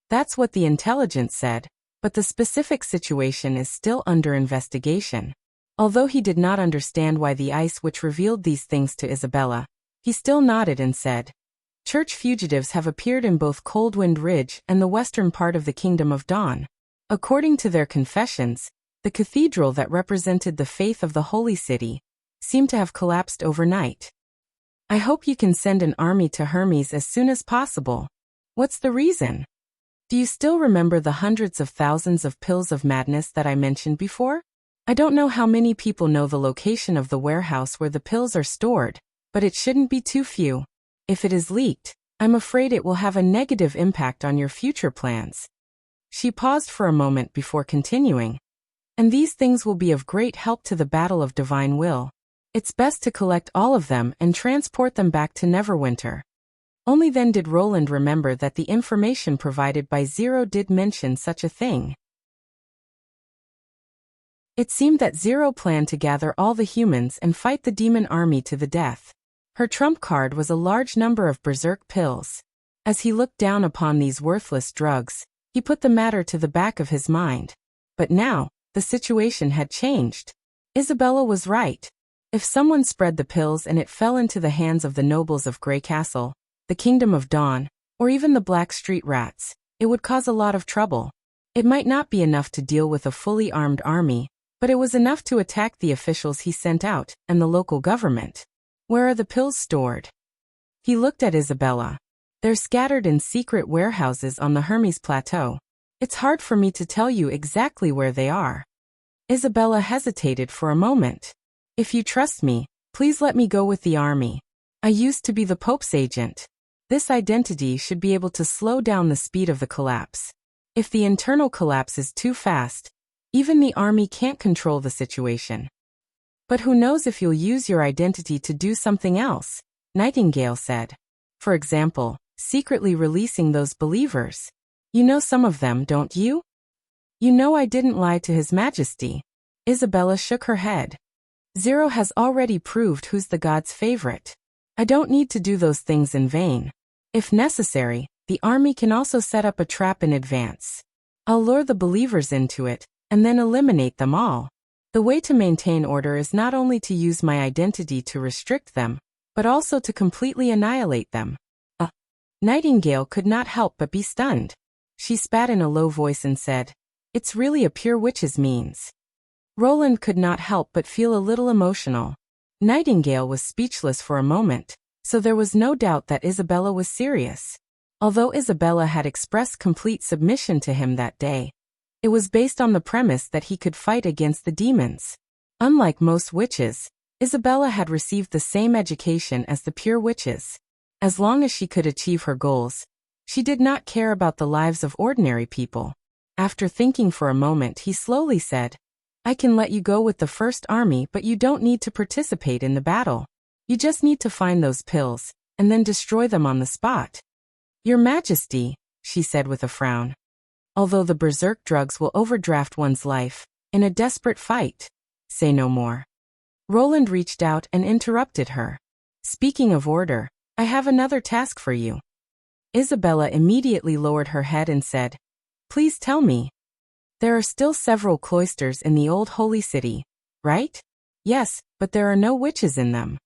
That's what the intelligence said, but the specific situation is still under investigation. Although he did not understand why the ice witch revealed these things to Isabella, he still nodded and said, Church fugitives have appeared in both Coldwind Ridge and the western part of the Kingdom of Dawn. According to their confessions, the cathedral that represented the faith of the Holy City seemed to have collapsed overnight. I hope you can send an army to Hermes as soon as possible. What's the reason? Do you still remember the hundreds of thousands of pills of madness that I mentioned before? I don't know how many people know the location of the warehouse where the pills are stored, but it shouldn't be too few. If it is leaked, I'm afraid it will have a negative impact on your future plans. She paused for a moment before continuing. And these things will be of great help to the battle of divine will. It's best to collect all of them and transport them back to Neverwinter. Only then did Roland remember that the information provided by Zero did mention such a thing. It seemed that Zero planned to gather all the humans and fight the demon army to the death. Her trump card was a large number of berserk pills. As he looked down upon these worthless drugs, he put the matter to the back of his mind. But now, the situation had changed. Isabella was right. If someone spread the pills and it fell into the hands of the nobles of Grey Castle, the Kingdom of Dawn, or even the Black Street Rats, it would cause a lot of trouble. It might not be enough to deal with a fully armed army, but it was enough to attack the officials he sent out and the local government. Where are the pills stored? He looked at Isabella. They're scattered in secret warehouses on the Hermes Plateau. It's hard for me to tell you exactly where they are. Isabella hesitated for a moment. If you trust me, please let me go with the army. I used to be the Pope's agent. This identity should be able to slow down the speed of the collapse. If the internal collapse is too fast, even the army can't control the situation. But who knows if you'll use your identity to do something else, Nightingale said. For example, secretly releasing those believers. You know some of them, don't you? You know I didn't lie to His Majesty. Isabella shook her head. Zero has already proved who's the god's favorite. I don't need to do those things in vain. If necessary, the army can also set up a trap in advance. I'll lure the believers into it, and then eliminate them all. The way to maintain order is not only to use my identity to restrict them, but also to completely annihilate them. Nightingale could not help but be stunned. She spat in a low voice and said, "It's really a pure witch's means." Roland could not help but feel a little emotional. Nightingale was speechless for a moment, so there was no doubt that Isabella was serious. Although Isabella had expressed complete submission to him that day, it was based on the premise that he could fight against the demons. Unlike most witches, Isabella had received the same education as the pure witches. As long as she could achieve her goals, she did not care about the lives of ordinary people. After thinking for a moment, he slowly said, "I can let you go with the first army, but you don't need to participate in the battle. You just need to find those pills, and then destroy them on the spot." "Your Majesty," she said with a frown. "Although the berserk drugs will overdraft one's life, in a desperate fight, say no more." Roland reached out and interrupted her. "Speaking of order, I have another task for you." Isabella immediately lowered her head and said, "Please tell me. There are still several cloisters in the old holy city, right?" "Yes, but there are no witches in them."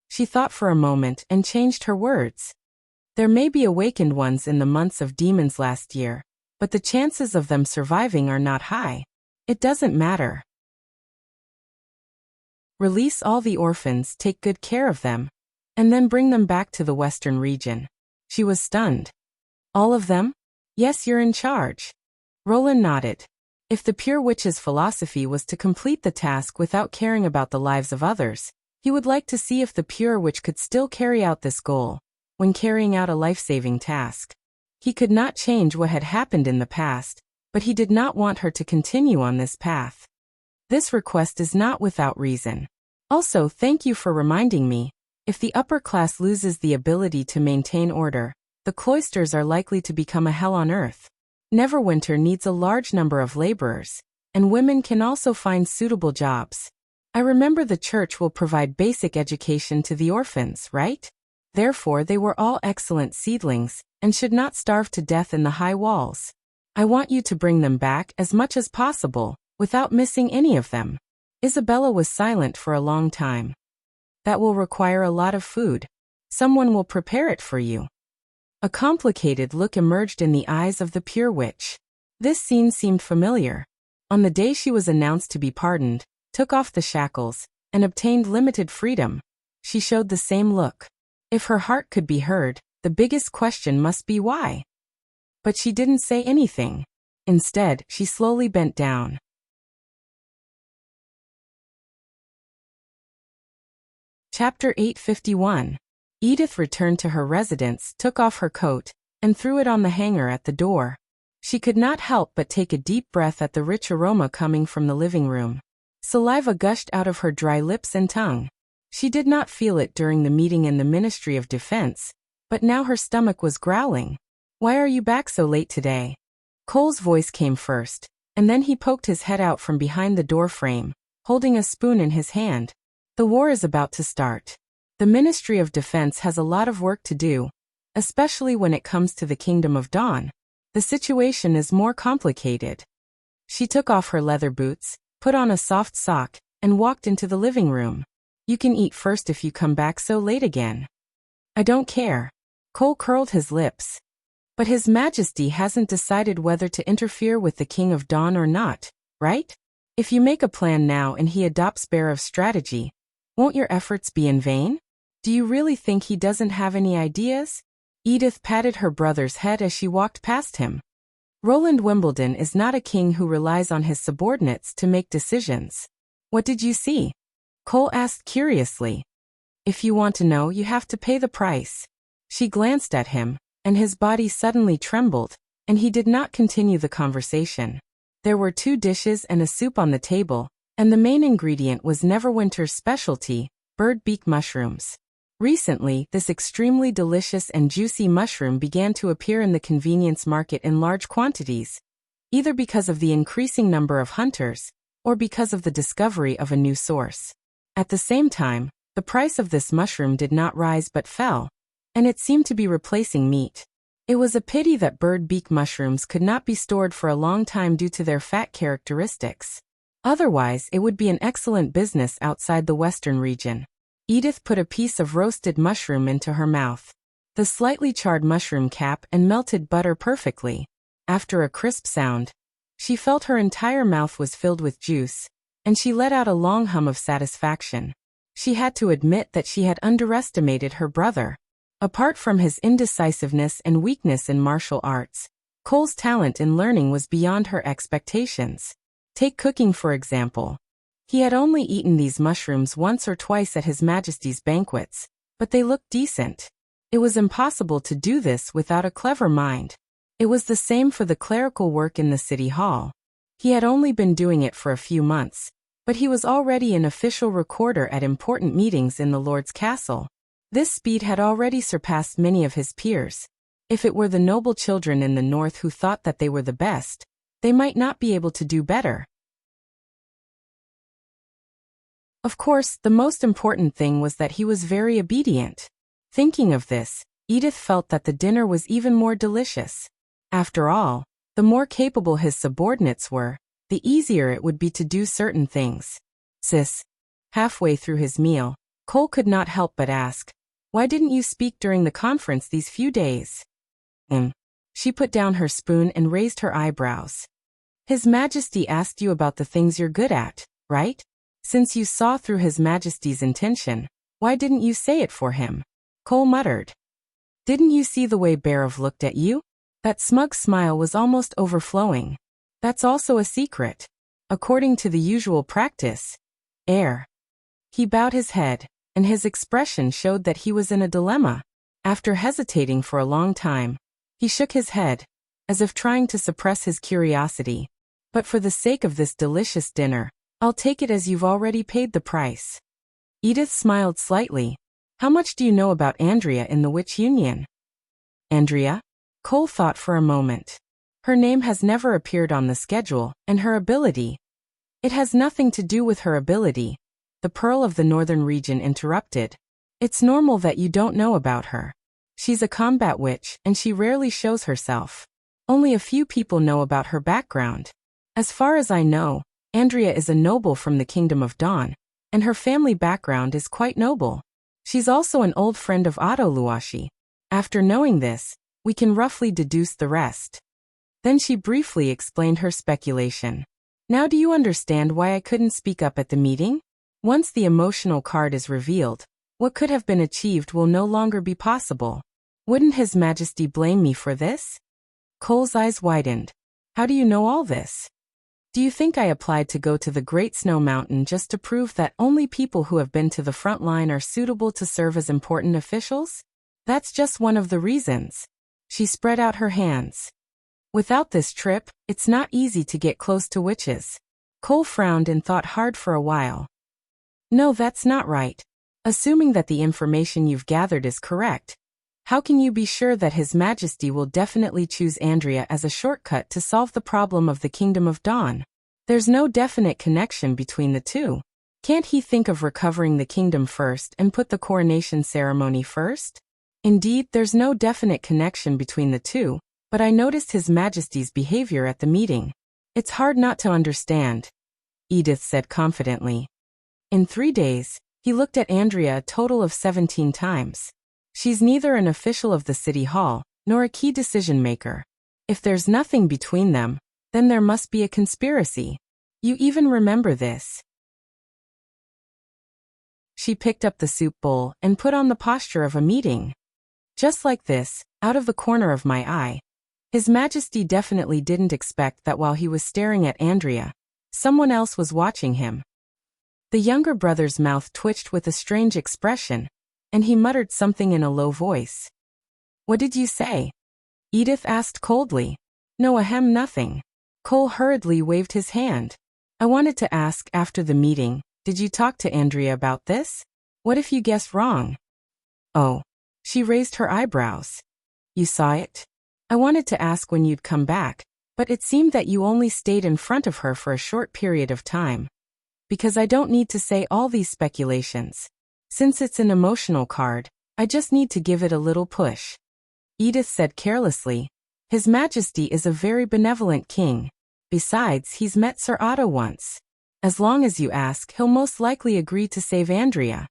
She thought for a moment and changed her words. "There may be awakened ones in the months of demons last year, but the chances of them surviving are not high. It doesn't matter. Release all the orphans, take good care of them, and then bring them back to the western region." She was stunned. "All of them?" "Yes, you're in charge." Roland nodded. If the pure witch's philosophy was to complete the task without caring about the lives of others, he would like to see if the pure witch could still carry out this goal when carrying out a life-saving task. He could not change what had happened in the past, but he did not want her to continue on this path. This request is not without reason. Also, thank you for reminding me. If the upper class loses the ability to maintain order, the cloisters are likely to become a hell on earth. Neverwinter needs a large number of laborers, and women can also find suitable jobs. I remember the church will provide basic education to the orphans, right? Therefore they were all excellent seedlings, and should not starve to death in the high walls. I want you to bring them back as much as possible, without missing any of them." Isabella was silent for a long time. "That will require a lot of food. Someone will prepare it for you." A complicated look emerged in the eyes of the pure witch. This scene seemed familiar. On the day she was announced to be pardoned, took off the shackles, and obtained limited freedom, she showed the same look. If her heart could be heard, the biggest question must be why. But she didn't say anything. Instead, she slowly bent down. Chapter 851. Edith returned to her residence, took off her coat, and threw it on the hanger at the door. She could not help but take a deep breath at the rich aroma coming from the living room. Saliva gushed out of her dry lips and tongue. She did not feel it during the meeting in the Ministry of Defense, but now her stomach was growling. "Why are you back so late today?" Cole's voice came first, and then he poked his head out from behind the door frame, holding a spoon in his hand. "The war is about to start. The Ministry of Defense has a lot of work to do, especially when it comes to the Kingdom of Dawn. The situation is more complicated." She took off her leather boots, put on a soft sock, and walked into the living room. "You can eat first if you come back so late again." "I don't care." Cole curled his lips. "But His Majesty hasn't decided whether to interfere with the King of Dawn or not, right? If you make a plan now and he adopts Barev's strategy, won't your efforts be in vain? Do you really think he doesn't have any ideas?" Edith patted her brother's head as she walked past him. "Roland Wimbledon is not a king who relies on his subordinates to make decisions." "What did you see?" Cole asked curiously. "If you want to know, you have to pay the price." She glanced at him, and his body suddenly trembled, and he did not continue the conversation. There were 2 dishes and a soup on the table, and the main ingredient was Neverwinter's specialty, bird beak mushrooms. Recently, this extremely delicious and juicy mushroom began to appear in the convenience market in large quantities, either because of the increasing number of hunters, or because of the discovery of a new source. At the same time, The price of this mushroom did not rise but fell, and it seemed to be replacing meat. It was a pity that bird beak mushrooms could not be stored for a long time due to their fat characteristics. Otherwise, it would be an excellent business outside the western region. Edith put a piece of roasted mushroom into her mouth. The slightly charred mushroom cap and melted butter perfectly. After a crisp sound, she felt her entire mouth was filled with juice, and she let out a long hum of satisfaction. She had to admit that she had underestimated her brother. Apart from his indecisiveness and weakness in martial arts, Cole's talent in learning was beyond her expectations. Take cooking for example. He had only eaten these mushrooms once or twice at His Majesty's banquets, but they looked decent. It was impossible to do this without a clever mind. It was the same for the clerical work in the city hall. He had only been doing it for a few months, but he was already an official recorder at important meetings in the Lord's castle. This speed had already surpassed many of his peers. If it were the noble children in the north who thought that they were the best, they might not be able to do better. Of course, the most important thing was that he was very obedient. Thinking of this, Edith felt that the dinner was even more delicious. After all, the more capable his subordinates were, the easier it would be to do certain things. Sis. Halfway through his meal, Cole could not help but ask, "Why didn't you speak during the conference these few days?" She put down her spoon and raised her eyebrows. "His Majesty asked you about the things you're good at, right? Since you saw through His Majesty's intention, why didn't you say it for him?" Cole muttered. "Didn't you see the way Barov looked at you? That smug smile was almost overflowing. That's also a secret. According to the usual practice. Air." He bowed his head, and his expression showed that he was in a dilemma. After hesitating for a long time, he shook his head, as if trying to suppress his curiosity. "But for the sake of this delicious dinner, I'll take it as you've already paid the price." Edith smiled slightly. "How much do you know about Andrea in the Witch Union?" Andrea? Cole thought for a moment. Her name has never appeared on the schedule, and her ability. It has nothing to do with her ability, the Pearl of the Northern Region interrupted. It's normal that you don't know about her. She's a combat witch, and she rarely shows herself. Only a few people know about her background. As far as I know, Andrea is a noble from the Kingdom of Dawn, and her family background is quite noble. She's also an old friend of Otto Luashi. After knowing this, we can roughly deduce the rest. Then she briefly explained her speculation. Now do you understand why I couldn't speak up at the meeting? Once the emotional card is revealed, what could have been achieved will no longer be possible. Wouldn't His Majesty blame me for this? Cole's eyes widened. How do you know all this? Do you think I applied to go to the Great Snow Mountain just to prove that only people who have been to the front line are suitable to serve as important officials? That's just one of the reasons. She spread out her hands. Without this trip, it's not easy to get close to witches. Cole frowned and thought hard for a while. No, that's not right. Assuming that the information you've gathered is correct, how can you be sure that His Majesty will definitely choose Andrea as a shortcut to solve the problem of the Kingdom of Dawn? There's no definite connection between the two. Can't he think of recovering the kingdom first and put the coronation ceremony first? Indeed, there's no definite connection between the two, but I noticed His Majesty's behavior at the meeting. It's hard not to understand, Edith said confidently. In 3 days, he looked at Andrea a total of 17 times. She's neither an official of the city hall, nor a key decision-maker. If there's nothing between them, then there must be a conspiracy. You even remember this. She picked up the soup bowl and put on the posture of a meeting. Just like this, out of the corner of my eye. His Majesty definitely didn't expect that while he was staring at Andrea, someone else was watching him. The younger brother's mouth twitched with a strange expression, and he muttered something in a low voice. What did you say? Edith asked coldly. No, nothing. Cole hurriedly waved his hand. I wanted to ask after the meeting, did you talk to Andrea about this? What if you guessed wrong? Oh. She raised her eyebrows. You saw it? I wanted to ask when you'd come back, but it seemed that you only stayed in front of her for a short period of time. Because I don't need to say all these speculations. Since it's an emotional card, I just need to give it a little push. Edith said carelessly. His Majesty is a very benevolent king. Besides, he's met Sir Otto once. As long as you ask, he'll most likely agree to save Andrea.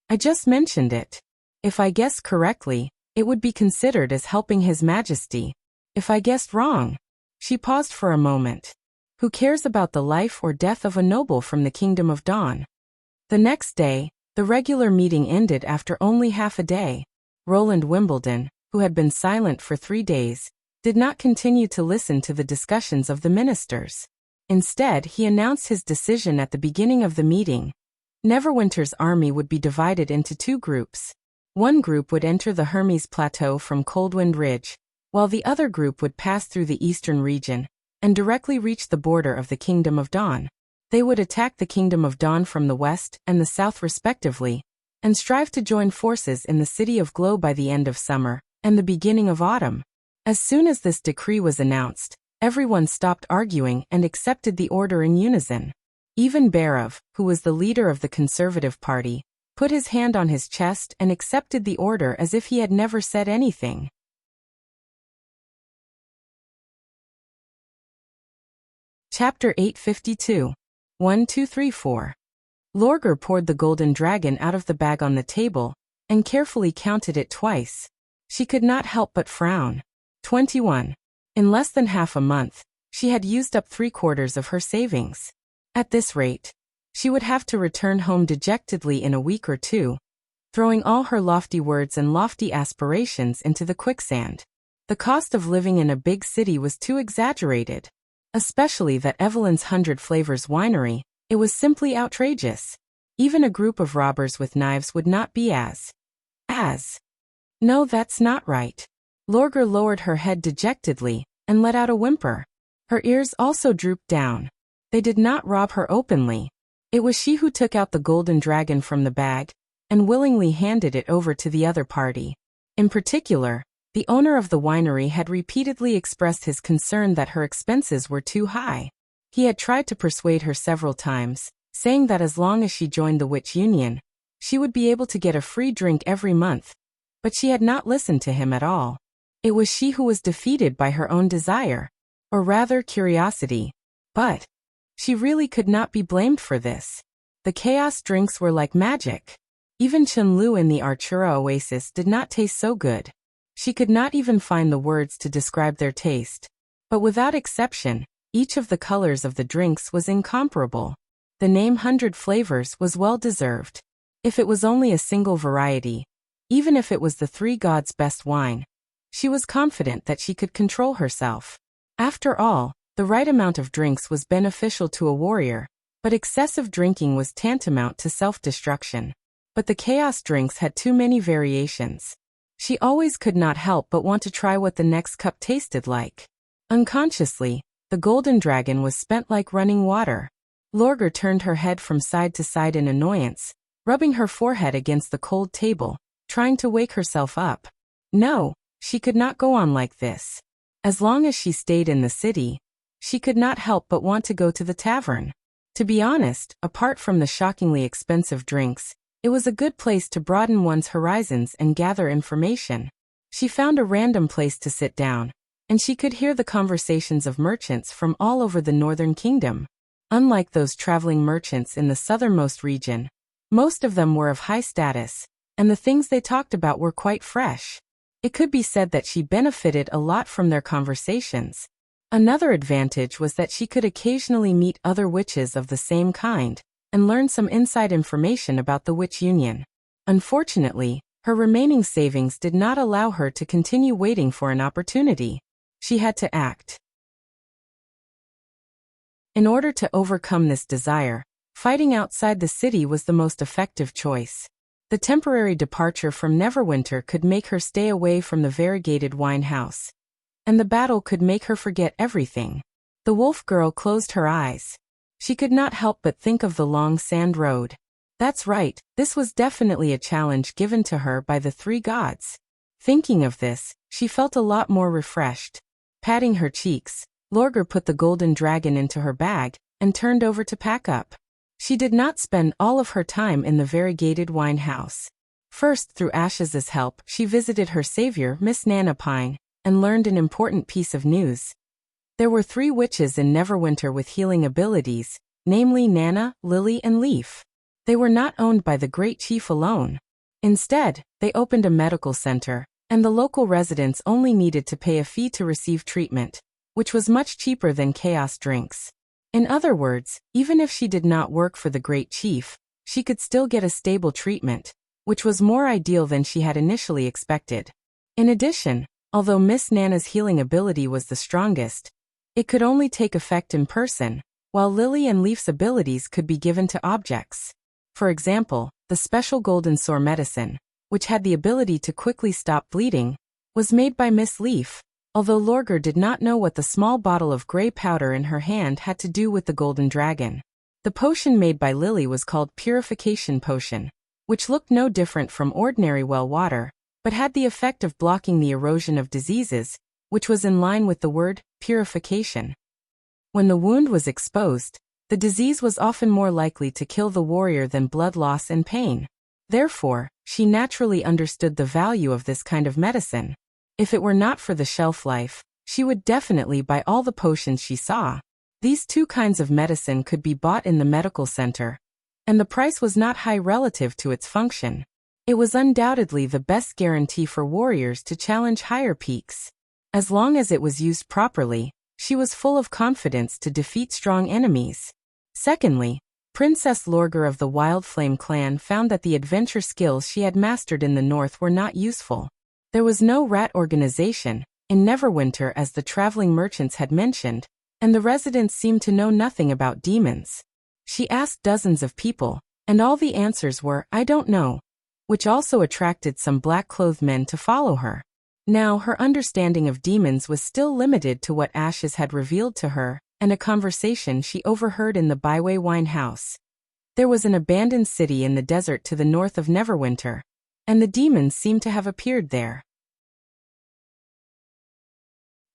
I just mentioned it. If I guessed correctly, it would be considered as helping His Majesty. If I guessed wrong. She paused for a moment. Who cares about the life or death of a noble from the Kingdom of Dawn? The next day, the regular meeting ended after only half a day. Roland Wimbledon, who had been silent for 3 days, did not continue to listen to the discussions of the ministers. Instead, he announced his decision at the beginning of the meeting. Neverwinter's army would be divided into 2 groups. One group would enter the Hermes Plateau from Coldwind Ridge, while the other group would pass through the eastern region and directly reach the border of the Kingdom of Dawn. They would attack the Kingdom of Dawn from the west and the south respectively, and strive to join forces in the City of Glow by the end of summer and the beginning of autumn. As soon as this decree was announced, everyone stopped arguing and accepted the order in unison. Even Barov, who was the leader of the Conservative Party, put his hand on his chest and accepted the order as if he had never said anything. Chapter 852. 1, 2, 3, 4. Lorgar poured the golden dragon out of the bag on the table and carefully counted it twice. She could not help but frown. 21. In less than half a month, she had used up 3/4 of her savings. At this rate, she would have to return home dejectedly in a week or 2, throwing all her lofty words and lofty aspirations into the quicksand. The cost of living in a big city was too exaggerated. Especially that Evelyn's 100 Flavors winery, it was simply outrageous. Even a group of robbers with knives would not be as. No, that's not right. Lorgar lowered her head dejectedly and let out a whimper. Her ears also drooped down. They did not rob her openly. It was she who took out the golden dragon from the bag and willingly handed it over to the other party. In particular, the owner of the winery had repeatedly expressed his concern that her expenses were too high. He had tried to persuade her several times, saying that as long as she joined the Witch Union, she would be able to get a free drink every month, but she had not listened to him at all. It was she who was defeated by her own desire, or rather curiosity. But she really could not be blamed for this. The chaos drinks were like magic. Even Chenlu in the Archura oasis did not taste so good. She could not even find the words to describe their taste. But without exception, each of the colors of the drinks was incomparable. The name 100 Flavors was well deserved. If it was only a single variety, even if it was the 3 gods' best wine, she was confident that she could control herself. After all, the right amount of drinks was beneficial to a warrior, but excessive drinking was tantamount to self-destruction. But the chaos drinks had too many variations. She always could not help but want to try what the next cup tasted like. Unconsciously, the golden dragon was spent like running water. Lorgar turned her head from side to side in annoyance, rubbing her forehead against the cold table, trying to wake herself up. No, she could not go on like this. As long as she stayed in the city, she could not help but want to go to the tavern. To be honest, apart from the shockingly expensive drinks, it was a good place to broaden one's horizons and gather information. She found a random place to sit down, and she could hear the conversations of merchants from all over the northern kingdom. Unlike those traveling merchants in the southernmost region, most of them were of high status, and the things they talked about were quite fresh. It could be said that she benefited a lot from their conversations. Another advantage was that she could occasionally meet other witches of the same kind and learn some inside information about the Witch Union. Unfortunately, her remaining savings did not allow her to continue waiting for an opportunity. She had to act. In order to overcome this desire, fighting outside the city was the most effective choice. The temporary departure from Neverwinter could make her stay away from the variegated wine house, and the battle could make her forget everything. The wolf girl closed her eyes. She could not help but think of the long sand road. That's right, this was definitely a challenge given to her by the 3 gods. Thinking of this, she felt a lot more refreshed. Patting her cheeks, Lorgar put the golden dragon into her bag and turned over to pack up. She did not spend all of her time in the variegated wine house. First, through Ash's help, she visited her savior, Miss Nana Pine, and learned an important piece of news. There were 3 witches in Neverwinter with healing abilities, namely Nana, Lily, and Leaf. They were not owned by the Great Chief alone. Instead, they opened a medical center, and the local residents only needed to pay a fee to receive treatment, which was much cheaper than chaos drinks. In other words, even if she did not work for the Great Chief, she could still get a stable treatment, which was more ideal than she had initially expected. In addition, although Miss Nana's healing ability was the strongest, it could only take effect in person, while Lily and Leaf's abilities could be given to objects. For example, the special golden sore medicine, which had the ability to quickly stop bleeding, was made by Miss Leaf, although Lorgar did not know what the small bottle of gray powder in her hand had to do with the golden dragon. The potion made by Lily was called Purification Potion, which looked no different from ordinary well water, but had the effect of blocking the erosion of diseases, which was in line with the word purification. When the wound was exposed, the disease was often more likely to kill the warrior than blood loss and pain. Therefore, she naturally understood the value of this kind of medicine. If it were not for the shelf life, she would definitely buy all the potions she saw. These 2 kinds of medicine could be bought in the medical center, and the price was not high relative to its function. It was undoubtedly the best guarantee for warriors to challenge higher peaks. As long as it was used properly, she was full of confidence to defeat strong enemies. Secondly, Princess Lorgar of the Wild Flame clan found that the adventure skills she had mastered in the north were not useful. There was no rat organization in Neverwinter, as the traveling merchants had mentioned, and the residents seemed to know nothing about demons. She asked dozens of people, and all the answers were, "I don't know," which also attracted some black-clothed men to follow her. Now, her understanding of demons was still limited to what Ashes had revealed to her, and a conversation she overheard in the Byway Wine House. There was an abandoned city in the desert to the north of Neverwinter, and the demons seemed to have appeared there.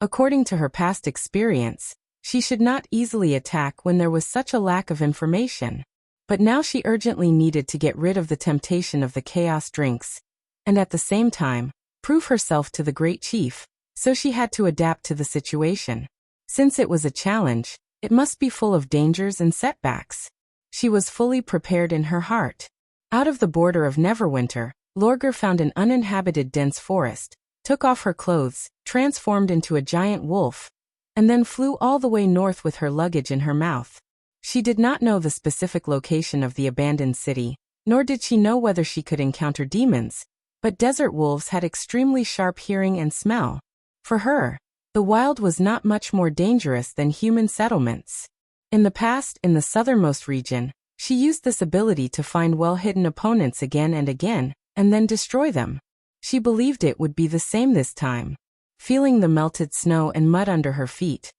According to her past experience, she should not easily attack when there was such a lack of information. But now she urgently needed to get rid of the temptation of the chaos drinks, and at the same time, prove herself to the Great Chief, so she had to adapt to the situation. Since it was a challenge, it must be full of dangers and setbacks. She was fully prepared in her heart. Out of the border of Neverwinter, Lorgar found an uninhabited dense forest, took off her clothes, transformed into a giant wolf, and then flew all the way north with her luggage in her mouth. She did not know the specific location of the abandoned city, nor did she know whether she could encounter demons, but desert wolves had extremely sharp hearing and smell. For her, the wild was not much more dangerous than human settlements. In the past, in the southernmost region, she used this ability to find well-hidden opponents again and again, and then destroy them. She believed it would be the same this time. Feeling the melted snow and mud under her feet,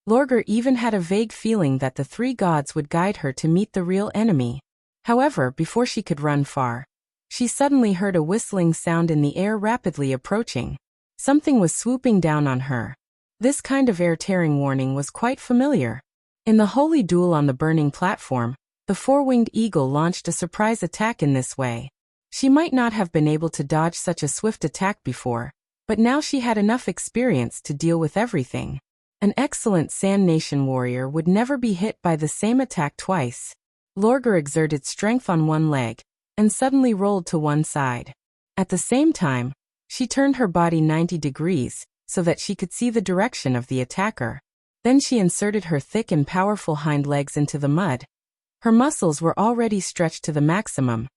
Lorgar even had a vague feeling that the 3 gods would guide her to meet the real enemy. However, before she could run far, she suddenly heard a whistling sound in the air rapidly approaching. Something was swooping down on her. This kind of air-tearing warning was quite familiar. In the holy duel on the burning platform, the 4-winged eagle launched a surprise attack in this way. She might not have been able to dodge such a swift attack before, but now she had enough experience to deal with everything. An excellent Sand Nation warrior would never be hit by the same attack twice. Lorgar exerted strength on one leg, and suddenly rolled to one side. At the same time, she turned her body 90 degrees, so that she could see the direction of the attacker. Then she inserted her thick and powerful hind legs into the mud. Her muscles were already stretched to the maximum,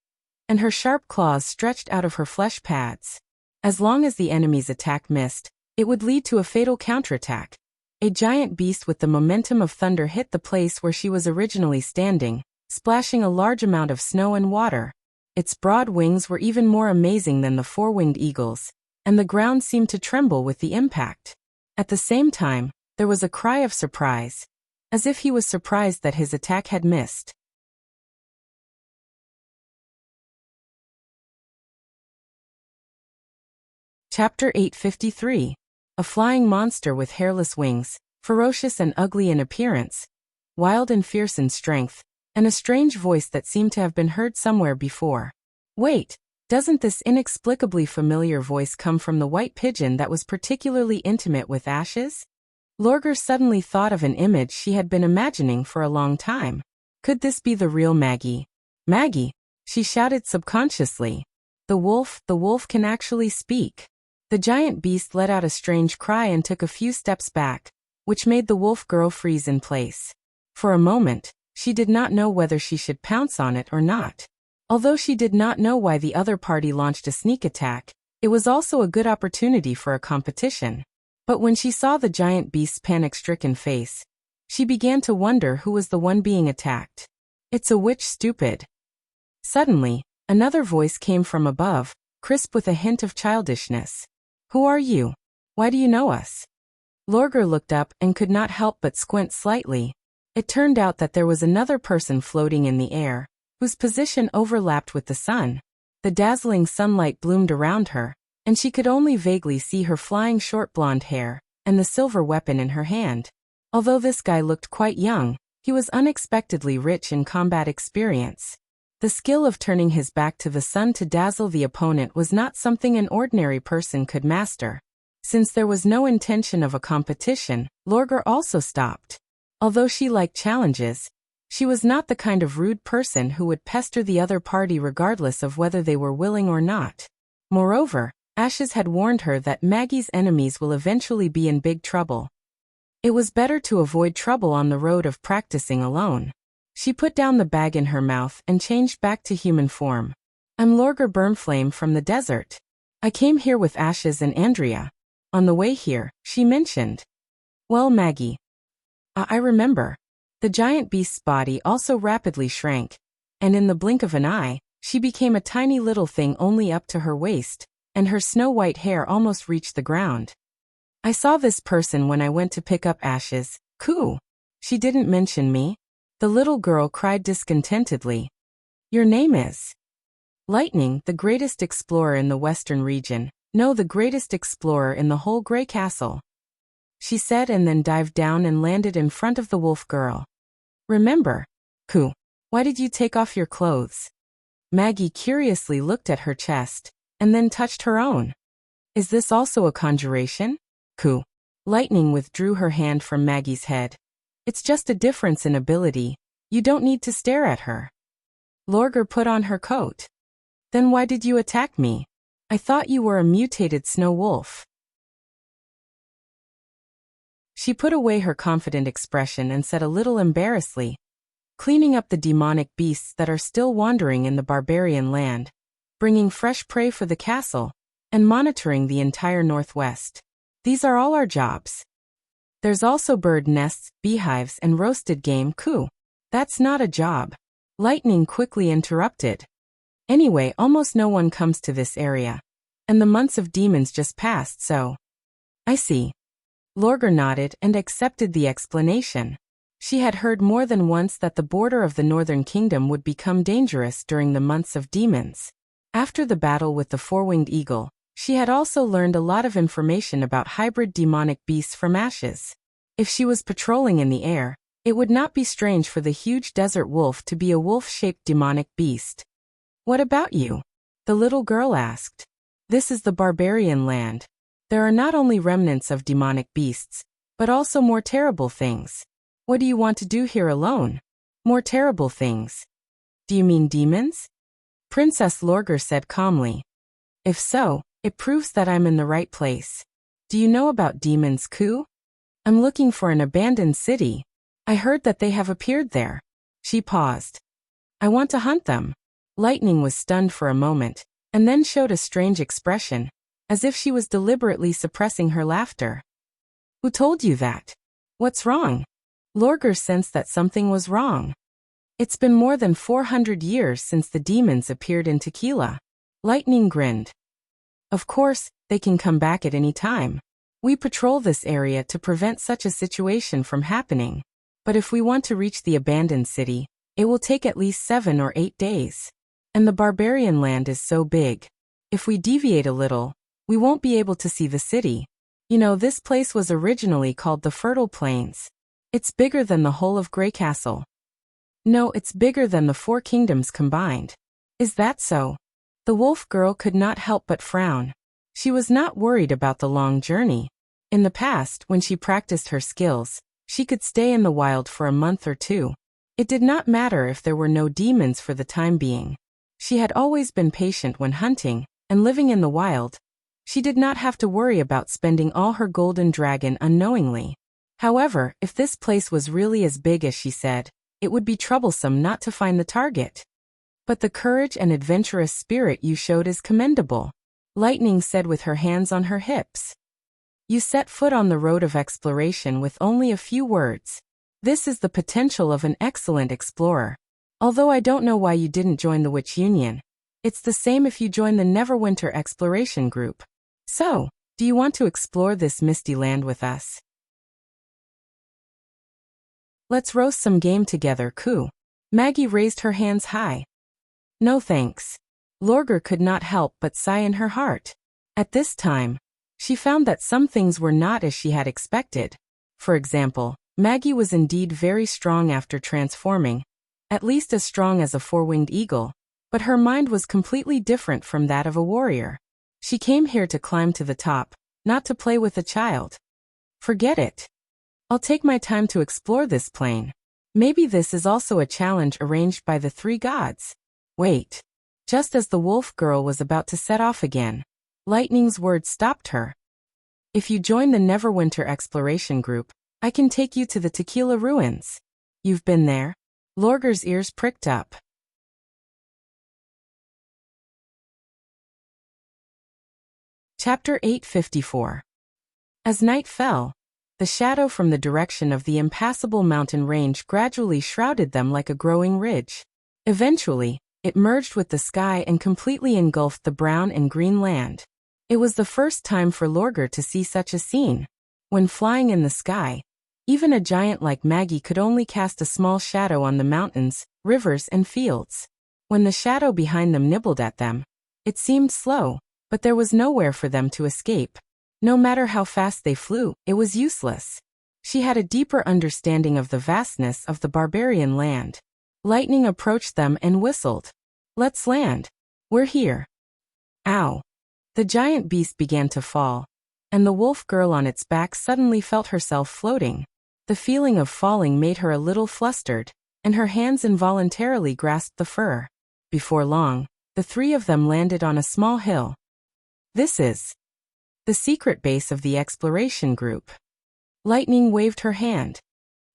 and her sharp claws stretched out of her flesh pads. As long as the enemy's attack missed, it would lead to a fatal counterattack. A giant beast with the momentum of thunder hit the place where she was originally standing, splashing a large amount of snow and water. Its broad wings were even more amazing than the 4-winged eagle's, and the ground seemed to tremble with the impact. At the same time, there was a cry of surprise, as if he was surprised that his attack had missed. Chapter 853. A flying monster with hairless wings, ferocious and ugly in appearance, wild and fierce in strength, and a strange voice that seemed to have been heard somewhere before. Wait, doesn't this inexplicably familiar voice come from the white pigeon that was particularly intimate with Ashes? Lorgar suddenly thought of an image she had been imagining for a long time. Could this be the real Maggie? Maggie, she shouted subconsciously. The wolf can actually speak. The giant beast let out a strange cry and took a few steps back, which made the wolf girl freeze in place. For a moment, she did not know whether she should pounce on it or not. Although she did not know why the other party launched a sneak attack, it was also a good opportunity for a competition. But when she saw the giant beast's panic-stricken face, she began to wonder who was the one being attacked. It's a witch, stupid. Suddenly, another voice came from above, crisp with a hint of childishness. Who are you? Why do you know us? Lorgar looked up and could not help but squint slightly. It turned out that there was another person floating in the air, whose position overlapped with the sun. The dazzling sunlight bloomed around her, and she could only vaguely see her flying short blonde hair and the silver weapon in her hand. Although this guy looked quite young, he was unexpectedly rich in combat experience. The skill of turning his back to the sun to dazzle the opponent was not something an ordinary person could master. Since there was no intention of a competition, Lorgar also stopped. Although she liked challenges, she was not the kind of rude person who would pester the other party regardless of whether they were willing or not. Moreover, Ashes had warned her that Maggie's enemies will eventually be in big trouble. It was better to avoid trouble on the road of practicing alone. She put down the bag in her mouth and changed back to human form. I'm Lorgar Burnflame from the desert. I came here with Ashes and Andrea. On the way here, she mentioned. Well, Maggie. I remember. The giant beast's body also rapidly shrank, and in the blink of an eye, she became a tiny little thing only up to her waist, and her snow-white hair almost reached the ground. I saw this person when I went to pick up Ashes. Coo. She didn't mention me. The little girl cried discontentedly. Your name is? Lightning, the greatest explorer in the western region. No, the greatest explorer in the whole Grey Castle. She said and then dived down and landed in front of the wolf girl. Remember? Coo. Why did you take off your clothes? Maggie curiously looked at her chest, and then touched her own. Is this also a conjuration? Coo. Lightning withdrew her hand from Maggie's head. It's just a difference in ability. You don't need to stare at her. Lorgar put on her coat. Then why did you attack me? I thought you were a mutated snow wolf. She put away her confident expression and said a little embarrassedly, cleaning up the demonic beasts that are still wandering in the barbarian land, bringing fresh prey for the castle, and monitoring the entire northwest. These are all our jobs. There's also bird nests, beehives, and roasted game. Coo. That's not a job. Lightning quickly interrupted. Anyway, almost no one comes to this area, and the months of demons just passed, so. I see. Lorgar nodded and accepted the explanation. She had heard more than once that the border of the Northern Kingdom would become dangerous during the months of demons. After the battle with the four-winged eagle, she had also learned a lot of information about hybrid demonic beasts from Ashes. If she was patrolling in the air, it would not be strange for the huge desert wolf to be a wolf-shaped demonic beast. What about you? The little girl asked. This is the barbarian land. There are not only remnants of demonic beasts, but also more terrible things. What do you want to do here alone? More terrible things. Do you mean demons? Princess Lorgar said calmly. If so, it proves that I'm in the right place. Do you know about demons, Coo? I'm looking for an abandoned city. I heard that they have appeared there. She paused. I want to hunt them. Lightning was stunned for a moment, and then showed a strange expression, as if she was deliberately suppressing her laughter. Who told you that? What's wrong? Lorgar sensed that something was wrong. It's been more than 400 years since the demons appeared in Tequila. Lightning grinned. Of course, they can come back at any time. We patrol this area to prevent such a situation from happening. But if we want to reach the abandoned city, it will take at least 7 or 8 days. And the barbarian land is so big. If we deviate a little, we won't be able to see the city. You know, this place was originally called the Fertile Plains. It's bigger than the whole of Grey Castle. No, it's bigger than the 4 kingdoms combined. Is that so? The wolf girl could not help but frown. She was not worried about the long journey. In the past, when she practiced her skills, she could stay in the wild for a month or 2. It did not matter if there were no demons for the time being. She had always been patient when hunting, and living in the wild. She did not have to worry about spending all her golden dragon unknowingly. However, if this place was really as big as she said, it would be troublesome not to find the target. But the courage and adventurous spirit you showed is commendable, Lightning said with her hands on her hips. You set foot on the road of exploration with only a few words. This is the potential of an excellent explorer. Although I don't know why you didn't join the Witch Union. It's the same if you join the Neverwinter Exploration Group. So, do you want to explore this misty land with us? Let's roast some game together, Coo. Maggie raised her hands high. No thanks. Lorgar could not help but sigh in her heart. At this time, she found that some things were not as she had expected. For example, Maggie was indeed very strong after transforming, at least as strong as a 4-winged eagle, but her mind was completely different from that of a warrior. She came here to climb to the top, not to play with a child. Forget it. I'll take my time to explore this plane. Maybe this is also a challenge arranged by the 3 gods. Wait. Just as the wolf girl was about to set off again, Lightning's words stopped her. If you join the Neverwinter Exploration Group, I can take you to the Tequila Ruins. You've been there? Lorgar's ears pricked up. Chapter 854. As night fell, the shadow from the direction of the impassable mountain range gradually shrouded them like a growing ridge. Eventually, it merged with the sky and completely engulfed the brown and green land. It was the first time for Lorgar to see such a scene. When flying in the sky, even a giant like Maggie could only cast a small shadow on the mountains, rivers, and fields. When the shadow behind them nibbled at them, it seemed slow, but there was nowhere for them to escape. No matter how fast they flew, it was useless. She had a deeper understanding of the vastness of the barbarian land. Lightning approached them and whistled. Let's land. We're here. Ow. The giant beast began to fall, and the wolf girl on its back suddenly felt herself floating. The feeling of falling made her a little flustered, and her hands involuntarily grasped the fur. Before long, the 3 of them landed on a small hill. This is the secret base of the exploration group. Lightning waved her hand.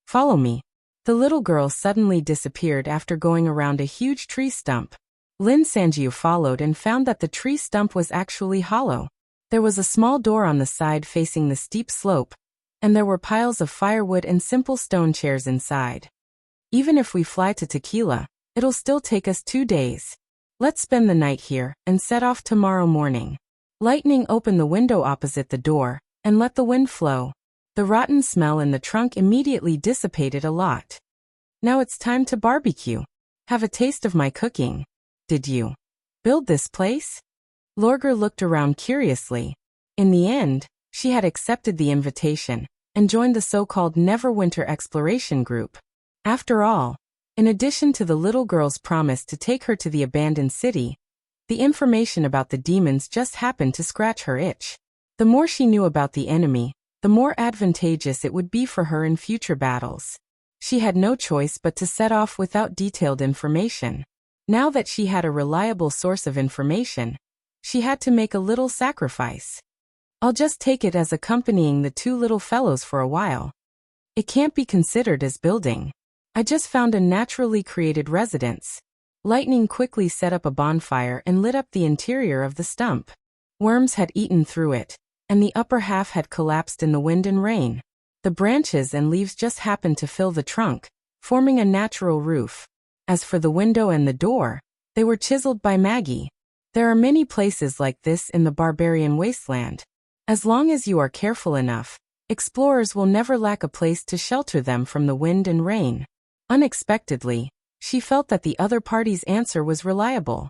Follow me. The little girl suddenly disappeared after going around a huge tree stump. Lin Sanjiu followed and found that the tree stump was actually hollow. There was a small door on the side facing the steep slope, and there were piles of firewood and simple stone chairs inside. Even if we fly to Tequila, it'll still take us 2 days. Let's spend the night here and set off tomorrow morning. Lightning opened the window opposite the door and let the wind flow. The rotten smell in the trunk immediately dissipated a lot. Now it's time to barbecue. Have a taste of my cooking. Did you build this place? Lorgar looked around curiously. In the end, she had accepted the invitation and joined the so-called Neverwinter Exploration Group. After all, in addition to the little girl's promise to take her to the abandoned city, the information about the demons just happened to scratch her itch. The more she knew about the enemy, the more advantageous it would be for her in future battles. She had no choice but to set off without detailed information. Now that she had a reliable source of information, she had to make a little sacrifice. I'll just take it as accompanying the 2 little fellows for a while. It can't be considered as building. I just found a naturally created residence. Lightning quickly set up a bonfire and lit up the interior of the stump. Worms had eaten through it, and the upper half had collapsed in the wind and rain. The branches and leaves just happened to fill the trunk, forming a natural roof. As for the window and the door, they were chiseled by Maggie. There are many places like this in the barbarian wasteland. As long as you are careful enough, explorers will never lack a place to shelter them from the wind and rain. Unexpectedly, she felt that the other party's answer was reliable.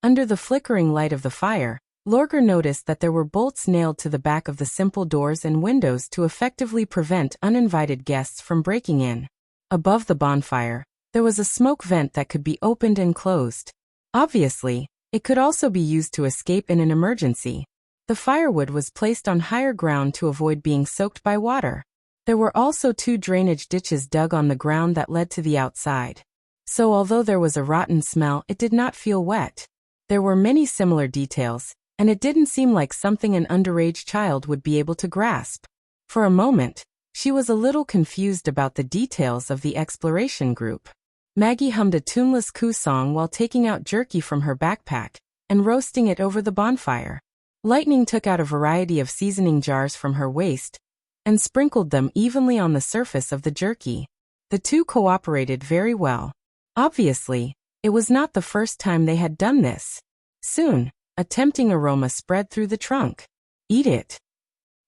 Under the flickering light of the fire, Lorger noticed that there were bolts nailed to the back of the simple doors and windows to effectively prevent uninvited guests from breaking in. Above the bonfire, there was a smoke vent that could be opened and closed. Obviously, it could also be used to escape in an emergency. The firewood was placed on higher ground to avoid being soaked by water. There were also 2 drainage ditches dug on the ground that led to the outside. So although there was a rotten smell, it did not feel wet. There were many similar details, and it didn't seem like something an underage child would be able to grasp. For a moment, she was a little confused about the details of the exploration group. Maggie hummed a tuneless coo song while taking out jerky from her backpack and roasting it over the bonfire. Lightning took out a variety of seasoning jars from her waist and sprinkled them evenly on the surface of the jerky. The two cooperated very well. Obviously, it was not the first time they had done this. Soon, a tempting aroma spread through the trunk. "Eat it."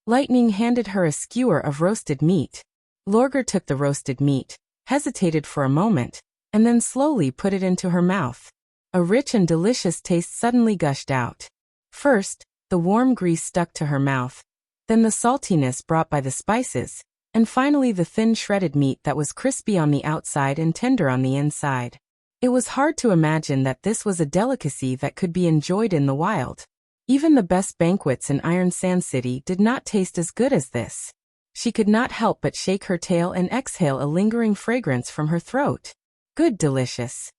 Lightning handed her a skewer of roasted meat. Lorger took the roasted meat, hesitated for a moment, and then slowly put it into her mouth. A rich and delicious taste suddenly gushed out. First, the warm grease stuck to her mouth, then the saltiness brought by the spices, and finally the thin shredded meat that was crispy on the outside and tender on the inside. It was hard to imagine that this was a delicacy that could be enjoyed in the wild. Even the best banquets in Iron Sand City did not taste as good as this. She could not help but shake her tail and exhale a lingering fragrance from her throat. Good, delicious.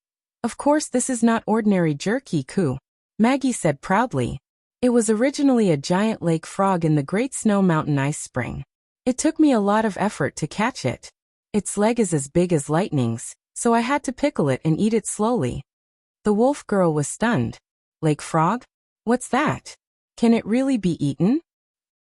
Of course this is not ordinary jerky, Koo, Maggie said proudly. It was originally a giant lake frog in the Great Snow Mountain Ice Spring. It took me a lot of effort to catch it. Its leg is as big as Lightning's, so I had to pickle it and eat it slowly. The wolf girl was stunned. Lake frog? What's that? Can it really be eaten?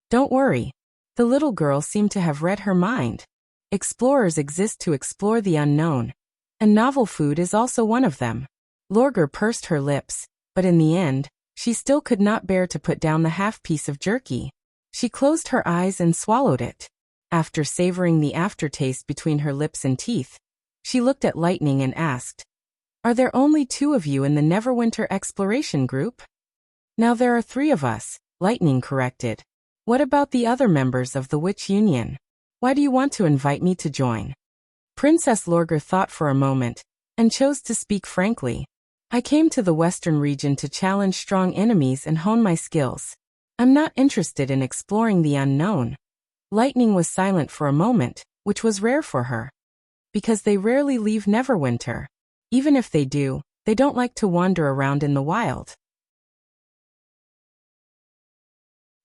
Don't worry. The little girl seemed to have read her mind. Explorers exist to explore the unknown, and novel food is also one of them. Lorger pursed her lips, but in the end, she still could not bear to put down the half-piece of jerky. She closed her eyes and swallowed it. After savoring the aftertaste between her lips and teeth, she looked at Lightning and asked, "Are there only 2 of you in the Neverwinter exploration group?" "Now there are 3 of us," Lightning corrected. "What about the other members of the Witch Union? Why do you want to invite me to join?" Princess Lorger thought for a moment, and chose to speak frankly. "I came to the Western region to challenge strong enemies and hone my skills. I'm not interested in exploring the unknown." Lightning was silent for a moment, which was rare for her. Because they rarely leave Neverwinter. Even if they do, they don't like to wander around in the wild.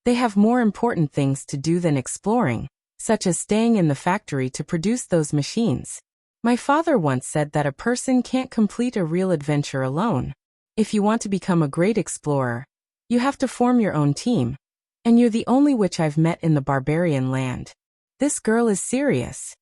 They have more important things to do than exploring, such as staying in the factory to produce those machines. My father once said that a person can't complete a real adventure alone. If you want to become a great explorer, you have to form your own team. And you're the only witch I've met in the barbarian land. This girl is serious.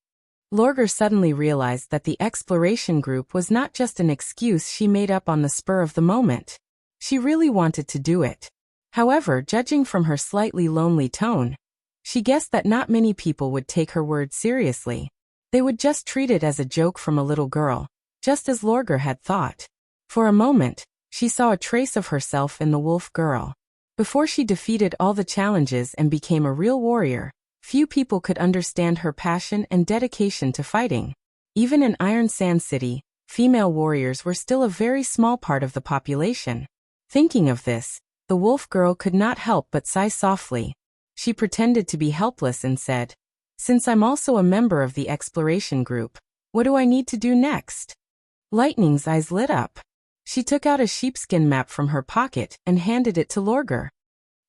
Lorger suddenly realized that the exploration group was not just an excuse she made up on the spur of the moment. She really wanted to do it. However, judging from her slightly lonely tone, she guessed that not many people would take her word seriously. They would just treat it as a joke from a little girl, just as Lorger had thought. For a moment, she saw a trace of herself in the wolf girl. Before she defeated all the challenges and became a real warrior, few people could understand her passion and dedication to fighting. Even in Iron Sand City, female warriors were still a very small part of the population. Thinking of this, the wolf girl could not help but sigh softly. She pretended to be helpless and said, "Since I'm also a member of the exploration group, what do I need to do next?" Lightning's eyes lit up. She took out a sheepskin map from her pocket and handed it to Lorger.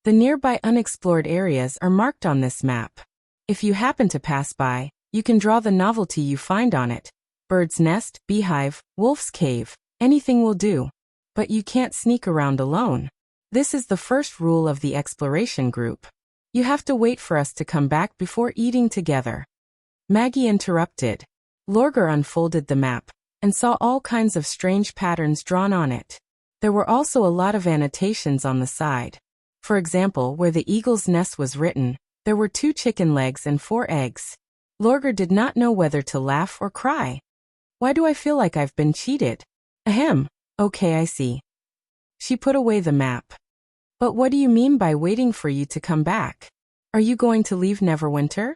The nearby unexplored areas are marked on this map. If you happen to pass by, you can draw the novelty you find on it. Bird's nest, beehive, wolf's cave, anything will do. But you can't sneak around alone. This is the first rule of the exploration group. You have to wait for us to come back before eating together. Maggie interrupted. Lorger unfolded the map and saw all kinds of strange patterns drawn on it. There were also a lot of annotations on the side. For example, where the eagle's nest was written, there were 2 chicken legs and 4 eggs. Lorger did not know whether to laugh or cry. "Why do I feel like I've been cheated? Ahem. Okay, I see." She put away the map. But what do you mean by waiting for you to come back? Are you going to leave Neverwinter?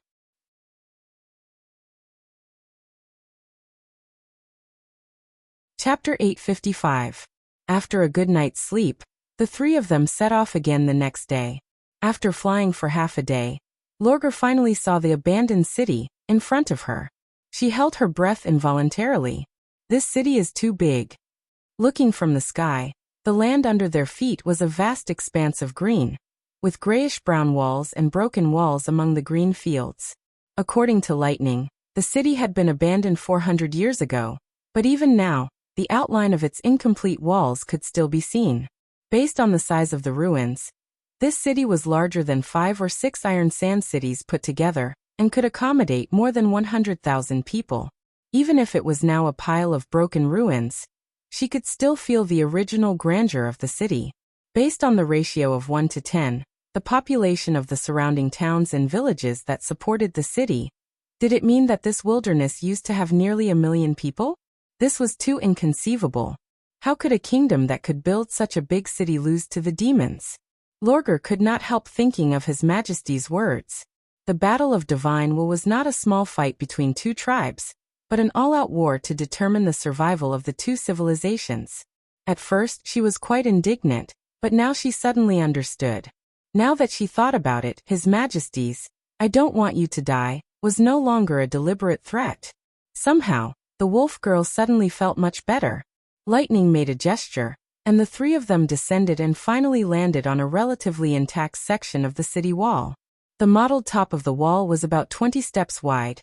Chapter 855. After a good night's sleep, the three of them set off again the next day. After flying for half a day, Lorgar finally saw the abandoned city in front of her. She held her breath involuntarily. This city is too big. Looking from the sky, the land under their feet was a vast expanse of green, with grayish-brown walls and broken walls among the green fields. According to Lightning, the city had been abandoned 400 years ago, but even now, the outline of its incomplete walls could still be seen. Based on the size of the ruins, this city was larger than 5 or 6 iron sand cities put together, and could accommodate more than 100,000 people. Even if it was now a pile of broken ruins, she could still feel the original grandeur of the city. Based on the ratio of 1 to 10, the population of the surrounding towns and villages that supported the city, did it mean that this wilderness used to have nearly 1 million people? This was too inconceivable. How could a kingdom that could build such a big city lose to the demons? Lorgar could not help thinking of His Majesty's words. The Battle of Divine Will was not a small fight between two tribes, but an all-out war to determine the survival of the two civilizations. At first, she was quite indignant, but now she suddenly understood. Now that she thought about it, His Majesty's, "I don't want you to die," was no longer a deliberate threat. Somehow, the wolf girl suddenly felt much better. Lightning made a gesture, and the three of them descended and finally landed on a relatively intact section of the city wall. The mottled top of the wall was about 20 steps wide,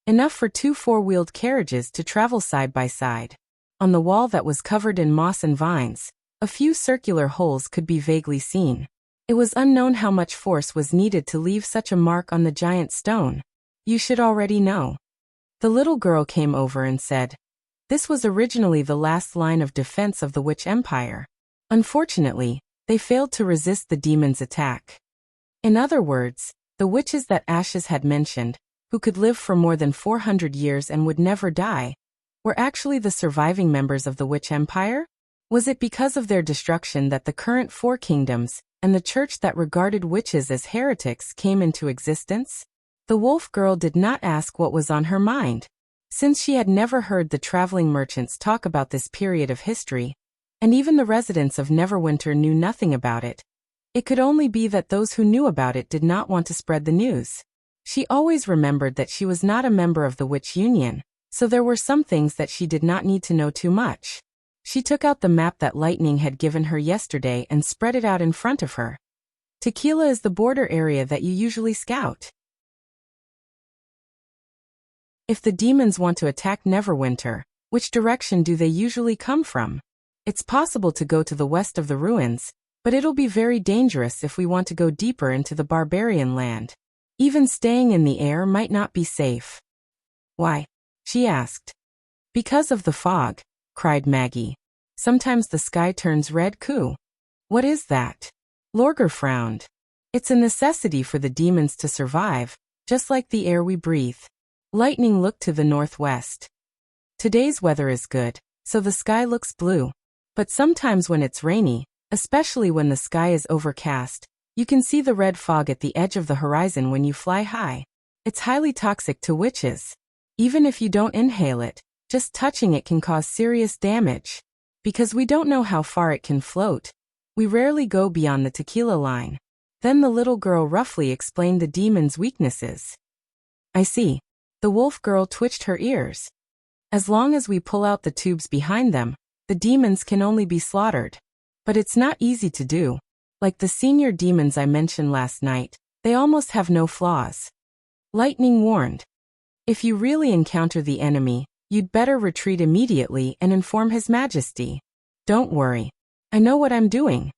enough for 2 four-wheeled carriages to travel side by side. On the wall that was covered in moss and vines, a few circular holes could be vaguely seen. It was unknown how much force was needed to leave such a mark on the giant stone. "You should already know." The little girl came over and said, "This was originally the last line of defense of the Witch Empire. Unfortunately, they failed to resist the demon's attack." In other words, the witches that Ashes had mentioned, who could live for more than 400 years and would never die, were actually the surviving members of the Witch Empire? Was it because of their destruction that the current 4 kingdoms, and the church that regarded witches as heretics came into existence? The wolf girl did not ask what was on her mind. Since she had never heard the traveling merchants talk about this period of history, and even the residents of Neverwinter knew nothing about it, it could only be that those who knew about it did not want to spread the news. She always remembered that she was not a member of the Witch Union, so there were some things that she did not need to know too much. She took out the map that Lightning had given her yesterday and spread it out in front of her. Tequila is the border area that you usually scout. If the demons want to attack Neverwinter, which direction do they usually come from? It's possible to go to the west of the ruins, but it'll be very dangerous if we want to go deeper into the barbarian land. Even staying in the air might not be safe. "Why?" she asked. "Because of the fog," cried Maggie. "Sometimes the sky turns red. What is that?" Lorgar frowned. "It's a necessity for the demons to survive, just like the air we breathe." Lightning looked to the northwest. "Today's weather is good, so the sky looks blue. But sometimes when it's rainy, especially when the sky is overcast, you can see the red fog at the edge of the horizon when you fly high. It's highly toxic to witches. Even if you don't inhale it, just touching it can cause serious damage. Because we don't know how far it can float, we rarely go beyond the tequila line." Then the little girl roughly explained the demon's weaknesses. "I see." The wolf girl twitched her ears. "As long as we pull out the tubes behind them, the demons can only be slaughtered. But it's not easy to do. Like the senior demons I mentioned last night, they almost have no flaws." Lightning warned. "If you really encounter the enemy, you'd better retreat immediately and inform His Majesty." "Don't worry. I know what I'm doing."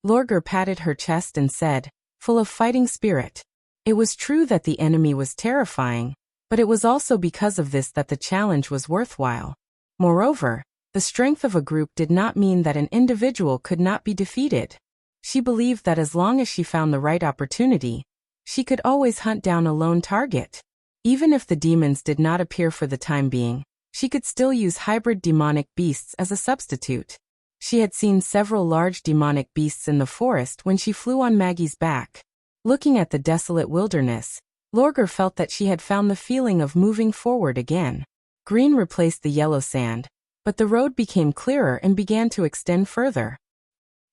Lorgar patted her chest and said, full of fighting spirit. It was true that the enemy was terrifying, but it was also because of this that the challenge was worthwhile. Moreover, the strength of a group did not mean that an individual could not be defeated. She believed that as long as she found the right opportunity, she could always hunt down a lone target. Even if the demons did not appear for the time being, she could still use hybrid demonic beasts as a substitute. She had seen several large demonic beasts in the forest when she flew on Maggie's back. Looking at the desolate wilderness, Lorgar felt that she had found the feeling of moving forward again. Green replaced the yellow sand, but the road became clearer and began to extend further.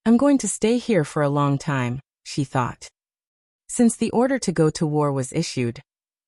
I'm going to stay here for a long time, she thought. Since the order to go to war was issued,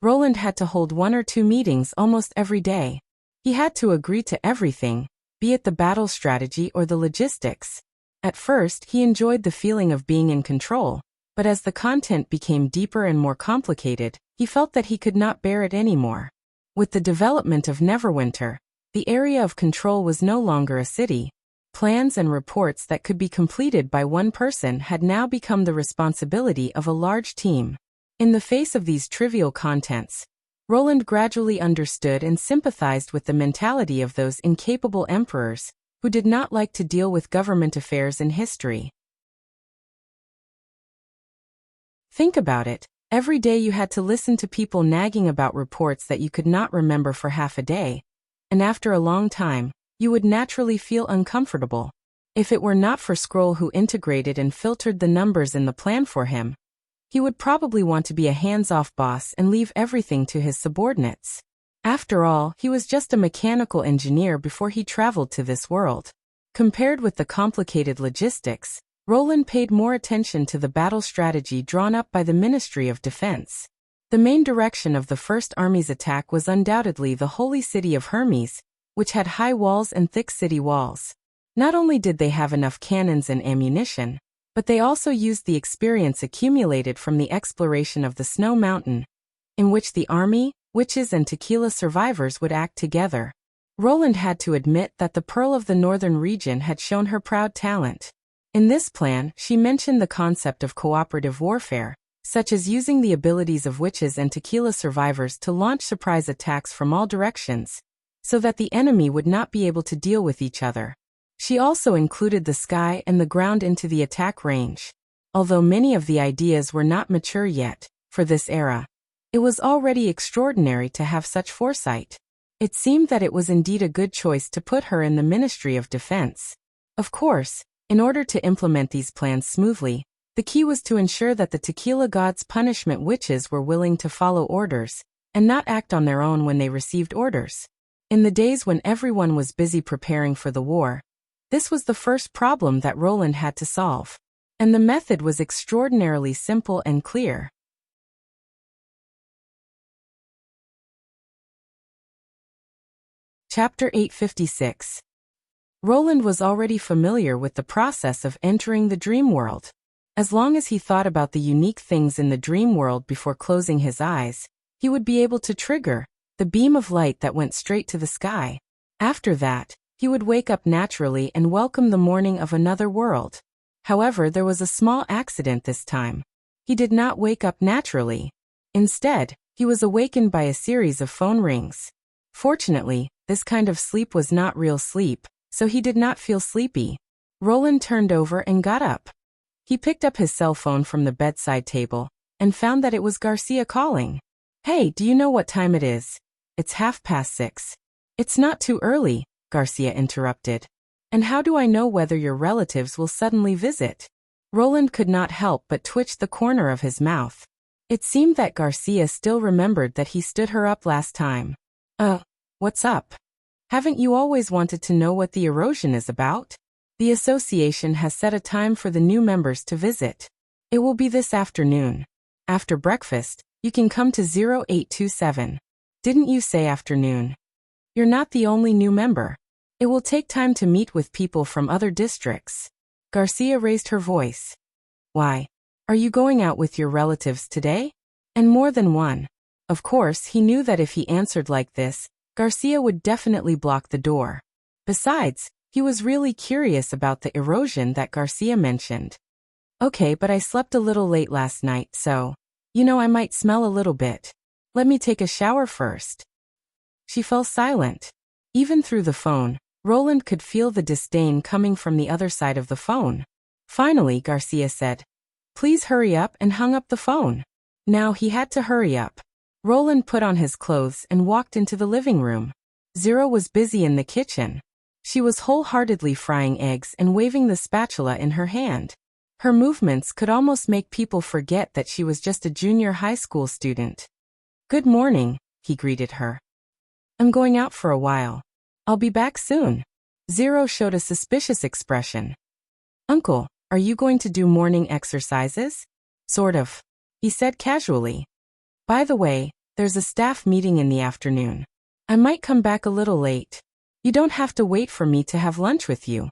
Roland had to hold 1 or 2 meetings almost every day. He had to agree to everything, be it the battle strategy or the logistics. At first, he enjoyed the feeling of being in control, but as the content became deeper and more complicated, he felt that he could not bear it anymore. With the development of Neverwinter, the area of control was no longer a city. Plans and reports that could be completed by one person had now become the responsibility of a large team. In the face of these trivial contents, Roland gradually understood and sympathized with the mentality of those incapable emperors who did not like to deal with government affairs in history. Think about it. Every day you had to listen to people nagging about reports that you could not remember for half a day, and after a long time, you would naturally feel uncomfortable. If it were not for Scroll who integrated and filtered the numbers in the plan for him, he would probably want to be a hands-off boss and leave everything to his subordinates. After all, he was just a mechanical engineer before he traveled to this world. Compared with the complicated logistics, Roland paid more attention to the battle strategy drawn up by the Ministry of Defense. The main direction of the First Army's attack was undoubtedly the holy city of Hermes, which had high walls and thick city walls. Not only did they have enough cannons and ammunition, but they also used the experience accumulated from the exploration of the Snow Mountain, in which the army, witches and tequila survivors would act together. Roland had to admit that the Pearl of the Northern region had shown her proud talent. In this plan, she mentioned the concept of cooperative warfare, such as using the abilities of witches and tequila survivors to launch surprise attacks from all directions, so that the enemy would not be able to deal with each other. She also included the sky and the ground into the attack range. Although many of the ideas were not mature yet, for this era, it was already extraordinary to have such foresight. It seemed that it was indeed a good choice to put her in the Ministry of Defense. Of course, in order to implement these plans smoothly, the key was to ensure that the tequila gods' punishment witches were willing to follow orders, and not act on their own when they received orders. In the days when everyone was busy preparing for the war, this was the first problem that Roland had to solve. And the method was extraordinarily simple and clear. Chapter 856. Roland was already familiar with the process of entering the dream world. As long as he thought about the unique things in the dream world before closing his eyes, he would be able to trigger the beam of light that went straight to the sky. After that, he would wake up naturally and welcome the morning of another world. However, there was a small accident this time. He did not wake up naturally. Instead, he was awakened by a series of phone rings. Fortunately, this kind of sleep was not real sleep, so he did not feel sleepy. Roland turned over and got up. He picked up his cell phone from the bedside table and found that it was Garcia calling. "Hey, do you know what time it is? It's 6:30. "It's not too early," Garcia interrupted. "And how do I know whether your relatives will suddenly visit?" Roland could not help but twitch the corner of his mouth. It seemed that Garcia still remembered that he stood her up last time. What's up? Haven't you always wanted to know what the erosion is about? The association has set a time for the new members to visit. It will be this afternoon. After breakfast, you can come to 0827. Didn't you say afternoon? You're not the only new member. It will take time to meet with people from other districts. Garcia raised her voice. Why? Are you going out with your relatives today? And more than one. Of course, he knew that if he answered like this, Garcia would definitely block the door. Besides, he was really curious about the erosion that Garcia mentioned. Okay, but I slept a little late last night, so, I might smell a little bit. Let me take a shower first. She fell silent. Even through the phone, Roland could feel the disdain coming from the other side of the phone. Finally, Garcia said, "Please hurry up," and hung up the phone. Now he had to hurry up. Roland put on his clothes and walked into the living room. Zero was busy in the kitchen. She was wholeheartedly frying eggs and waving the spatula in her hand. Her movements could almost make people forget that she was just a junior high school student. "Good morning," he greeted her. "I'm going out for a while. I'll be back soon." Zero showed a suspicious expression. "Uncle, are you going to do morning exercises?" "Sort of," he said casually. "By the way, there's a staff meeting in the afternoon. I might come back a little late. You don't have to wait for me to have lunch with you."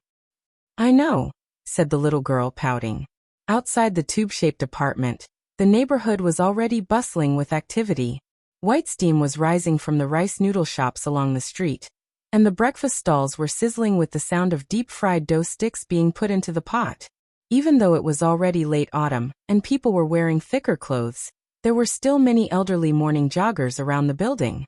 "I know," said the little girl, pouting. Outside the tube-shaped apartment, the neighborhood was already bustling with activity. White steam was rising from the rice noodle shops along the street, and the breakfast stalls were sizzling with the sound of deep-fried dough sticks being put into the pot. Even though it was already late autumn and people were wearing thicker clothes, there were still many elderly morning joggers around the building.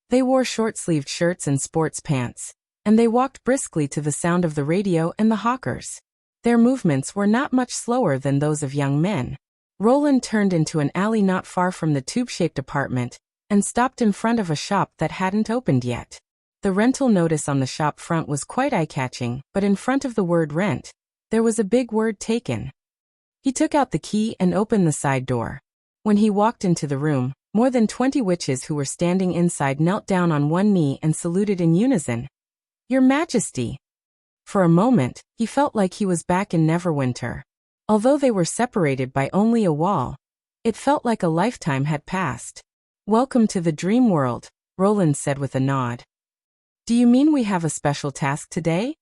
They wore short-sleeved shirts and sports pants, and they walked briskly to the sound of the radio and the hawkers. Their movements were not much slower than those of young men. Roland turned into an alley not far from the tube-shaped apartment and stopped in front of a shop that hadn't opened yet. The rental notice on the shop front was quite eye-catching, but in front of the word rent, there was a big word taken. He took out the key and opened the side door. When he walked into the room, more than 20 witches who were standing inside knelt down on one knee and saluted in unison. "Your Majesty." For a moment, he felt like he was back in Neverwinter. Although they were separated by only a wall, it felt like a lifetime had passed. "Welcome to the dream world," Roland said with a nod. "Do you mean we have a special task today?"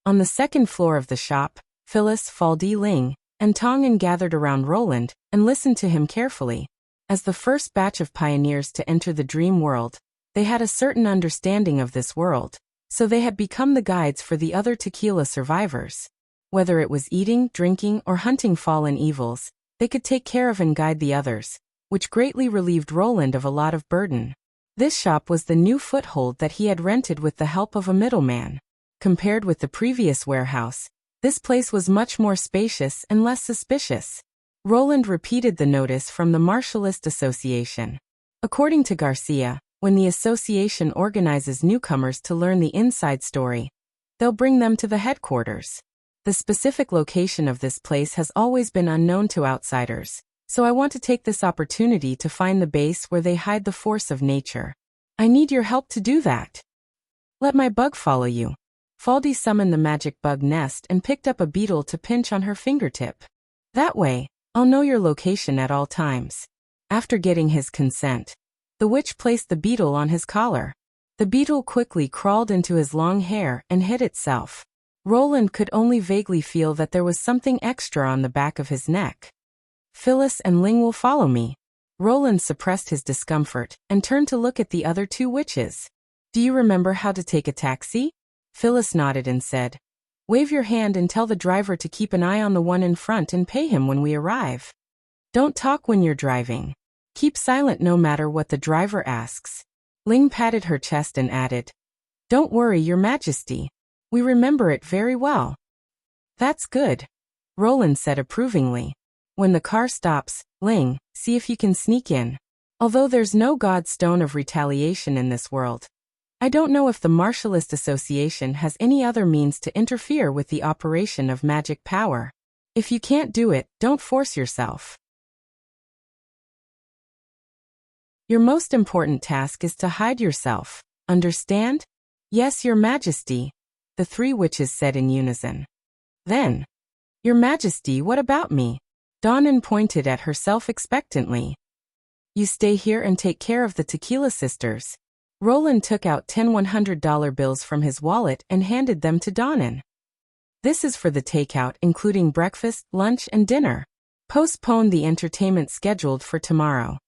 On the second floor of the shop, Phyllis, Faldi Ling, and Tongan gathered around Roland and listened to him carefully. As the first batch of pioneers to enter the dream world, they had a certain understanding of this world, so they had become the guides for the other tequila survivors. Whether it was eating, drinking, or hunting fallen evils, they could take care of and guide the others, which greatly relieved Roland of a lot of burden. This shop was the new foothold that he had rented with the help of a middleman. Compared with the previous warehouse, this place was much more spacious and less suspicious. Roland repeated the notice from the Martialist Association. According to Garcia, when the association organizes newcomers to learn the inside story, they'll bring them to the headquarters. The specific location of this place has always been unknown to outsiders, so I want to take this opportunity to find the base where they hide the force of nature. I need your help to do that. Let my bug follow you. Faldi summoned the magic bug nest and picked up a beetle to pinch on her fingertip. That way, I'll know your location at all times. After getting his consent, the witch placed the beetle on his collar. The beetle quickly crawled into his long hair and hid itself. Roland could only vaguely feel that there was something extra on the back of his neck. "Phyllis and Ling will follow me." Roland suppressed his discomfort and turned to look at the other two witches. "Do you remember how to take a taxi?" Phyllis nodded and said, "Wave your hand and tell the driver to keep an eye on the one in front and pay him when we arrive. Don't talk when you're driving. Keep silent no matter what the driver asks." Ling patted her chest and added, "Don't worry, Your Majesty. We remember it very well." "That's good," Roland said approvingly. "When the car stops, Ling, see if you can sneak in. Although there's no god stone of retaliation in this world, I don't know if the Martialist Association has any other means to interfere with the operation of magic power. If you can't do it, don't force yourself. Your most important task is to hide yourself, understand?" "Yes, Your Majesty," the three witches said in unison. Then, "Your Majesty, what about me?" Donnan pointed at herself expectantly. "You stay here and take care of the Tequila Sisters." Roland took out 10 $100 bills from his wallet and handed them to Donnan. "This is for the takeout, including breakfast, lunch, and dinner. Postpone the entertainment scheduled for tomorrow."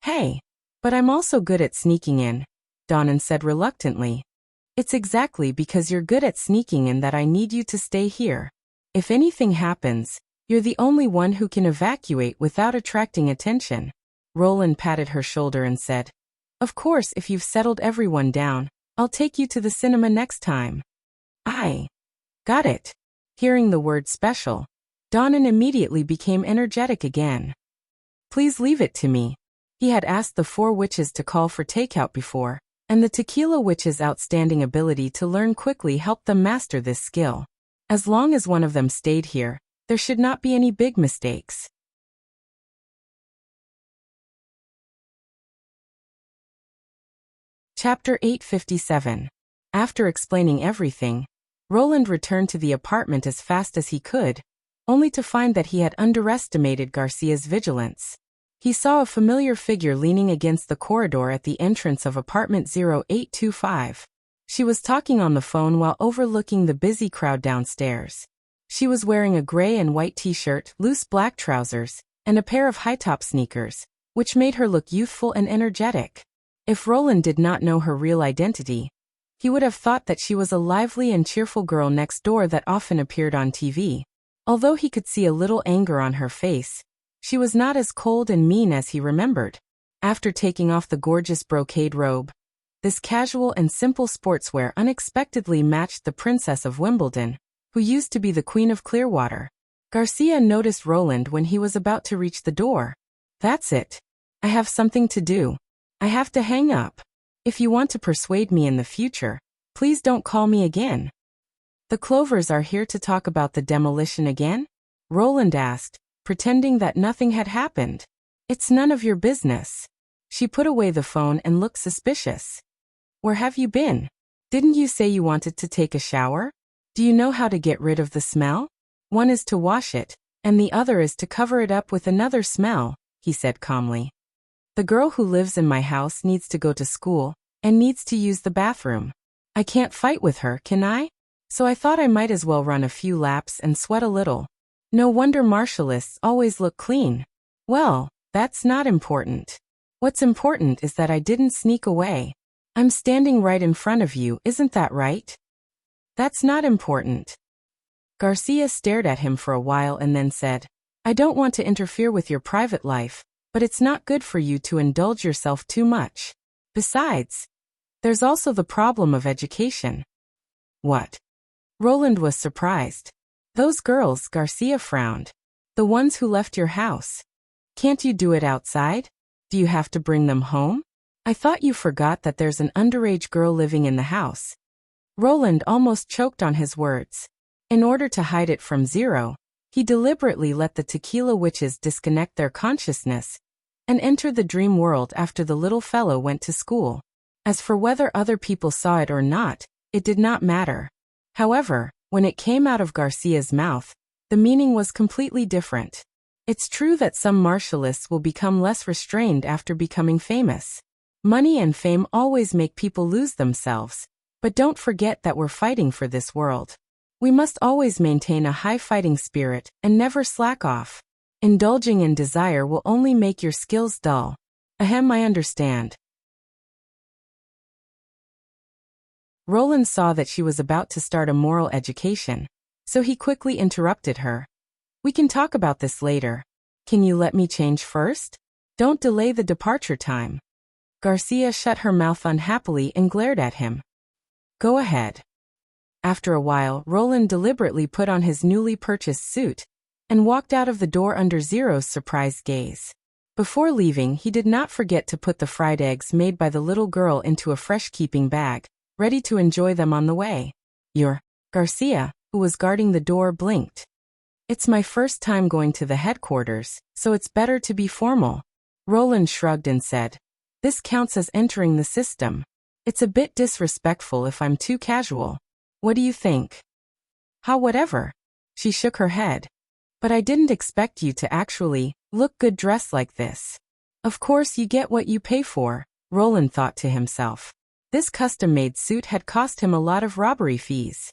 "Hey, but I'm also good at sneaking in," Donnan said reluctantly. "It's exactly because you're good at sneaking in that I need you to stay here. If anything happens, you're the only one who can evacuate without attracting attention." Roland patted her shoulder and said, "Of course, if you've settled everyone down, I'll take you to the cinema next time." "I got it." Hearing the word special, Donnan immediately became energetic again. "Please leave it to me." He had asked the four witches to call for takeout before, And the Tequila Witch's outstanding ability to learn quickly helped them master this skill. As long as one of them stayed here, there should not be any big mistakes. Chapter 857. After explaining everything, Roland returned to the apartment as fast as he could, only to find that he had underestimated Garcia's vigilance. He saw a familiar figure leaning against the corridor at the entrance of apartment 0825. She was talking on the phone while overlooking the busy crowd downstairs. She was wearing a gray and white t-shirt, loose black trousers, and a pair of high-top sneakers, which made her look youthful and energetic. If Roland did not know her real identity, he would have thought that she was a lively and cheerful girl next door that often appeared on TV. Although he could see a little anger on her face, she was not as cold and mean as he remembered. After taking off the gorgeous brocade robe, this casual and simple sportswear unexpectedly matched the Princess of Wimbledon, who used to be the Queen of Clearwater. Garcia noticed Roland when he was about to reach the door. "That's it. I have something to do. I have to hang up. If you want to persuade me in the future, please don't call me again." "The Clovers are here to talk about the demolition again?" Roland asked, pretending that nothing had happened. "It's none of your business." She put away the phone and looked suspicious. "Where have you been? Didn't you say you wanted to take a shower? Do you know how to get rid of the smell? One is to wash it, and the other is to cover it up with another smell," he said calmly. "The girl who lives in my house needs to go to school, and needs to use the bathroom. I can't fight with her, can I? So I thought I might as well run a few laps and sweat a little. No wonder martialists always look clean." "Well, that's not important. What's important is that I didn't sneak away. I'm standing right in front of you, isn't that right?" "That's not important." Garcia stared at him for a while and then said, "I don't want to interfere with your private life, but it's not good for you to indulge yourself too much. Besides, there's also the problem of education." "What?" Roland was surprised. "Those girls," Garcia frowned. "The ones who left your house. Can't you do it outside? Do you have to bring them home? I thought you forgot that there's an underage girl living in the house." Roland almost choked on his words. In order to hide it from Zero, he deliberately let the Tequila Witches disconnect their consciousness and enter the dream world after the little fellow went to school. As for whether other people saw it or not, it did not matter. However, when it came out of Garcia's mouth, the meaning was completely different. It's true that some martialists will become less restrained after becoming famous. Money and fame always make people lose themselves, but don't forget that we're fighting for this world. We must always maintain a high fighting spirit and never slack off. Indulging in desire will only make your skills dull. Ahem, I understand. Roland saw that she was about to start a moral education, so he quickly interrupted her. "We can talk about this later. Can you let me change first? Don't delay the departure time." Garcia shut her mouth unhappily and glared at him. "Go ahead." After a while, Roland deliberately put on his newly purchased suit and walked out of the door under Zero's surprised gaze. Before leaving, he did not forget to put the fried eggs made by the little girl into a fresh-keeping bag, ready to enjoy them on the way. "You're..." Garcia, who was guarding the door, blinked. "It's my first time going to the headquarters, so it's better to be formal." Roland shrugged and said, "This counts as entering the system. It's a bit disrespectful if I'm too casual. What do you think?" Whatever." She shook her head. "But I didn't expect you to actually look good dressed like this." "Of course you get what you pay for," Roland thought to himself. This custom-made suit had cost him a lot of robbery fees.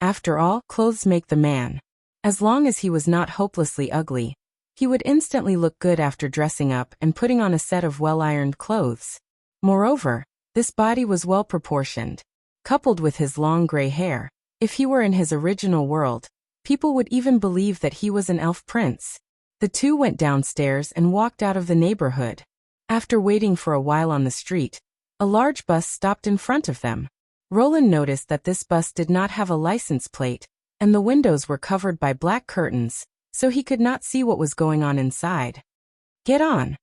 After all, clothes make the man. As long as he was not hopelessly ugly, he would instantly look good after dressing up and putting on a set of well-ironed clothes. Moreover, this body was well-proportioned. Coupled with his long gray hair, if he were in his original world, people would even believe that he was an elf prince. The two went downstairs and walked out of the neighborhood. After waiting for a while on the street, a large bus stopped in front of them. Roland noticed that this bus did not have a license plate, and the windows were covered by black curtains, so he could not see what was going on inside. "Get on,"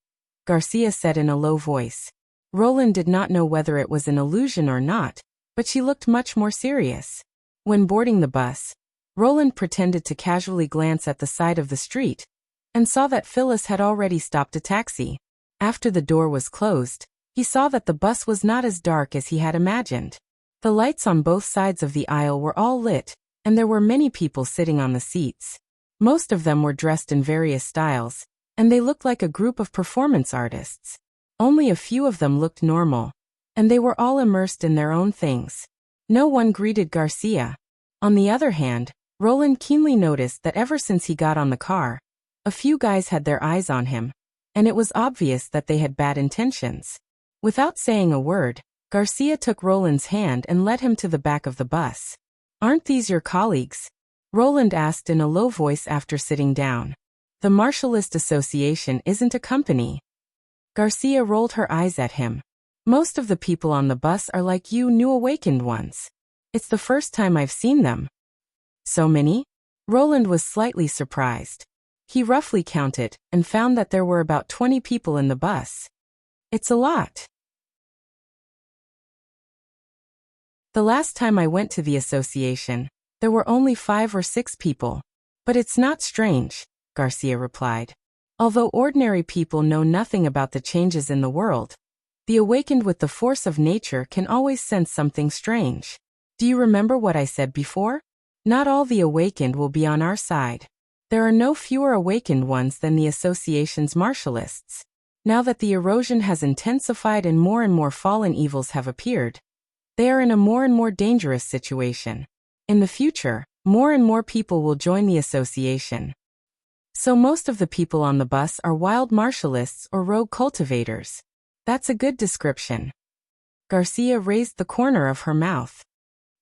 Garcia said in a low voice. Roland did not know whether it was an illusion or not, but she looked much more serious. When boarding the bus, Roland pretended to casually glance at the side of the street and saw that Phyllis had already stopped a taxi. After the door was closed, he saw that the bus was not as dark as he had imagined. The lights on both sides of the aisle were all lit, and there were many people sitting on the seats. Most of them were dressed in various styles, and they looked like a group of performance artists. Only a few of them looked normal, and they were all immersed in their own things. No one greeted Garcia. On the other hand, Roland keenly noticed that ever since he got on the car, a few guys had their eyes on him, and it was obvious that they had bad intentions. Without saying a word, Garcia took Roland's hand and led him to the back of the bus. "Aren't these your colleagues?" Roland asked in a low voice after sitting down. "The Martialist Association isn't a company." Garcia rolled her eyes at him. "Most of the people on the bus are like you new awakened ones. It's the first time I've seen them." "So many?" Roland was slightly surprised. He roughly counted and found that there were about 20 people in the bus. "It's a lot." "The last time I went to the association, there were only 5 or 6 people. But it's not strange," Garcia replied. "Although ordinary people know nothing about the changes in the world, the awakened with the force of nature can always sense something strange. Do you remember what I said before? Not all the awakened will be on our side. There are no fewer awakened ones than the association's martialists. Now that the erosion has intensified and more fallen evils have appeared, they are in a more and more dangerous situation. In the future, more and more people will join the association. So most of the people on the bus are wild martialists or rogue cultivators. That's a good description." Garcia raised the corner of her mouth.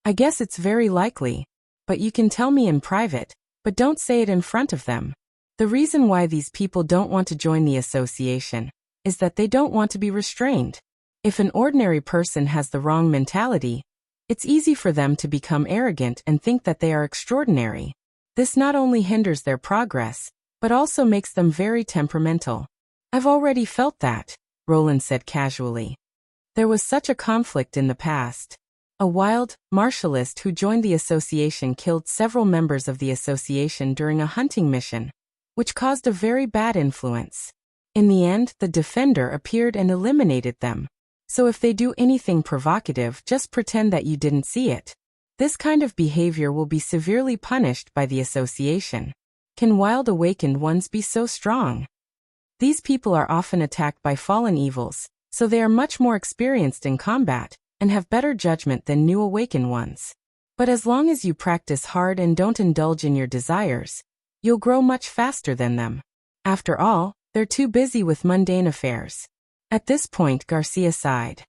"I guess it's very likely, but you can tell me in private, but don't say it in front of them. The reason why these people don't want to join the association is that they don't want to be restrained. If an ordinary person has the wrong mentality, it's easy for them to become arrogant and think that they are extraordinary. This not only hinders their progress, but also makes them very temperamental." "I've already felt that," Roland said casually. "There was such a conflict in the past. A wild martialist who joined the association killed several members of the association during a hunting mission, which caused a very bad influence. In the end, the defender appeared and eliminated them. So if they do anything provocative, just pretend that you didn't see it. This kind of behavior will be severely punished by the association. Can wild awakened ones be so strong? These people are often attacked by fallen evils, so they are much more experienced in combat and have better judgment than new awakened ones. But as long as you practice hard and don't indulge in your desires, you'll grow much faster than them. After all, they're too busy with mundane affairs." At this point, Garcia sighed.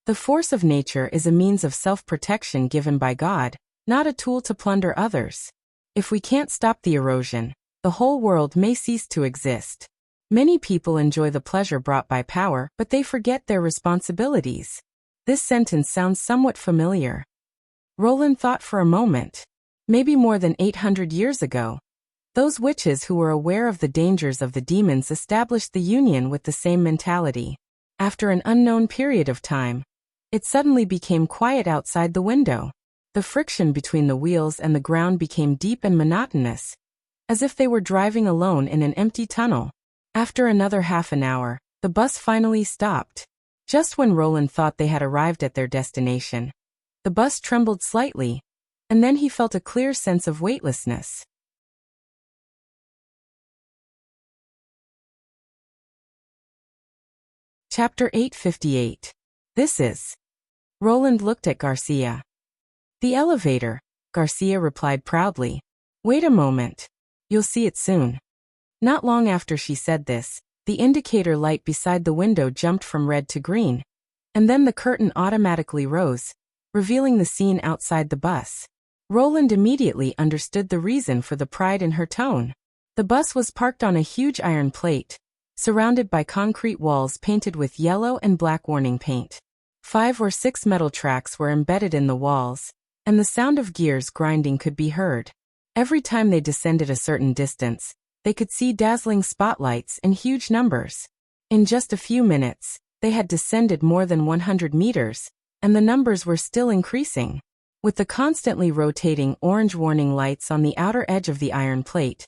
"The force of nature is a means of self-protection given by God, not a tool to plunder others. If we can't stop the erosion, the whole world may cease to exist. Many people enjoy the pleasure brought by power, but they forget their responsibilities." This sentence sounds somewhat familiar. Roland thought for a moment. Maybe more than 800 years ago, those witches who were aware of the dangers of the demons established the union with the same mentality. After an unknown period of time, it suddenly became quiet outside the window. The friction between the wheels and the ground became deep and monotonous, as if they were driving alone in an empty tunnel. After another half an hour, the bus finally stopped. Just when Roland thought they had arrived at their destination, the bus trembled slightly, and then he felt a clear sense of weightlessness. Chapter 858. This is. Roland looked at Garcia. "The elevator," Garcia replied proudly. "Wait a moment. You'll see it soon." Not long after she said this, the indicator light beside the window jumped from red to green, and then the curtain automatically rose, revealing the scene outside the bus. Roland immediately understood the reason for the pride in her tone. The bus was parked on a huge iron plate, surrounded by concrete walls painted with yellow and black warning paint. 5 or 6 metal tracks were embedded in the walls, and the sound of gears grinding could be heard. Every time they descended a certain distance, they could see dazzling spotlights in huge numbers. In just a few minutes, They had descended more than 100 meters, and the numbers were still increasing. With the constantly rotating orange warning lights on the outer edge of the iron plate,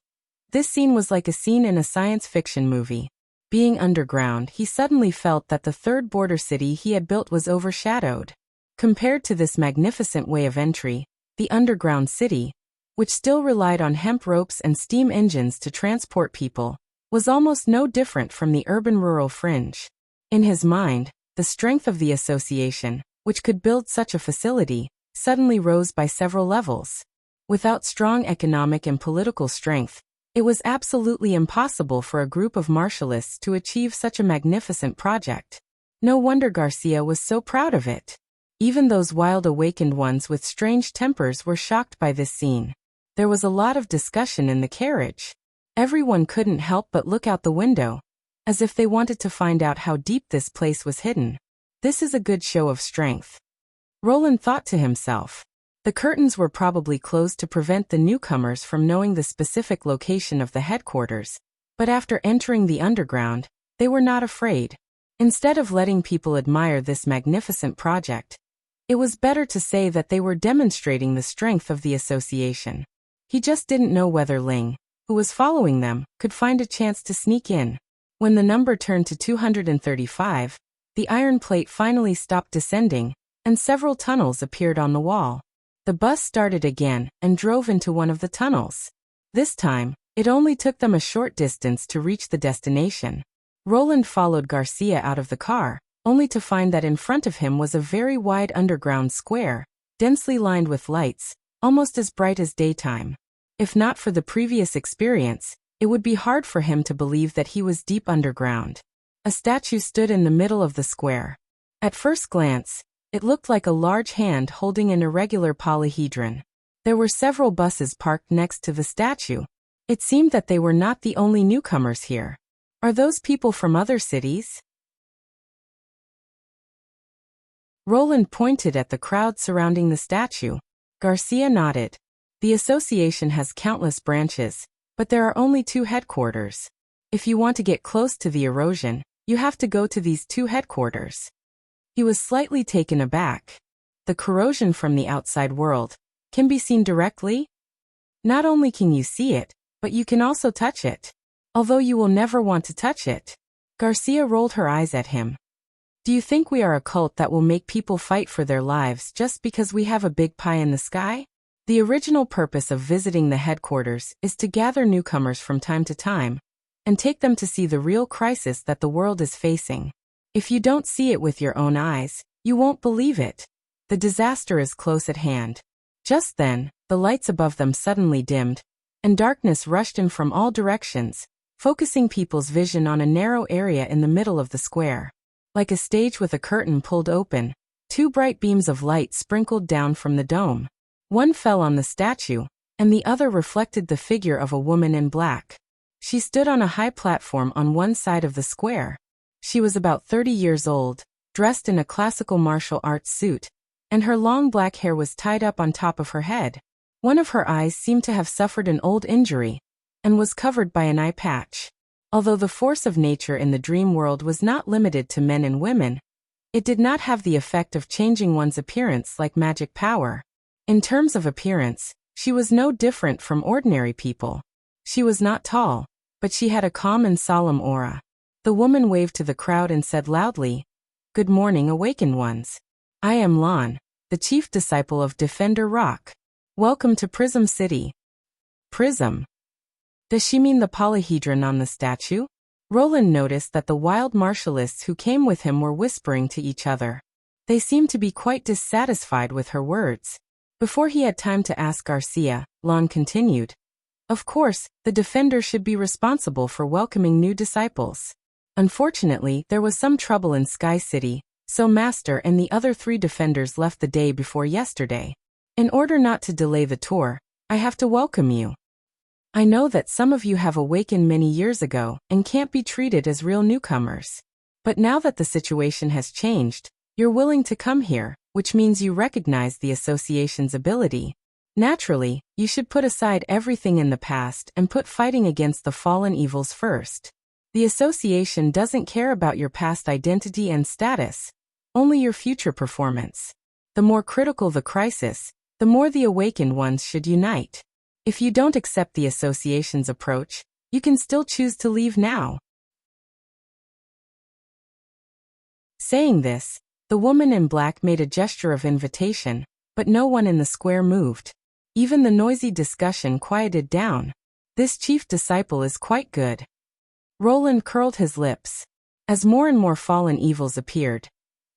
this scene was like a scene in a science fiction movie. Being underground, he suddenly felt that the third border city he had built was overshadowed. Compared to this magnificent way of entry, the underground city, which still relied on hemp ropes and steam engines to transport people, was almost no different from the urban-rural fringe. In his mind, the strength of the association, which could build such a facility, suddenly rose by several levels. Without strong economic and political strength, it was absolutely impossible for a group of martialists to achieve such a magnificent project. No wonder Garcia was so proud of it. Even those wild awakened ones with strange tempers were shocked by this scene. There was a lot of discussion in the carriage. Everyone couldn't help but look out the window, as if they wanted to find out how deep this place was hidden. This is a good show of strength, Roland thought to himself. The curtains were probably closed to prevent the newcomers from knowing the specific location of the headquarters, but after entering the underground, they were not afraid. Instead of letting people admire this magnificent project, it was better to say that they were demonstrating the strength of the association. He just didn't know whether Ling, who was following them, could find a chance to sneak in. When the number turned to 235, the iron plate finally stopped descending, and several tunnels appeared on the wall. The bus started again and drove into one of the tunnels. This time, it only took them a short distance to reach the destination. Roland followed Garcia out of the car, only to find that in front of him was a very wide underground square, densely lined with lights, almost as bright as daytime. If not for the previous experience, it would be hard for him to believe that he was deep underground. A statue stood in the middle of the square. At first glance, it looked like a large hand holding an irregular polyhedron. There were several buses parked next to the statue. It seemed that they were not the only newcomers here. Are those people from other cities? Roland pointed at the crowd surrounding the statue. Garcia nodded. The association has countless branches, but there are only 2 headquarters. If you want to get close to the erosion, you have to go to these 2 headquarters. He was slightly taken aback. The corrosion from the outside world can be seen directly. Not only can you see it, but you can also touch it. Although you will never want to touch it. Garcia rolled her eyes at him. Do you think we are a cult that will make people fight for their lives just because we have a big pie in the sky? The original purpose of visiting the headquarters is to gather newcomers from time to time and take them to see the real crisis that the world is facing. If you don't see it with your own eyes, you won't believe it. The disaster is close at hand. Just then, the lights above them suddenly dimmed, and darkness rushed in from all directions, focusing people's vision on a narrow area in the middle of the square. Like a stage with a curtain pulled open, 2 bright beams of light sprinkled down from the dome. One fell on the statue, and the other reflected the figure of a woman in black. She stood on a high platform on one side of the square. She was about 30 years old, dressed in a classical martial arts suit, and her long black hair was tied up on top of her head. One of her eyes seemed to have suffered an old injury, and was covered by an eye patch. Although the force of nature in the dream world was not limited to men and women, it did not have the effect of changing one's appearance like magic power. In terms of appearance, she was no different from ordinary people. She was not tall, but she had a calm and solemn aura. The woman waved to the crowd and said loudly, "Good morning, awakened ones. I am Lon, the chief disciple of Defender Rock. Welcome to Prism City." Prism? Does she mean the polyhedron on the statue? Roland noticed that the wild martialists who came with him were whispering to each other. They seemed to be quite dissatisfied with her words. Before he had time to ask Garcia, Lon continued, "Of course, the Defender should be responsible for welcoming new disciples. Unfortunately, there was some trouble in Sky City, so Master and the other 3 Defenders left the day before yesterday. In order not to delay the tour, I have to welcome you. I know that some of you have awakened many years ago and can't be treated as real newcomers. But now that the situation has changed, you're willing to come here, which means you recognize the association's ability. Naturally, you should put aside everything in the past and put fighting against the fallen evils first. The association doesn't care about your past identity and status, only your future performance. The more critical the crisis, the more the awakened ones should unite. If you don't accept the association's approach, you can still choose to leave now. Saying this, the woman in black made a gesture of invitation, but no one in the square moved. Even the noisy discussion quieted down. This chief disciple is quite good. Roland curled his lips. As more and more fallen evils appeared,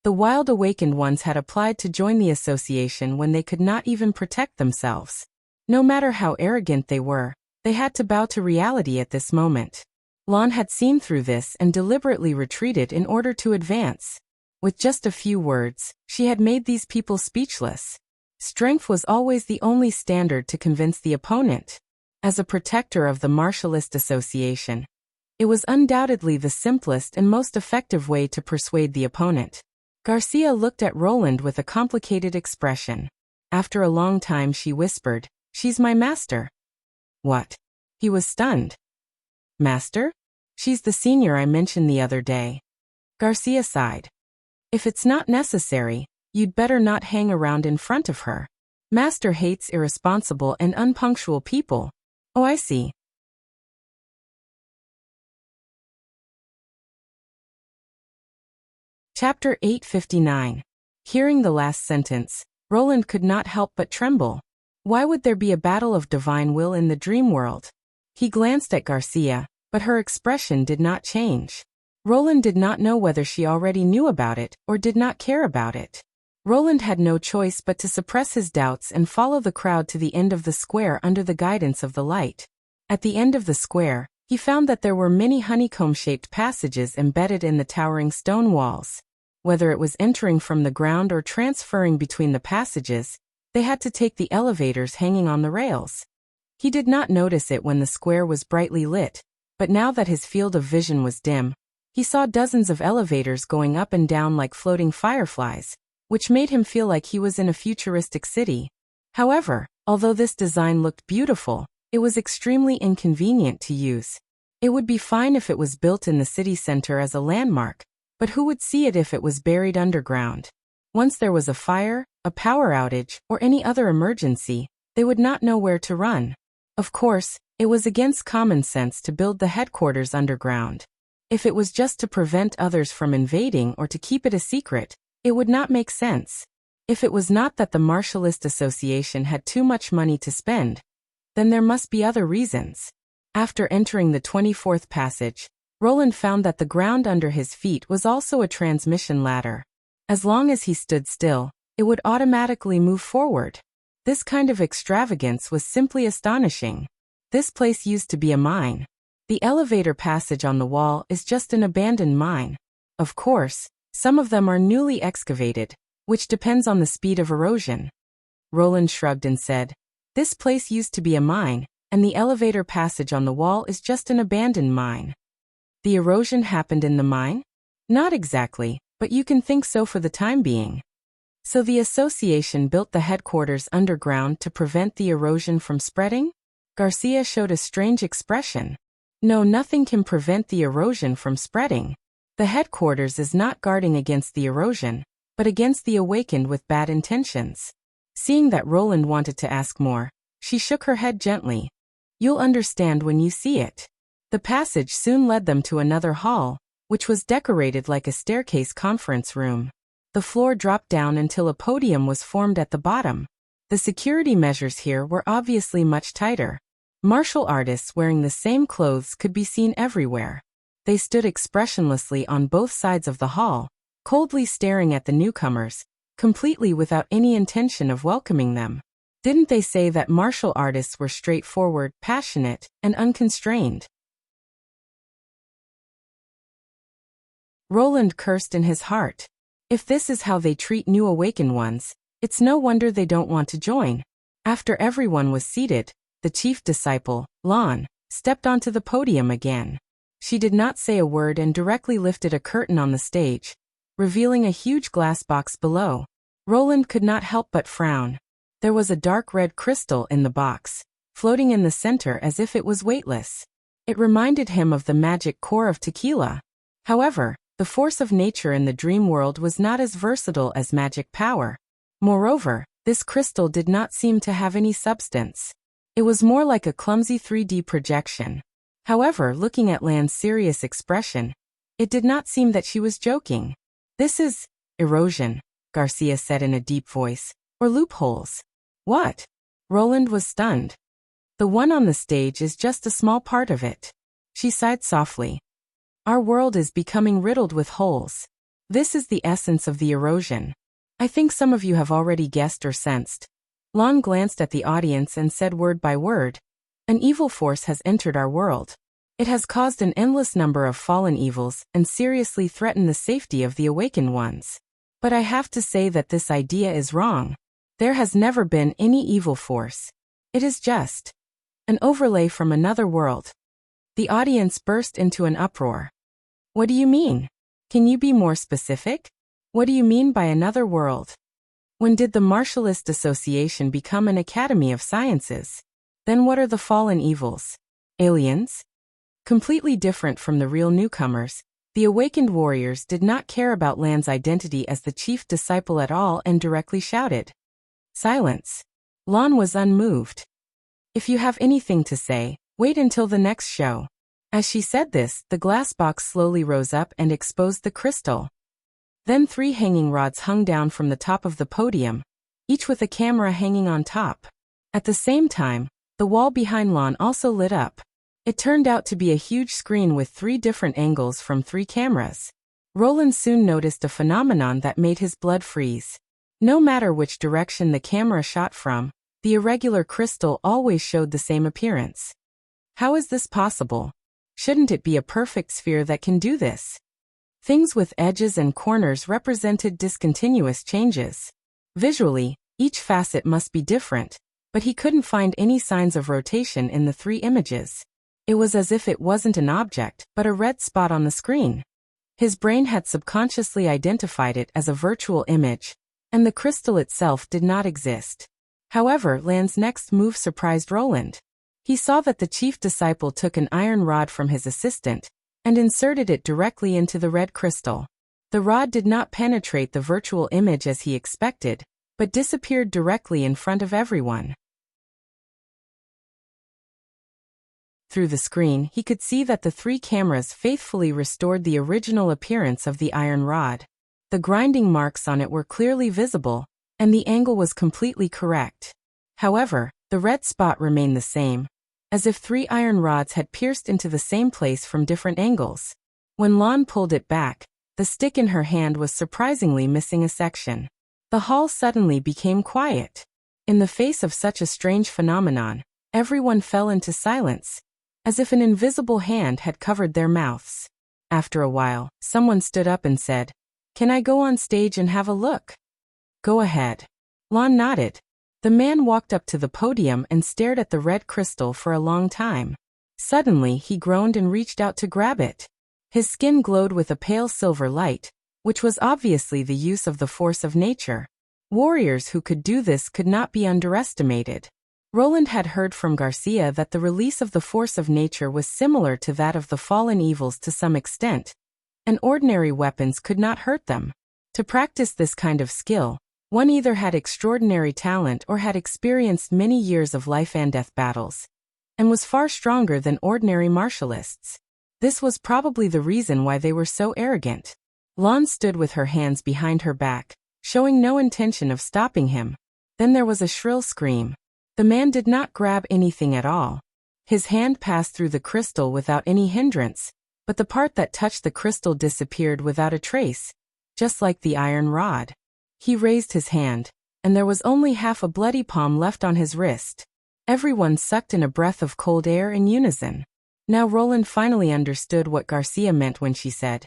the wild awakened ones had applied to join the association when they could not even protect themselves. No matter how arrogant they were, they had to bow to reality at this moment. Lan had seen through this and deliberately retreated in order to advance. With just a few words, she had made these people speechless. Strength was always the only standard to convince the opponent. As a protector of the Martialist Association, it was undoubtedly the simplest and most effective way to persuade the opponent. Garcia looked at Roland with a complicated expression. After a long time she whispered, "She's my master." What? He was stunned. Master? She's the senior I mentioned the other day. Garcia sighed. If it's not necessary, you'd better not hang around in front of her. Master hates irresponsible and unpunctual people. Oh, I see. Chapter 859. Hearing the last sentence, Roland could not help but tremble. Why would there be a battle of divine will in the dream world? He glanced at Garcia, but her expression did not change. Roland did not know whether she already knew about it or did not care about it. Roland had no choice but to suppress his doubts and follow the crowd to the end of the square under the guidance of the light. At the end of the square, he found that there were many honeycomb-shaped passages embedded in the towering stone walls. Whether it was entering from the ground or transferring between the passages, they had to take the elevators hanging on the rails. He did not notice it when the square was brightly lit, but now that his field of vision was dim, he saw dozens of elevators going up and down like floating fireflies, which made him feel like he was in a futuristic city. However, although this design looked beautiful, it was extremely inconvenient to use. It would be fine if it was built in the city center as a landmark, but who would see it if it was buried underground? Once there was a fire, a power outage, or any other emergency, they would not know where to run. Of course, it was against common sense to build the headquarters underground. If it was just to prevent others from invading or to keep it a secret, it would not make sense. If it was not that the Martialist Association had too much money to spend, then there must be other reasons. After entering the 24th passage, Roland found that the ground under his feet was also a transmission ladder. As long as he stood still, it would automatically move forward. This kind of extravagance was simply astonishing. This place used to be a mine. The elevator passage on the wall is just an abandoned mine. Of course, some of them are newly excavated, which depends on the speed of erosion. Roland shrugged and said, "This place used to be a mine, and the elevator passage on the wall is just an abandoned mine." The erosion happened in the mine? Not exactly, but you can think so for the time being. So the association built the headquarters underground to prevent the erosion from spreading? Garcia showed a strange expression. No, nothing can prevent the erosion from spreading. The headquarters is not guarding against the erosion, but against the awakened with bad intentions. Seeing that Roland wanted to ask more, she shook her head gently. You'll understand when you see it. The passage soon led them to another hall, which was decorated like a staircase conference room. The floor dropped down until a podium was formed at the bottom. The security measures here were obviously much tighter. Martial artists wearing the same clothes could be seen everywhere. They stood expressionlessly on both sides of the hall, coldly staring at the newcomers, completely without any intention of welcoming them. Didn't they say that martial artists were straightforward, passionate, and unconstrained? Roland cursed in his heart. If this is how they treat new awakened ones, it's no wonder they don't want to join. After everyone was seated, the chief disciple, Lan, stepped onto the podium again. She did not say a word and directly lifted a curtain on the stage, revealing a huge glass box below. Roland could not help but frown. There was a dark red crystal in the box, floating in the center as if it was weightless. It reminded him of the magic core of tequila. However, the force of nature in the dream world was not as versatile as magic power. Moreover, this crystal did not seem to have any substance. It was more like a clumsy 3D projection. However, looking at Lan's serious expression, it did not seem that she was joking. This is erosion, Garcia said in a deep voice, or loopholes. What? Roland was stunned. The one on the stage is just a small part of it. She sighed softly. Our world is becoming riddled with holes. This is the essence of the erosion. I think some of you have already guessed or sensed. Lan glanced at the audience and said word by word, an evil force has entered our world. It has caused an endless number of fallen evils and seriously threatened the safety of the awakened ones. But I have to say that this idea is wrong. There has never been any evil force. It is just an overlay from another world. The audience burst into an uproar. What do you mean? Can you be more specific? What do you mean by another world? When did the Martialist Association become an Academy of Sciences? Then what are the fallen evils? Aliens? Completely different from the real newcomers, the awakened warriors did not care about Lan's identity as the chief disciple at all and directly shouted. Silence. Lan was unmoved. If you have anything to say, wait until the next show. As she said this, the glass box slowly rose up and exposed the crystal. Then 3 hanging rods hung down from the top of the podium, each with a camera hanging on top. At the same time, the wall behind Lan also lit up. It turned out to be a huge screen with 3 different angles from 3 cameras. Roland soon noticed a phenomenon that made his blood freeze. No matter which direction the camera shot from, the irregular crystal always showed the same appearance. How is this possible? Shouldn't it be a perfect sphere that can do this? Things with edges and corners represented discontinuous changes. Visually, each facet must be different, but he couldn't find any signs of rotation in the 3 images. It was as if it wasn't an object, but a red spot on the screen. His brain had subconsciously identified it as a virtual image, and the crystal itself did not exist. However, Lan's next move surprised Roland. He saw that the chief disciple took an iron rod from his assistant and inserted it directly into the red crystal. The rod did not penetrate the virtual image as he expected, but disappeared directly in front of everyone. Through the screen, he could see that the 3 cameras faithfully restored the original appearance of the iron rod. The grinding marks on it were clearly visible, and the angle was completely correct. However, the red spot remained the same, as if 3 iron rods had pierced into the same place from different angles. When Lan pulled it back, the stick in her hand was surprisingly missing a section. The hall suddenly became quiet. In the face of such a strange phenomenon, everyone fell into silence, as if an invisible hand had covered their mouths. After a while, someone stood up and said, "Can I go on stage and have a look?" "Go ahead." Lan nodded. The man walked up to the podium and stared at the red crystal for a long time. Suddenly, he groaned and reached out to grab it. His skin glowed with a pale silver light, which was obviously the use of the force of nature. Warriors who could do this could not be underestimated. Roland had heard from Garcia that the release of the force of nature was similar to that of the fallen evils to some extent, and ordinary weapons could not hurt them. To practice this kind of skill, one either had extraordinary talent or had experienced many years of life and death battles, and was far stronger than ordinary martialists. This was probably the reason why they were so arrogant. Lan stood with her hands behind her back, showing no intention of stopping him. Then there was a shrill scream. The man did not grab anything at all. His hand passed through the crystal without any hindrance, but the part that touched the crystal disappeared without a trace, just like the iron rod. He raised his hand, and there was only half a bloody palm left on his wrist. Everyone sucked in a breath of cold air in unison. Now Roland finally understood what Garcia meant when she said,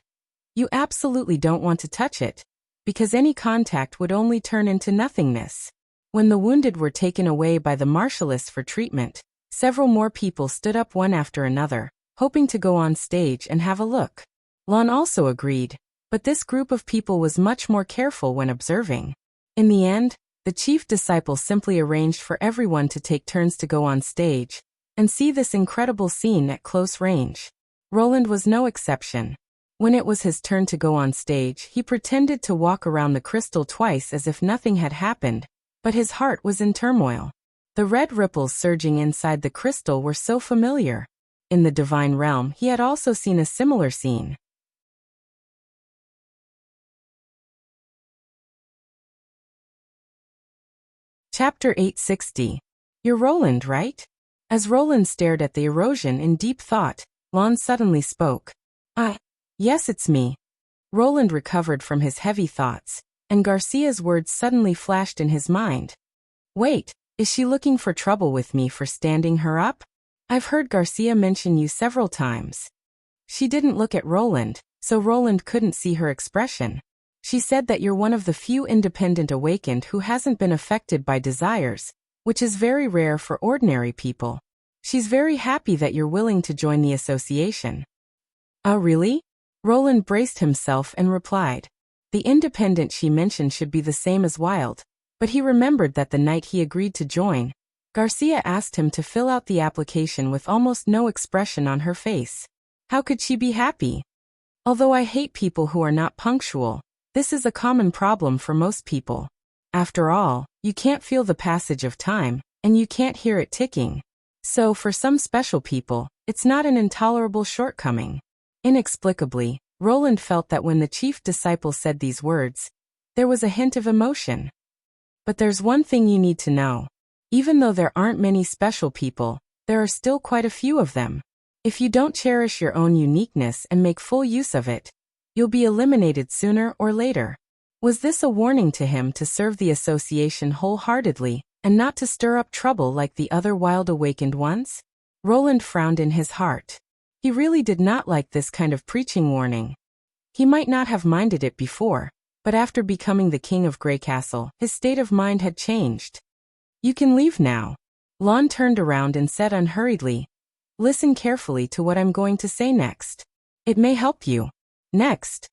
"You absolutely don't want to touch it, because any contact would only turn into nothingness." When the wounded were taken away by the martialists for treatment, several more people stood up one after another, hoping to go on stage and have a look. Lan also agreed, but this group of people was much more careful when observing. In the end, the chief disciple simply arranged for everyone to take turns to go on stage, and see this incredible scene at close range. Roland was no exception. When it was his turn to go on stage, he pretended to walk around the crystal twice as if nothing had happened, but his heart was in turmoil. The red ripples surging inside the crystal were so familiar. In the divine realm, he had also seen a similar scene. Chapter 860. You're Roland, right? As Roland stared at the erosion in deep thought, Lon suddenly spoke. Yes, it's me. Roland recovered from his heavy thoughts, and Garcia's words suddenly flashed in his mind. Wait, is she looking for trouble with me for standing her up? I've heard Garcia mention you several times. She didn't look at Roland, so Roland couldn't see her expression. She said that you're one of the few independent awakened who hasn't been affected by desires, which is very rare for ordinary people. She's very happy that you're willing to join the association. Oh, really? Roland braced himself and replied. The independent she mentioned should be the same as Wild, but he remembered that the night he agreed to join, Garcia asked him to fill out the application with almost no expression on her face. How could she be happy? Although I hate people who are not punctual, this is a common problem for most people. After all, you can't feel the passage of time, and you can't hear it ticking. So for some special people, it's not an intolerable shortcoming. Inexplicably, Roland felt that when the chief disciple said these words, there was a hint of emotion. But there's one thing you need to know. Even though there aren't many special people, there are still quite a few of them. If you don't cherish your own uniqueness and make full use of it, you'll be eliminated sooner or later. Was this a warning to him to serve the association wholeheartedly, and not to stir up trouble like the other wild awakened ones? Roland frowned in his heart. He really did not like this kind of preaching warning. He might not have minded it before, but after becoming the king of Greycastle, his state of mind had changed. You can leave now. Lon turned around and said unhurriedly, listen carefully to what I'm going to say next. It may help you. Next.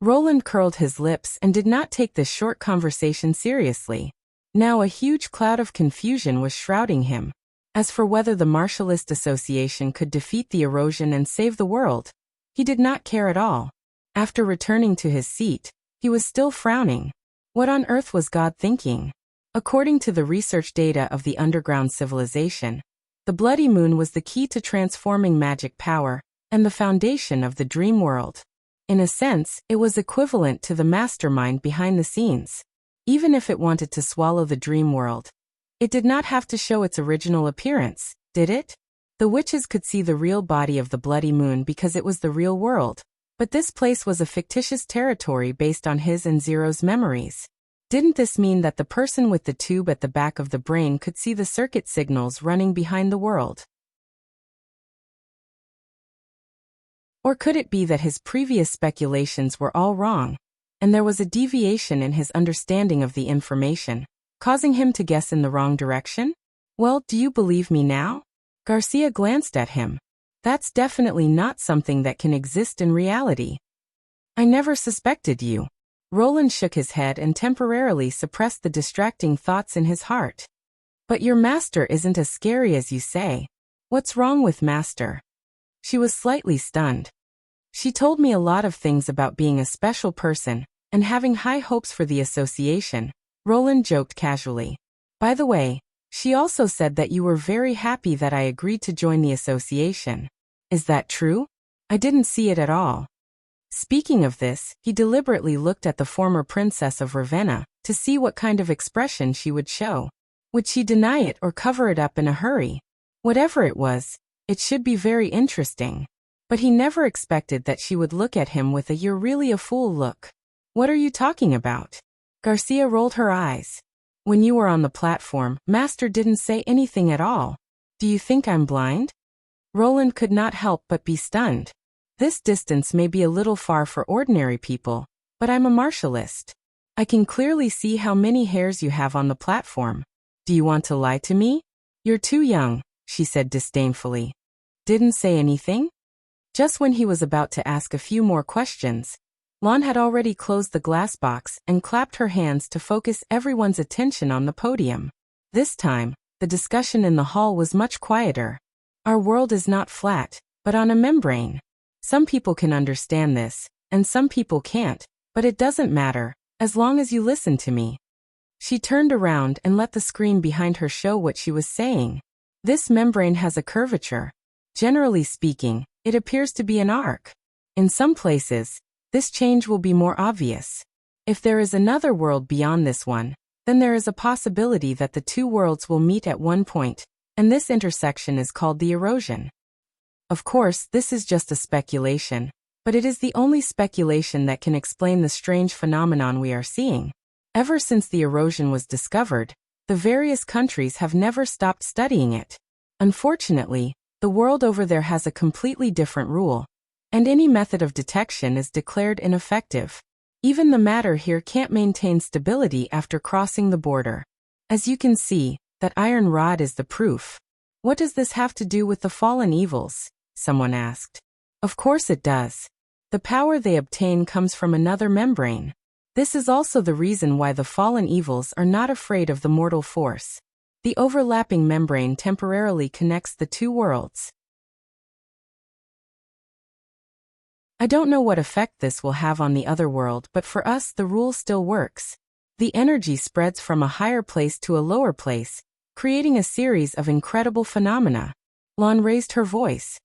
Roland curled his lips and did not take this short conversation seriously. Now a huge cloud of confusion was shrouding him. As for whether the Martialist Association could defeat the erosion and save the world, he did not care at all. After returning to his seat, he was still frowning. What on earth was God thinking? According to the research data of the underground civilization, the Bloody Moon was the key to transforming magic power and the foundation of the dream world. In a sense, it was equivalent to the mastermind behind the scenes. Even if it wanted to swallow the dream world, it did not have to show its original appearance, did it? The witches could see the real body of the Bloody Moon because it was the real world, but this place was a fictitious territory based on his and Zero's memories. Didn't this mean that the person with the tube at the back of the brain could see the circuit signals running behind the world? Or could it be that his previous speculations were all wrong, and there was a deviation in his understanding of the information, causing him to guess in the wrong direction? Well, do you believe me now? Garcia glanced at him. That's definitely not something that can exist in reality. I never suspected you. Roland shook his head and temporarily suppressed the distracting thoughts in his heart. But your master isn't as scary as you say. What's wrong with master? She was slightly stunned. She told me a lot of things about being a special person and having high hopes for the association, Roland joked casually. By the way, she also said that you were very happy that I agreed to join the association. Is that true? I didn't see it at all. Speaking of this, he deliberately looked at the former princess of Ravenna to see what kind of expression she would show. Would she deny it or cover it up in a hurry? Whatever it was, it should be very interesting. But he never expected that she would look at him with a "you're really a fool" look. What are you talking about? Garcia rolled her eyes. When you were on the platform, Master didn't say anything at all. Do you think I'm blind? Roland could not help but be stunned. This distance may be a little far for ordinary people, but I'm a martialist. I can clearly see how many hairs you have on the platform. Do you want to lie to me? You're too young, she said disdainfully. Didn't say anything? Just when he was about to ask a few more questions, Lon had already closed the glass box and clapped her hands to focus everyone's attention on the podium. This time, the discussion in the hall was much quieter. Our world is not flat, but on a membrane. Some people can understand this, and some people can't, but it doesn't matter, as long as you listen to me. She turned around and let the screen behind her show what she was saying. This membrane has a curvature. Generally speaking, it appears to be an arc. In some places, this change will be more obvious. If there is another world beyond this one, then there is a possibility that the two worlds will meet at one point, and this intersection is called the erosion. Of course, this is just a speculation, but it is the only speculation that can explain the strange phenomenon we are seeing. Ever since the erosion was discovered, the various countries have never stopped studying it. Unfortunately, the world over there has a completely different rule, and any method of detection is declared ineffective. Even the matter here can't maintain stability after crossing the border. As you can see, that iron rod is the proof. What does this have to do with the fallen evils? Someone asked. Of course it does. The power they obtain comes from another membrane. This is also the reason why the fallen evils are not afraid of the mortal force. The overlapping membrane temporarily connects the two worlds. I don't know what effect this will have on the other world, but for us the rule still works. The energy spreads from a higher place to a lower place, creating a series of incredible phenomena. Lon raised her voice.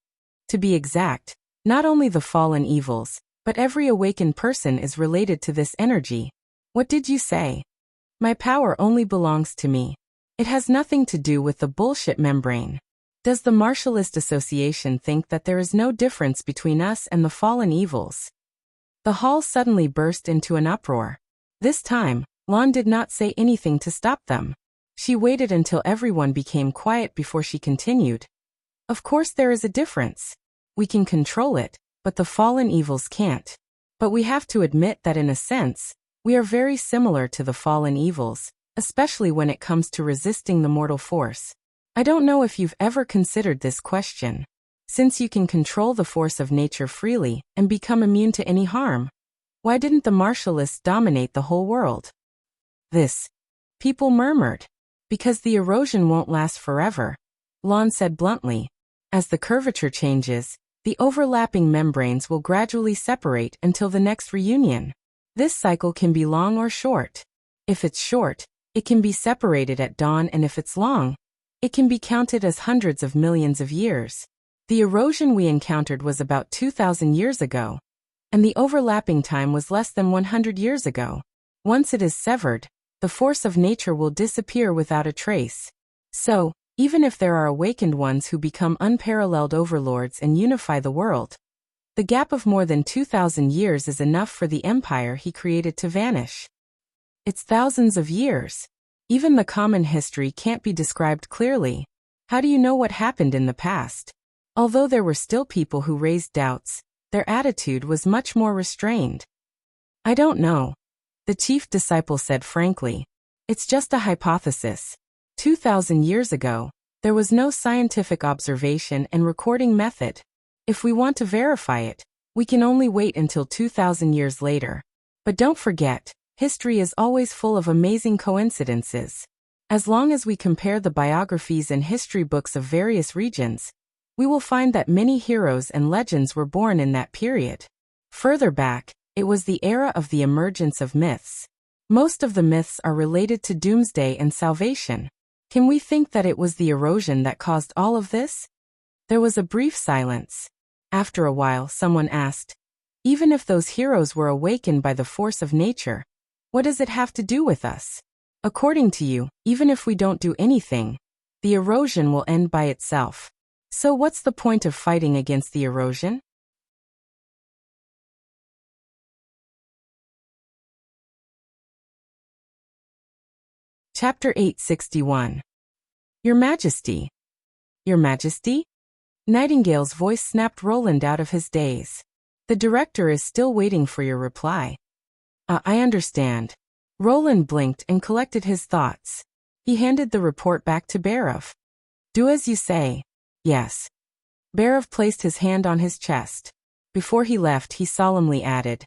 To be exact, not only the fallen evils, but every awakened person is related to this energy. What did you say? My power only belongs to me. It has nothing to do with the bullshit membrane. Does the Martialist Association think that there is no difference between us and the fallen evils? The hall suddenly burst into an uproar. This time, Lon did not say anything to stop them. She waited until everyone became quiet before she continued. Of course there is a difference. We can control it, but the fallen evils can't. But we have to admit that in a sense, we are very similar to the fallen evils, especially when it comes to resisting the mortal force. I don't know if you've ever considered this question. Since you can control the force of nature freely and become immune to any harm, why didn't the Martialists dominate the whole world? People murmured. Because the erosion won't last forever, Lon said bluntly. As the curvature changes, the overlapping membranes will gradually separate until the next reunion. This cycle can be long or short. If it's short, it can be separated at dawn, and if it's long, it can be counted as hundreds of millions of years. The erosion we encountered was about 2,000 years ago, and the overlapping time was less than 100 years ago. Once it is severed, the force of nature will disappear without a trace. So, even if there are awakened ones who become unparalleled overlords and unify the world, the gap of more than 2,000 years is enough for the empire he created to vanish. It's thousands of years. Even the common history can't be described clearly. How do you know what happened in the past? Although there were still people who raised doubts, their attitude was much more restrained. I don't know. The chief disciple said frankly. It's just a hypothesis. 2,000 years ago, there was no scientific observation and recording method. If we want to verify it, we can only wait until 2,000 years later. But don't forget, history is always full of amazing coincidences. As long as we compare the biographies and history books of various regions, we will find that many heroes and legends were born in that period. Further back, it was the era of the emergence of myths. Most of the myths are related to doomsday and salvation. Can we think that it was the erosion that caused all of this? There was a brief silence. After a while, someone asked, even if those heroes were awakened by the force of nature, what does it have to do with us? According to you, even if we don't do anything, the erosion will end by itself. So what's the point of fighting against the erosion? Chapter 861. Your Majesty. Your Majesty? Nightingale's voice snapped Roland out of his daze. The director is still waiting for your reply. I understand. Roland blinked and collected his thoughts. He handed the report back to Barov. Do as you say. Yes. Barov placed his hand on his chest. Before he left, he solemnly added,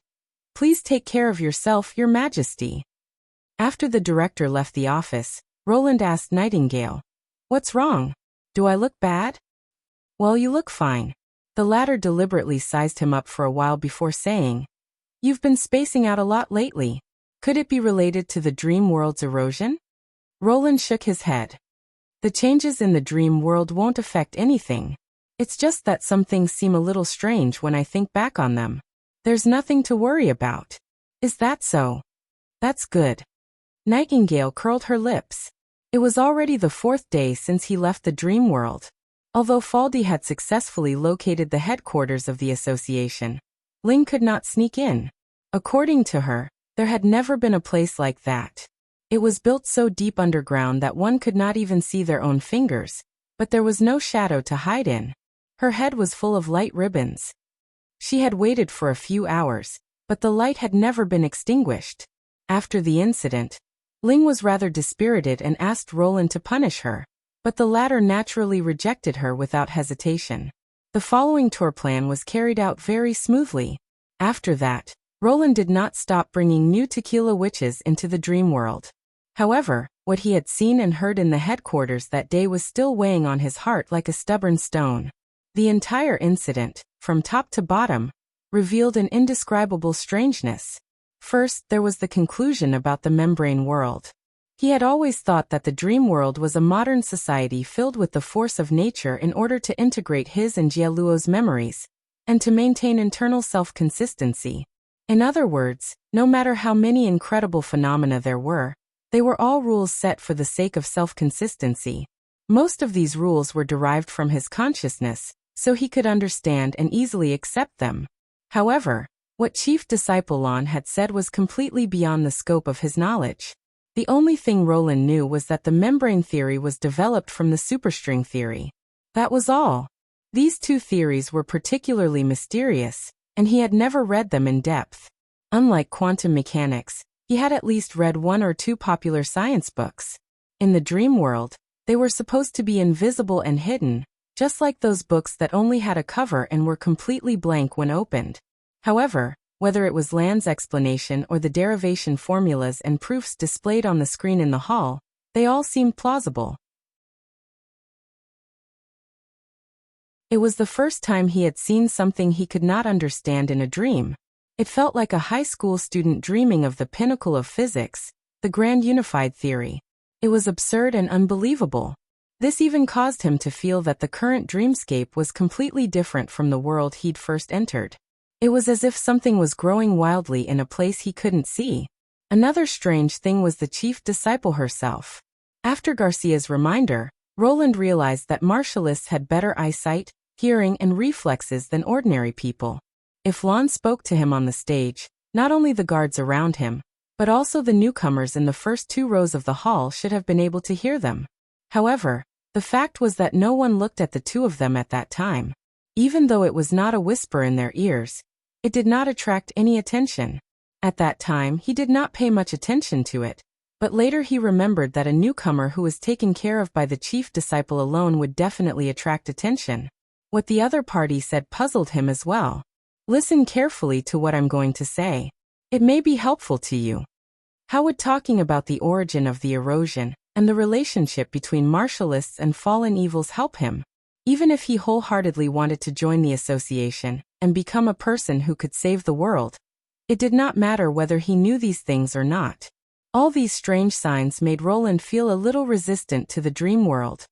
please take care of yourself, Your Majesty. After the director left the office, Roland asked Nightingale, what's wrong? Do I look bad? Well, you look fine. The latter deliberately sized him up for a while before saying, "You've been spacing out a lot lately. Could it be related to the dream world's erosion?" Roland shook his head. "The changes in the dream world won't affect anything. It's just that some things seem a little strange when I think back on them. There's nothing to worry about." "Is that so?" "That's good." Nightingale curled her lips. It was already the 4th day since he left the dream world. Although Faldi had successfully located the headquarters of the association, Ling could not sneak in. According to her, there had never been a place like that. It was built so deep underground that one could not even see their own fingers, but there was no shadow to hide in. Her head was full of light ribbons. She had waited for a few hours, but the light had never been extinguished. After the incident, Ling was rather dispirited and asked Roland to punish her, but the latter naturally rejected her without hesitation. The following tour plan was carried out very smoothly. After that, Roland did not stop bringing new tequila witches into the dream world. However, what he had seen and heard in the headquarters that day was still weighing on his heart like a stubborn stone. The entire incident, from top to bottom, revealed an indescribable strangeness. First, there was the conclusion about the membrane world. He had always thought that the dream world was a modern society filled with the force of nature in order to integrate his and Jieluo's memories, and to maintain internal self-consistency. In other words, no matter how many incredible phenomena there were, they were all rules set for the sake of self-consistency. Most of these rules were derived from his consciousness, so he could understand and easily accept them. However, what Chief Disciple Lon had said was completely beyond the scope of his knowledge. The only thing Roland knew was that the membrane theory was developed from the superstring theory. That was all. These two theories were particularly mysterious, and he had never read them in depth. Unlike quantum mechanics, he had at least read 1 or 2 popular science books. In the dream world, they were supposed to be invisible and hidden, just like those books that only had a cover and were completely blank when opened. However, whether it was Land's explanation or the derivation formulas and proofs displayed on the screen in the hall, they all seemed plausible. It was the first time he had seen something he could not understand in a dream. It felt like a high school student dreaming of the pinnacle of physics, the grand unified theory. It was absurd and unbelievable. This even caused him to feel that the current dreamscape was completely different from the world he'd first entered. It was as if something was growing wildly in a place he couldn't see. Another strange thing was the chief disciple herself. After Garcia's reminder, Roland realized that martialists had better eyesight, hearing, and reflexes than ordinary people. If Lon spoke to him on the stage, not only the guards around him, but also the newcomers in the first 2 rows of the hall should have been able to hear them. However, the fact was that no one looked at the 2 of them at that time. Even though it was not a whisper in their ears, it did not attract any attention. At that time, he did not pay much attention to it, but later he remembered that a newcomer who was taken care of by the chief disciple alone would definitely attract attention. What the other party said puzzled him as well. Listen carefully to what I'm going to say. It may be helpful to you. How would talking about the origin of the erosion and the relationship between martialists and fallen evils help him? Even if he wholeheartedly wanted to join the association and become a person who could save the world, it did not matter whether he knew these things or not. All these strange signs made Roland feel a little resistant to the dream world.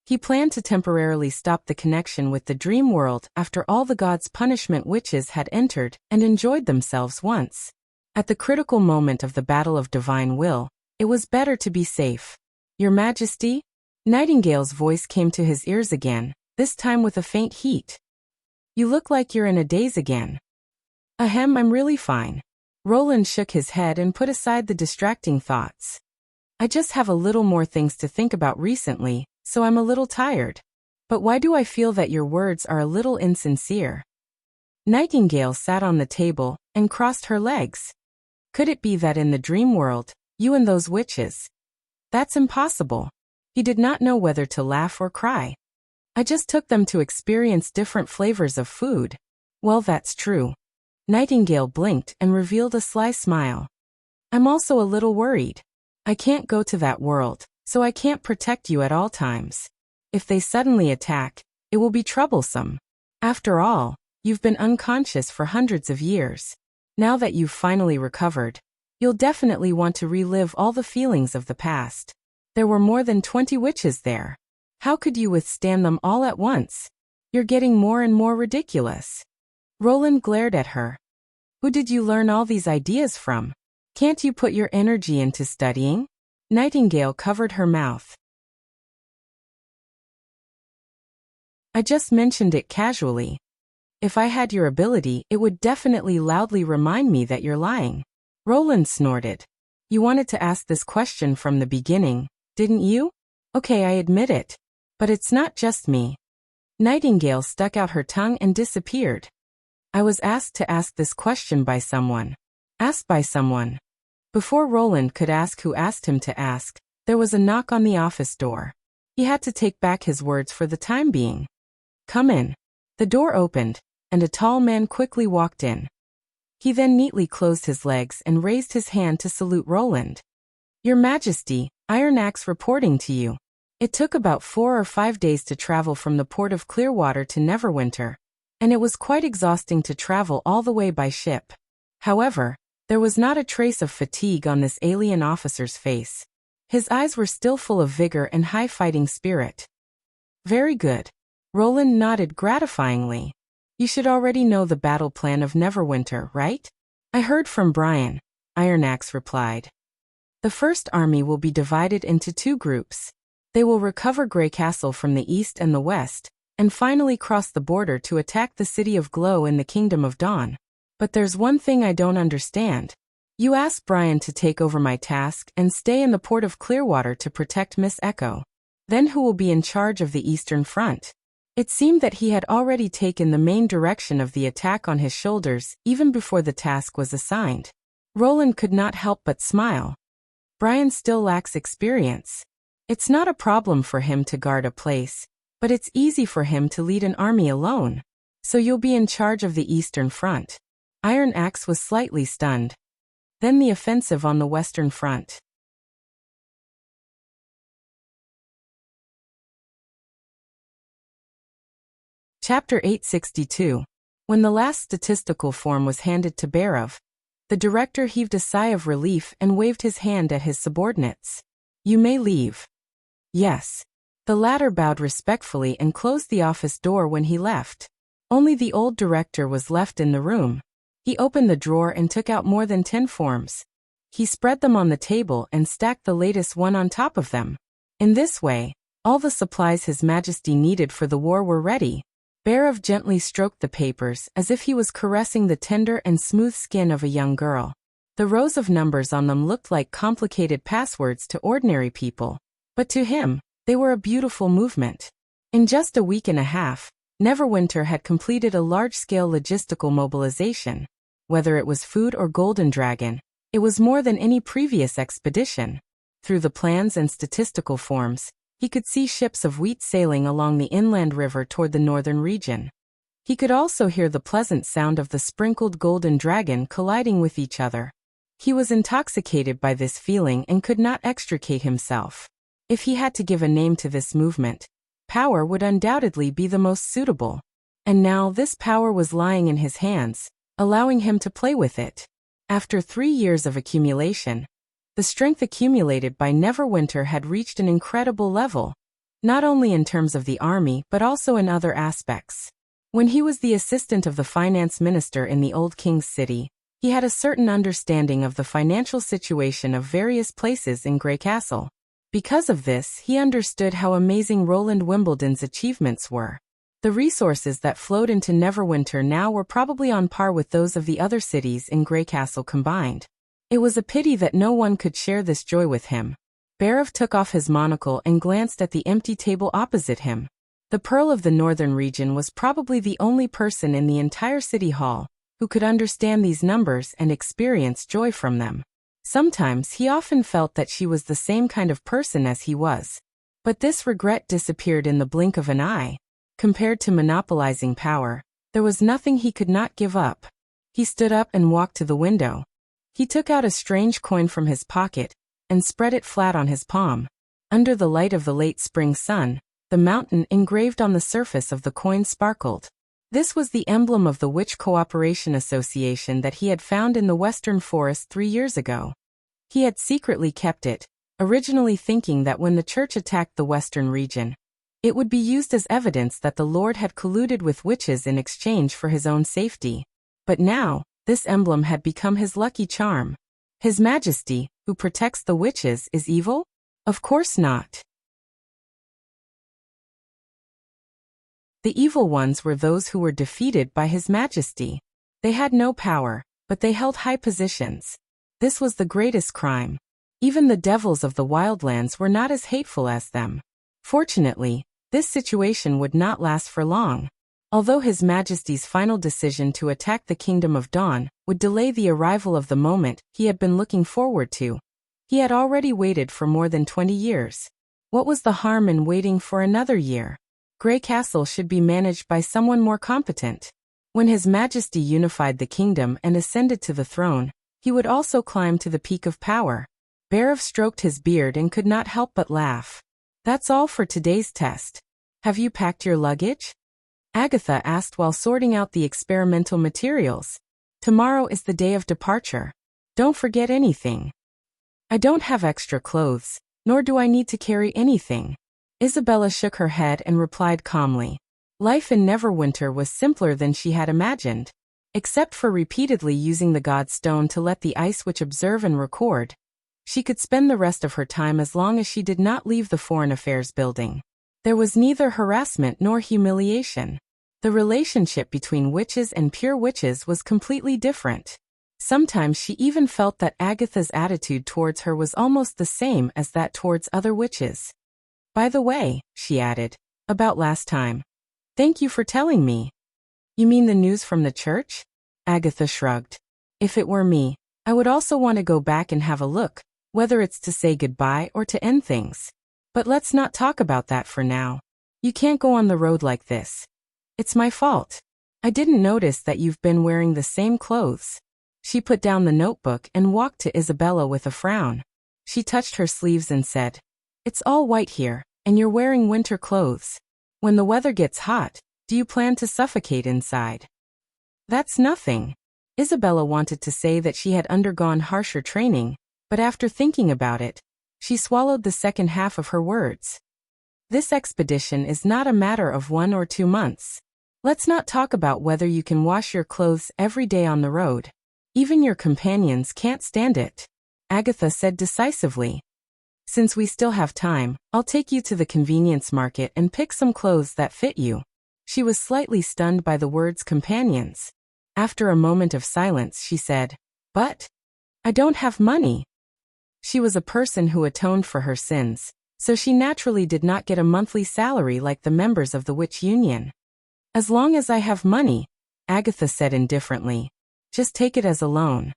He planned to temporarily stop the connection with the dream world after all the gods' punishment witches had entered and enjoyed themselves once. At the critical moment of the battle of divine will, it was better to be safe. Your Majesty? Nightingale's voice came to his ears again, this time with a faint heat. You look like you're in a daze again. Ahem, I'm really fine. Roland shook his head and put aside the distracting thoughts. I just have a little more things to think about recently, so I'm a little tired. But why do I feel that your words are a little insincere? Nightingale sat on the table and crossed her legs. Could it be that in the dream world, you and those witches? That's impossible. He did not know whether to laugh or cry. I just took them to experience different flavors of food. Well, that's true. Nightingale blinked and revealed a sly smile. I'm also a little worried. I can't go to that world, so I can't protect you at all times. If they suddenly attack, It will be troublesome. After all, you've been unconscious for hundreds of years. Now that you've finally recovered, you'll definitely want to relive all the feelings of the past. There were more than 20 witches there. How could you withstand them all at once? You're getting more and more ridiculous. Roland glared at her. Who did you learn all these ideas from? Can't you put your energy into studying? Nightingale covered her mouth. I just mentioned it casually. If I had your ability, it would definitely loudly remind me that you're lying. Roland snorted. You wanted to ask this question from the beginning, didn't you? Okay, I admit it. But it's not just me. Nightingale stuck out her tongue and disappeared. I was asked to ask this question by someone. Asked by someone. Before Roland could ask who asked him to ask, there was a knock on the office door. He had to take back his words for the time being. Come in. The door opened, and a tall man quickly walked in. He then neatly closed his legs and raised his hand to salute Roland. Your Majesty, Iron Axe reporting to you. It took about 4 or 5 days to travel from the port of Clearwater to Neverwinter, and it was quite exhausting to travel all the way by ship. However, there was not a trace of fatigue on this alien officer's face. His eyes were still full of vigor and high fighting spirit. Very good. Roland nodded gratifyingly. You should already know the battle plan of Neverwinter, right? I heard from Brian, Iron Axe replied. The first army will be divided into 2 groups. They will recover Grey Castle from the east and the west, and finally cross the border to attack the City of Glow in the Kingdom of Dawn. But there's one thing I don't understand. You asked Brian to take over my task and stay in the port of Clearwater to protect Miss Echo. Then who will be in charge of the Eastern Front? It seemed that he had already taken the main direction of the attack on his shoulders even before the task was assigned. Roland could not help but smile. Brian still lacks experience. It's not a problem for him to guard a place, but it's easy for him to lead an army alone. So you'll be in charge of the Eastern Front. Iron Axe was slightly stunned. Then the offensive on the Western Front. Chapter 862. When the last statistical form was handed to Barov, the director heaved a sigh of relief and waved his hand at his subordinates. You may leave. Yes. The latter bowed respectfully and closed the office door when he left. Only the old director was left in the room. He opened the drawer and took out more than 10 forms. He spread them on the table and stacked the latest one on top of them. In this way, all the supplies His Majesty needed for the war were ready. Barov gently stroked the papers as if he was caressing the tender and smooth skin of a young girl. The rows of numbers on them looked like complicated passwords to ordinary people, but to him, they were a beautiful movement. In just a week and a half, Neverwinter had completed a large-scale logistical mobilization. Whether it was food or Golden Dragon, it was more than any previous expedition. Through the plans and statistical forms, he could see ships of wheat sailing along the inland river toward the northern region. He could also hear the pleasant sound of the sprinkled Golden Dragon colliding with each other. He was intoxicated by this feeling and could not extricate himself. If he had to give a name to this movement, power would undoubtedly be the most suitable. And now this power was lying in his hands, allowing him to play with it. After 3 years of accumulation, the strength accumulated by Neverwinter had reached an incredible level, not only in terms of the army but also in other aspects. When he was the assistant of the finance minister in the Old King's City, he had a certain understanding of the financial situation of various places in Grey Castle. Because of this, he understood how amazing Roland Wimbledon's achievements were. The resources that flowed into Neverwinter now were probably on par with those of the other cities in Grey Castle combined. It was a pity that no one could share this joy with him. Barov took off his monocle and glanced at the empty table opposite him. The Pearl of the Northern region was probably the only person in the entire city hall who could understand these numbers and experience joy from them. Sometimes he often felt that she was the same kind of person as he was. But this regret disappeared in the blink of an eye. Compared to monopolizing power, there was nothing he could not give up. He stood up and walked to the window. He took out a strange coin from his pocket and spread it flat on his palm. Under the light of the late spring sun, The mountain engraved on the surface of the coin sparkled. This was the emblem of the Witch Cooperation Association that he had found in the Western Forest 3 years ago. He had secretly kept it, originally thinking that when the church attacked the western region, it would be used as evidence that the Lord had colluded with witches in exchange for his own safety. But now, this emblem had become his lucky charm. His Majesty, who protects the witches, is evil? Of course not. The evil ones were those who were defeated by His Majesty. They had no power, but they held high positions. This was the greatest crime. Even the devils of the wildlands were not as hateful as them. Fortunately, this situation would not last for long. Although His Majesty's final decision to attack the Kingdom of Dawn would delay the arrival of the moment he had been looking forward to, he had already waited for more than 20 years. What was the harm in waiting for another year? Grey Castle should be managed by someone more competent. When His Majesty unified the kingdom and ascended to the throne, he would also climb to the peak of power. Bearov stroked his beard and could not help but laugh. That's all for today's test. Have you packed your luggage? Agatha asked while sorting out the experimental materials. Tomorrow is the day of departure. Don't forget anything. I don't have extra clothes, nor do I need to carry anything. Isabella shook her head and replied calmly. Life in Neverwinter was simpler than she had imagined. Except for repeatedly using the God Stone to let the Ice Witch observe and record, she could spend the rest of her time as long as she did not leave the Foreign Affairs building. There was neither harassment nor humiliation. The relationship between witches and pure witches was completely different. Sometimes she even felt that Agatha's attitude towards her was almost the same as that towards other witches. By the way, she added, about last time. Thank you for telling me. You mean the news from the church? Agatha shrugged. If it were me, I would also want to go back and have a look, whether it's to say goodbye or to end things. But let's not talk about that for now. You can't go on the road like this. It's my fault. I didn't notice that you've been wearing the same clothes. She put down the notebook and walked to Isabella with a frown. She touched her sleeves and said, It's all white here, and you're wearing winter clothes. When the weather gets hot, do you plan to suffocate inside? That's nothing. Isabella wanted to say that she had undergone harsher training, but after thinking about it, she swallowed the second half of her words. This expedition is not a matter of 1 or 2 months. Let's not talk about whether you can wash your clothes every day on the road. Even your companions can't stand it. Agatha said decisively. Since we still have time, I'll take you to the convenience market and pick some clothes that fit you. She was slightly stunned by the words companions. After a moment of silence, she said, But I don't have money. She was a person who atoned for her sins, so she naturally did not get a monthly salary like the members of the Witch Union. As long as I have money, Agatha said indifferently. Just take it as a loan.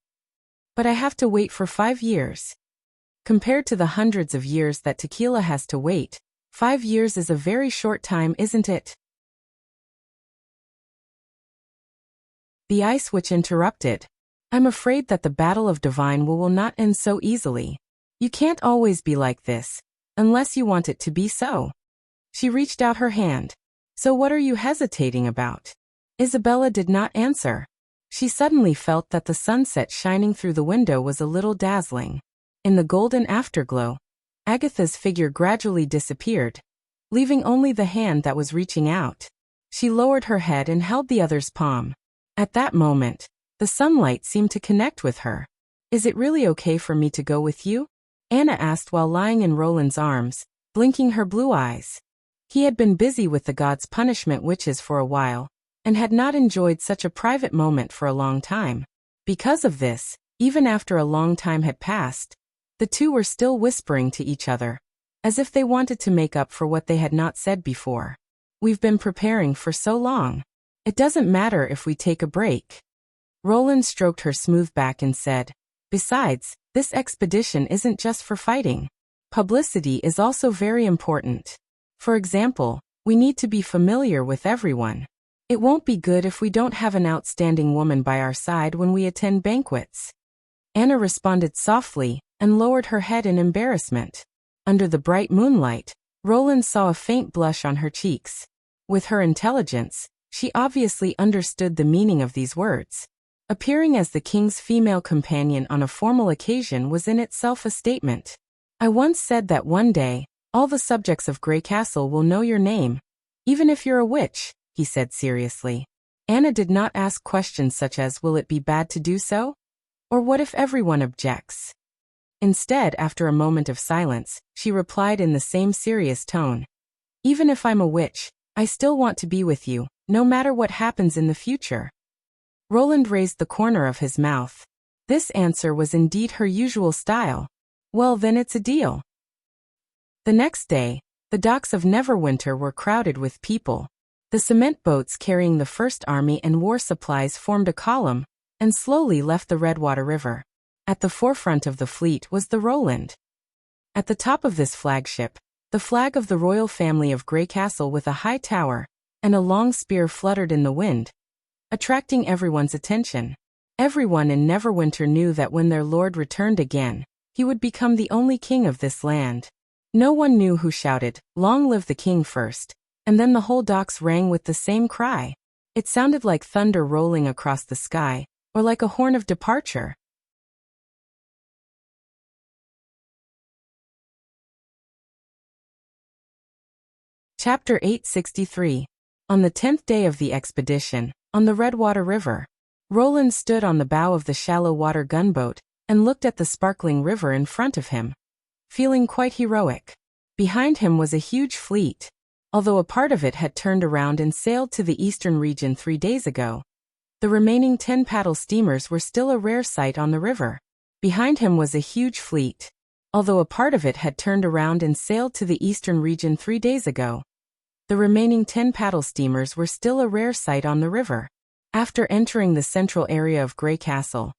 But I have to wait for 5 years. Compared to the hundreds of years that Tequila has to wait, 5 years is a very short time, isn't it? The Ice Witch interrupted. I'm afraid that the Battle of Divine will not end so easily. You can't always be like this, unless you want it to be so. She reached out her hand. So what are you hesitating about? Isabella did not answer. She suddenly felt that the sunset shining through the window was a little dazzling. In the golden afterglow, Agatha's figure gradually disappeared, leaving only the hand that was reaching out. She lowered her head and held the other's palm. At that moment, the sunlight seemed to connect with her. Is it really okay for me to go with you? Anna asked while lying in Roland's arms, blinking her blue eyes. He had been busy with the gods' punishment witches for a while, and had not enjoyed such a private moment for a long time. Because of this, even after a long time had passed, the two were still whispering to each other, as if they wanted to make up for what they had not said before. We've been preparing for so long. It doesn't matter if we take a break. Roland stroked her smooth back and said, Besides, this expedition isn't just for fighting. Publicity is also very important. For example, we need to be familiar with everyone. It won't be good if we don't have an outstanding woman by our side when we attend banquets. Anna responded softly and lowered her head in embarrassment. Under the bright moonlight, Roland saw a faint blush on her cheeks. With her intelligence, she obviously understood the meaning of these words. Appearing as the king's female companion on a formal occasion was in itself a statement. I once said that one day, all the subjects of Grey Castle will know your name, even if you're a witch, he said seriously. Anna did not ask questions such as, will it be bad to do so? Or what if everyone objects? Instead, after a moment of silence, she replied in the same serious tone. Even if I'm a witch, I still want to be with you, no matter what happens in the future. Roland raised the corner of his mouth. This answer was indeed her usual style. Well, then it's a deal. The next day, the docks of Neverwinter were crowded with people. The cement boats carrying the First Army and war supplies formed a column and slowly left the Redwater River. At the forefront of the fleet was the Roland. At the top of this flagship, the flag of the royal family of Grey Castle with a high tower and a long spear fluttered in the wind, attracting everyone's attention. Everyone in Neverwinter knew that when their lord returned again, he would become the only king of this land. No one knew who shouted, "Long live the king" first, and then the whole docks rang with the same cry. It sounded like thunder rolling across the sky, or like a horn of departure. Chapter 863. On the 10th day of the expedition, on the Redwater River, Roland stood on the bow of the shallow water gunboat and looked at the sparkling river in front of him, feeling quite heroic. Behind him was a huge fleet. Although a part of it had turned around and sailed to the eastern region 3 days ago, the remaining 10 paddle steamers were still a rare sight on the river. Behind him was a huge fleet. Although a part of it had turned around and sailed to the eastern region 3 days ago, the remaining 10 paddle steamers were still a rare sight on the river. After entering the central area of Grey Castle,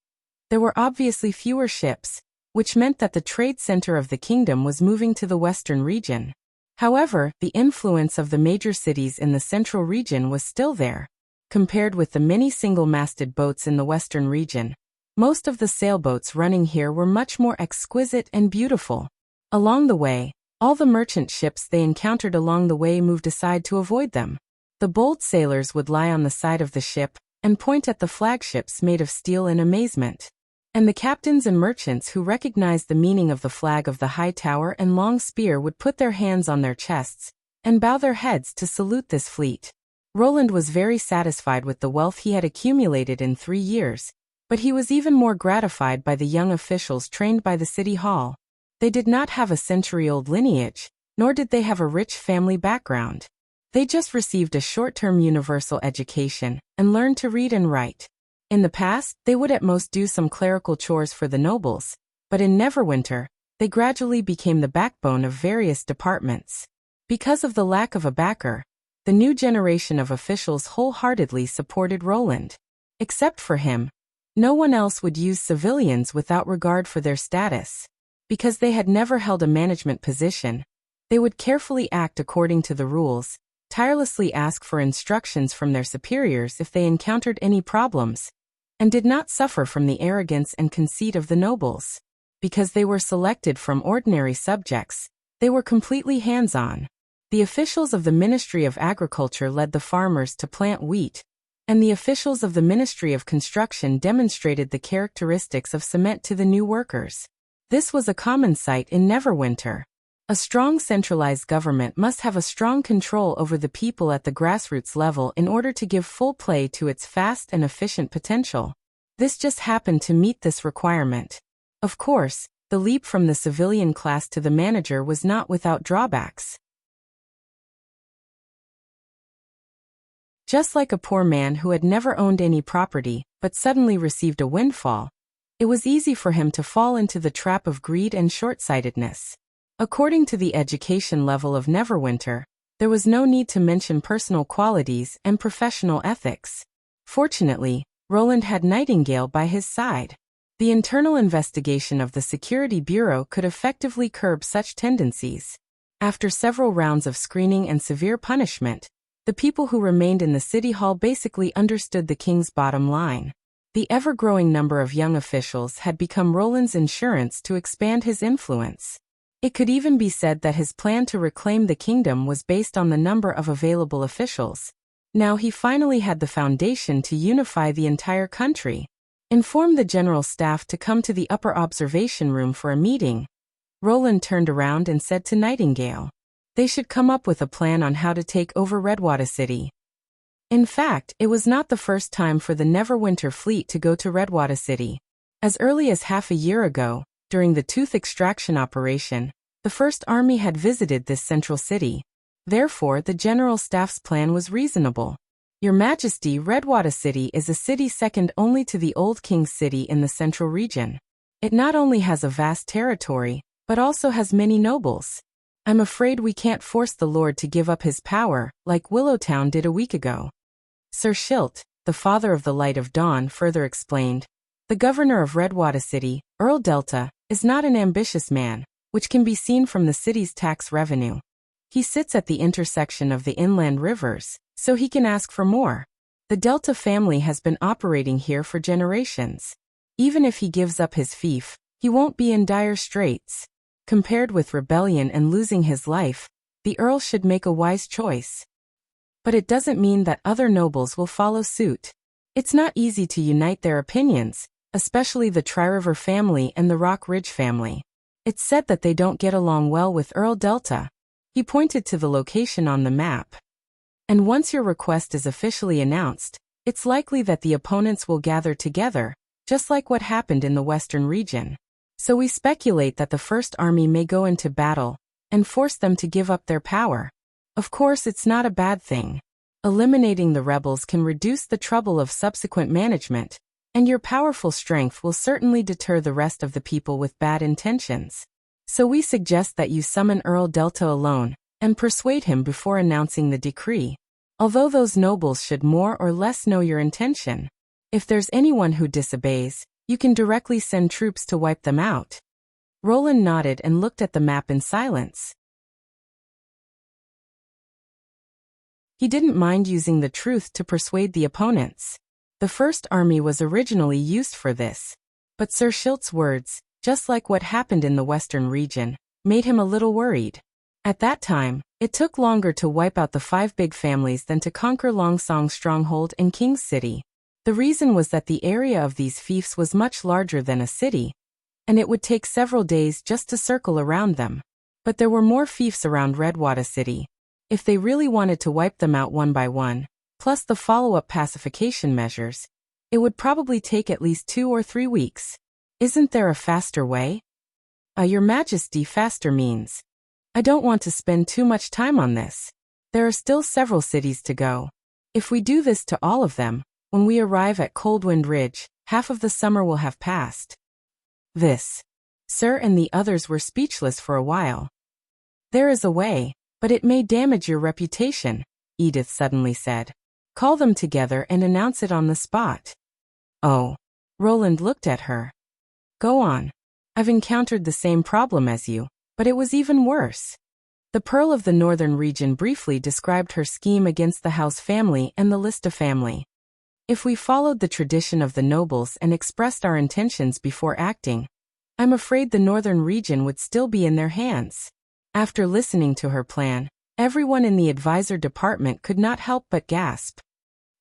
there were obviously fewer ships, which meant that the trade center of the kingdom was moving to the western region. However, the influence of the major cities in the central region was still there. Compared with the many single-masted boats in the western region, most of the sailboats running here were much more exquisite and beautiful. Along the way, all the merchant ships they encountered along the way moved aside to avoid them. The bold sailors would lie on the side of the ship and point at the flagships made of steel in amazement. And the captains and merchants who recognized the meaning of the flag of the high tower and long spear would put their hands on their chests and bow their heads to salute this fleet. Roland was very satisfied with the wealth he had accumulated in 3 years, but he was even more gratified by the young officials trained by the city hall. They did not have a century-old lineage, nor did they have a rich family background. They just received a short-term universal education and learned to read and write. In the past, they would at most do some clerical chores for the nobles, but in Neverwinter, they gradually became the backbone of various departments. Because of the lack of a backer, the new generation of officials wholeheartedly supported Roland. Except for him, no one else would use civilians without regard for their status. Because they had never held a management position, they would carefully act according to the rules, tirelessly ask for instructions from their superiors if they encountered any problems, and did not suffer from the arrogance and conceit of the nobles. Because they were selected from ordinary subjects, they were completely hands-on. The officials of the Ministry of Agriculture led the farmers to plant wheat, and the officials of the Ministry of Construction demonstrated the characteristics of cement to the new workers. This was a common sight in Neverwinter. A strong centralized government must have a strong control over the people at the grassroots level in order to give full play to its fast and efficient potential. This just happened to meet this requirement. Of course, the leap from the civilian class to the manager was not without drawbacks. Just like a poor man who had never owned any property, but suddenly received a windfall, it was easy for him to fall into the trap of greed and short-sightedness. According to the education level of Neverwinter, there was no need to mention personal qualities and professional ethics. Fortunately, Roland had Nightingale by his side. The internal investigation of the Security Bureau could effectively curb such tendencies. After several rounds of screening and severe punishment, the people who remained in the city hall basically understood the king's bottom line. The ever-growing number of young officials had become Roland's insurance to expand his influence. It could even be said that his plan to reclaim the kingdom was based on the number of available officials. Now he finally had the foundation to unify the entire country. Inform the general staff to come to the upper observation room for a meeting. Roland turned around and said to Nightingale. They should come up with a plan on how to take over Redwater City. In fact, it was not the first time for the Neverwinter fleet to go to Redwater City. As early as half a year ago, during the tooth extraction operation, the First Army had visited this central city. Therefore, the General Staff's plan was reasonable. Your Majesty, Redwater City is a city second only to the Old King's City in the central region. It not only has a vast territory, but also has many nobles. I'm afraid we can't force the Lord to give up his power, like Willowtown did a week ago. Sir Schilt, the father of the Light of Dawn, further explained. The governor of Redwater City, Earl Delta, is not an ambitious man, which can be seen from the city's tax revenue. He sits at the intersection of the inland rivers, so he can ask for more. The Delta family has been operating here for generations. Even if he gives up his fief, he won't be in dire straits. Compared with rebellion and losing his life, the Earl should make a wise choice. But it doesn't mean that other nobles will follow suit. It's not easy to unite their opinions, especially the Tri-River family and the Rock Ridge family. It's said that they don't get along well with Earl Delta. He pointed to the location on the map. And once your request is officially announced, it's likely that the opponents will gather together, just like what happened in the Western region. So we speculate that the First Army may go into battle and force them to give up their power. Of course, it's not a bad thing. Eliminating the rebels can reduce the trouble of subsequent management, and your powerful strength will certainly deter the rest of the people with bad intentions. So we suggest that you summon Earl Delta alone and persuade him before announcing the decree. Although those nobles should more or less know your intention. If there's anyone who disobeys, you can directly send troops to wipe them out. Roland nodded and looked at the map in silence. He didn't mind using the truth to persuade the opponents. The First Army was originally used for this. But Sir Schilt's words, just like what happened in the Western region, made him a little worried. At that time, it took longer to wipe out the 5 big families than to conquer Longsong's stronghold and King's City. The reason was that the area of these fiefs was much larger than a city, and it would take several days just to circle around them. But there were more fiefs around Redwater City. If they really wanted to wipe them out one by one, plus the follow-up pacification measures, it would probably take at least 2 or 3 weeks. Isn't there a faster way? Your Majesty, faster means. I don't want to spend too much time on this. There are still several cities to go. If we do this to all of them, when we arrive at Coldwind Ridge, half of the summer will have passed. This. Sir and the others were speechless for a while. There is a way, but it may damage your reputation, Edith suddenly said. Call them together and announce it on the spot. Oh. Roland looked at her. Go on. I've encountered the same problem as you, but it was even worse. The Pearl of the Northern Region briefly described her scheme against the House family and the Lista family. If we followed the tradition of the nobles and expressed our intentions before acting, I'm afraid the Northern Region would still be in their hands. After listening to her plan, everyone in the advisor department could not help but gasp.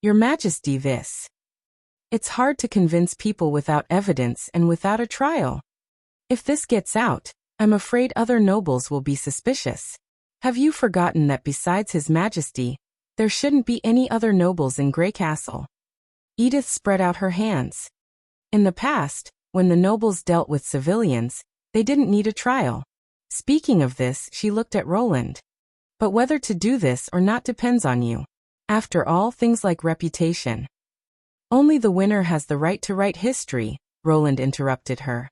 Your Majesty, this. It's hard to convince people without evidence and without a trial. If this gets out, I'm afraid other nobles will be suspicious. Have you forgotten that besides His Majesty, there shouldn't be any other nobles in Grey Castle? Edith spread out her hands. In the past, when the nobles dealt with civilians, they didn't need a trial. Speaking of this, she looked at Roland. But whether to do this or not depends on you. After all, things like reputation. Only the winner has the right to write history, Roland interrupted her.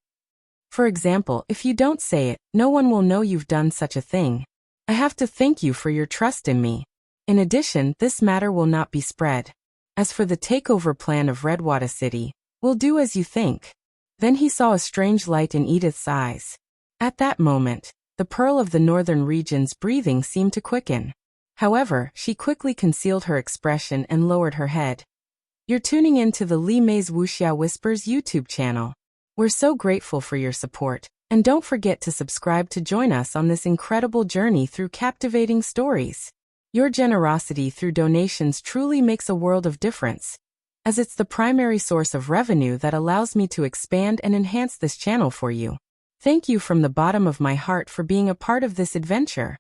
For example, if you don't say it, no one will know you've done such a thing. I have to thank you for your trust in me. In addition, this matter will not be spread. As for the takeover plan of Redwater City, we'll do as you think. Then he saw a strange light in Edith's eyes. At that moment, the Pearl of the Northern Region's breathing seemed to quicken. However, she quickly concealed her expression and lowered her head. You're tuning in to the Li Mei's Wuxia Whispers YouTube channel. We're so grateful for your support. And don't forget to subscribe to join us on this incredible journey through captivating stories. Your generosity through donations truly makes a world of difference, as it's the primary source of revenue that allows me to expand and enhance this channel for you. Thank you from the bottom of my heart for being a part of this adventure.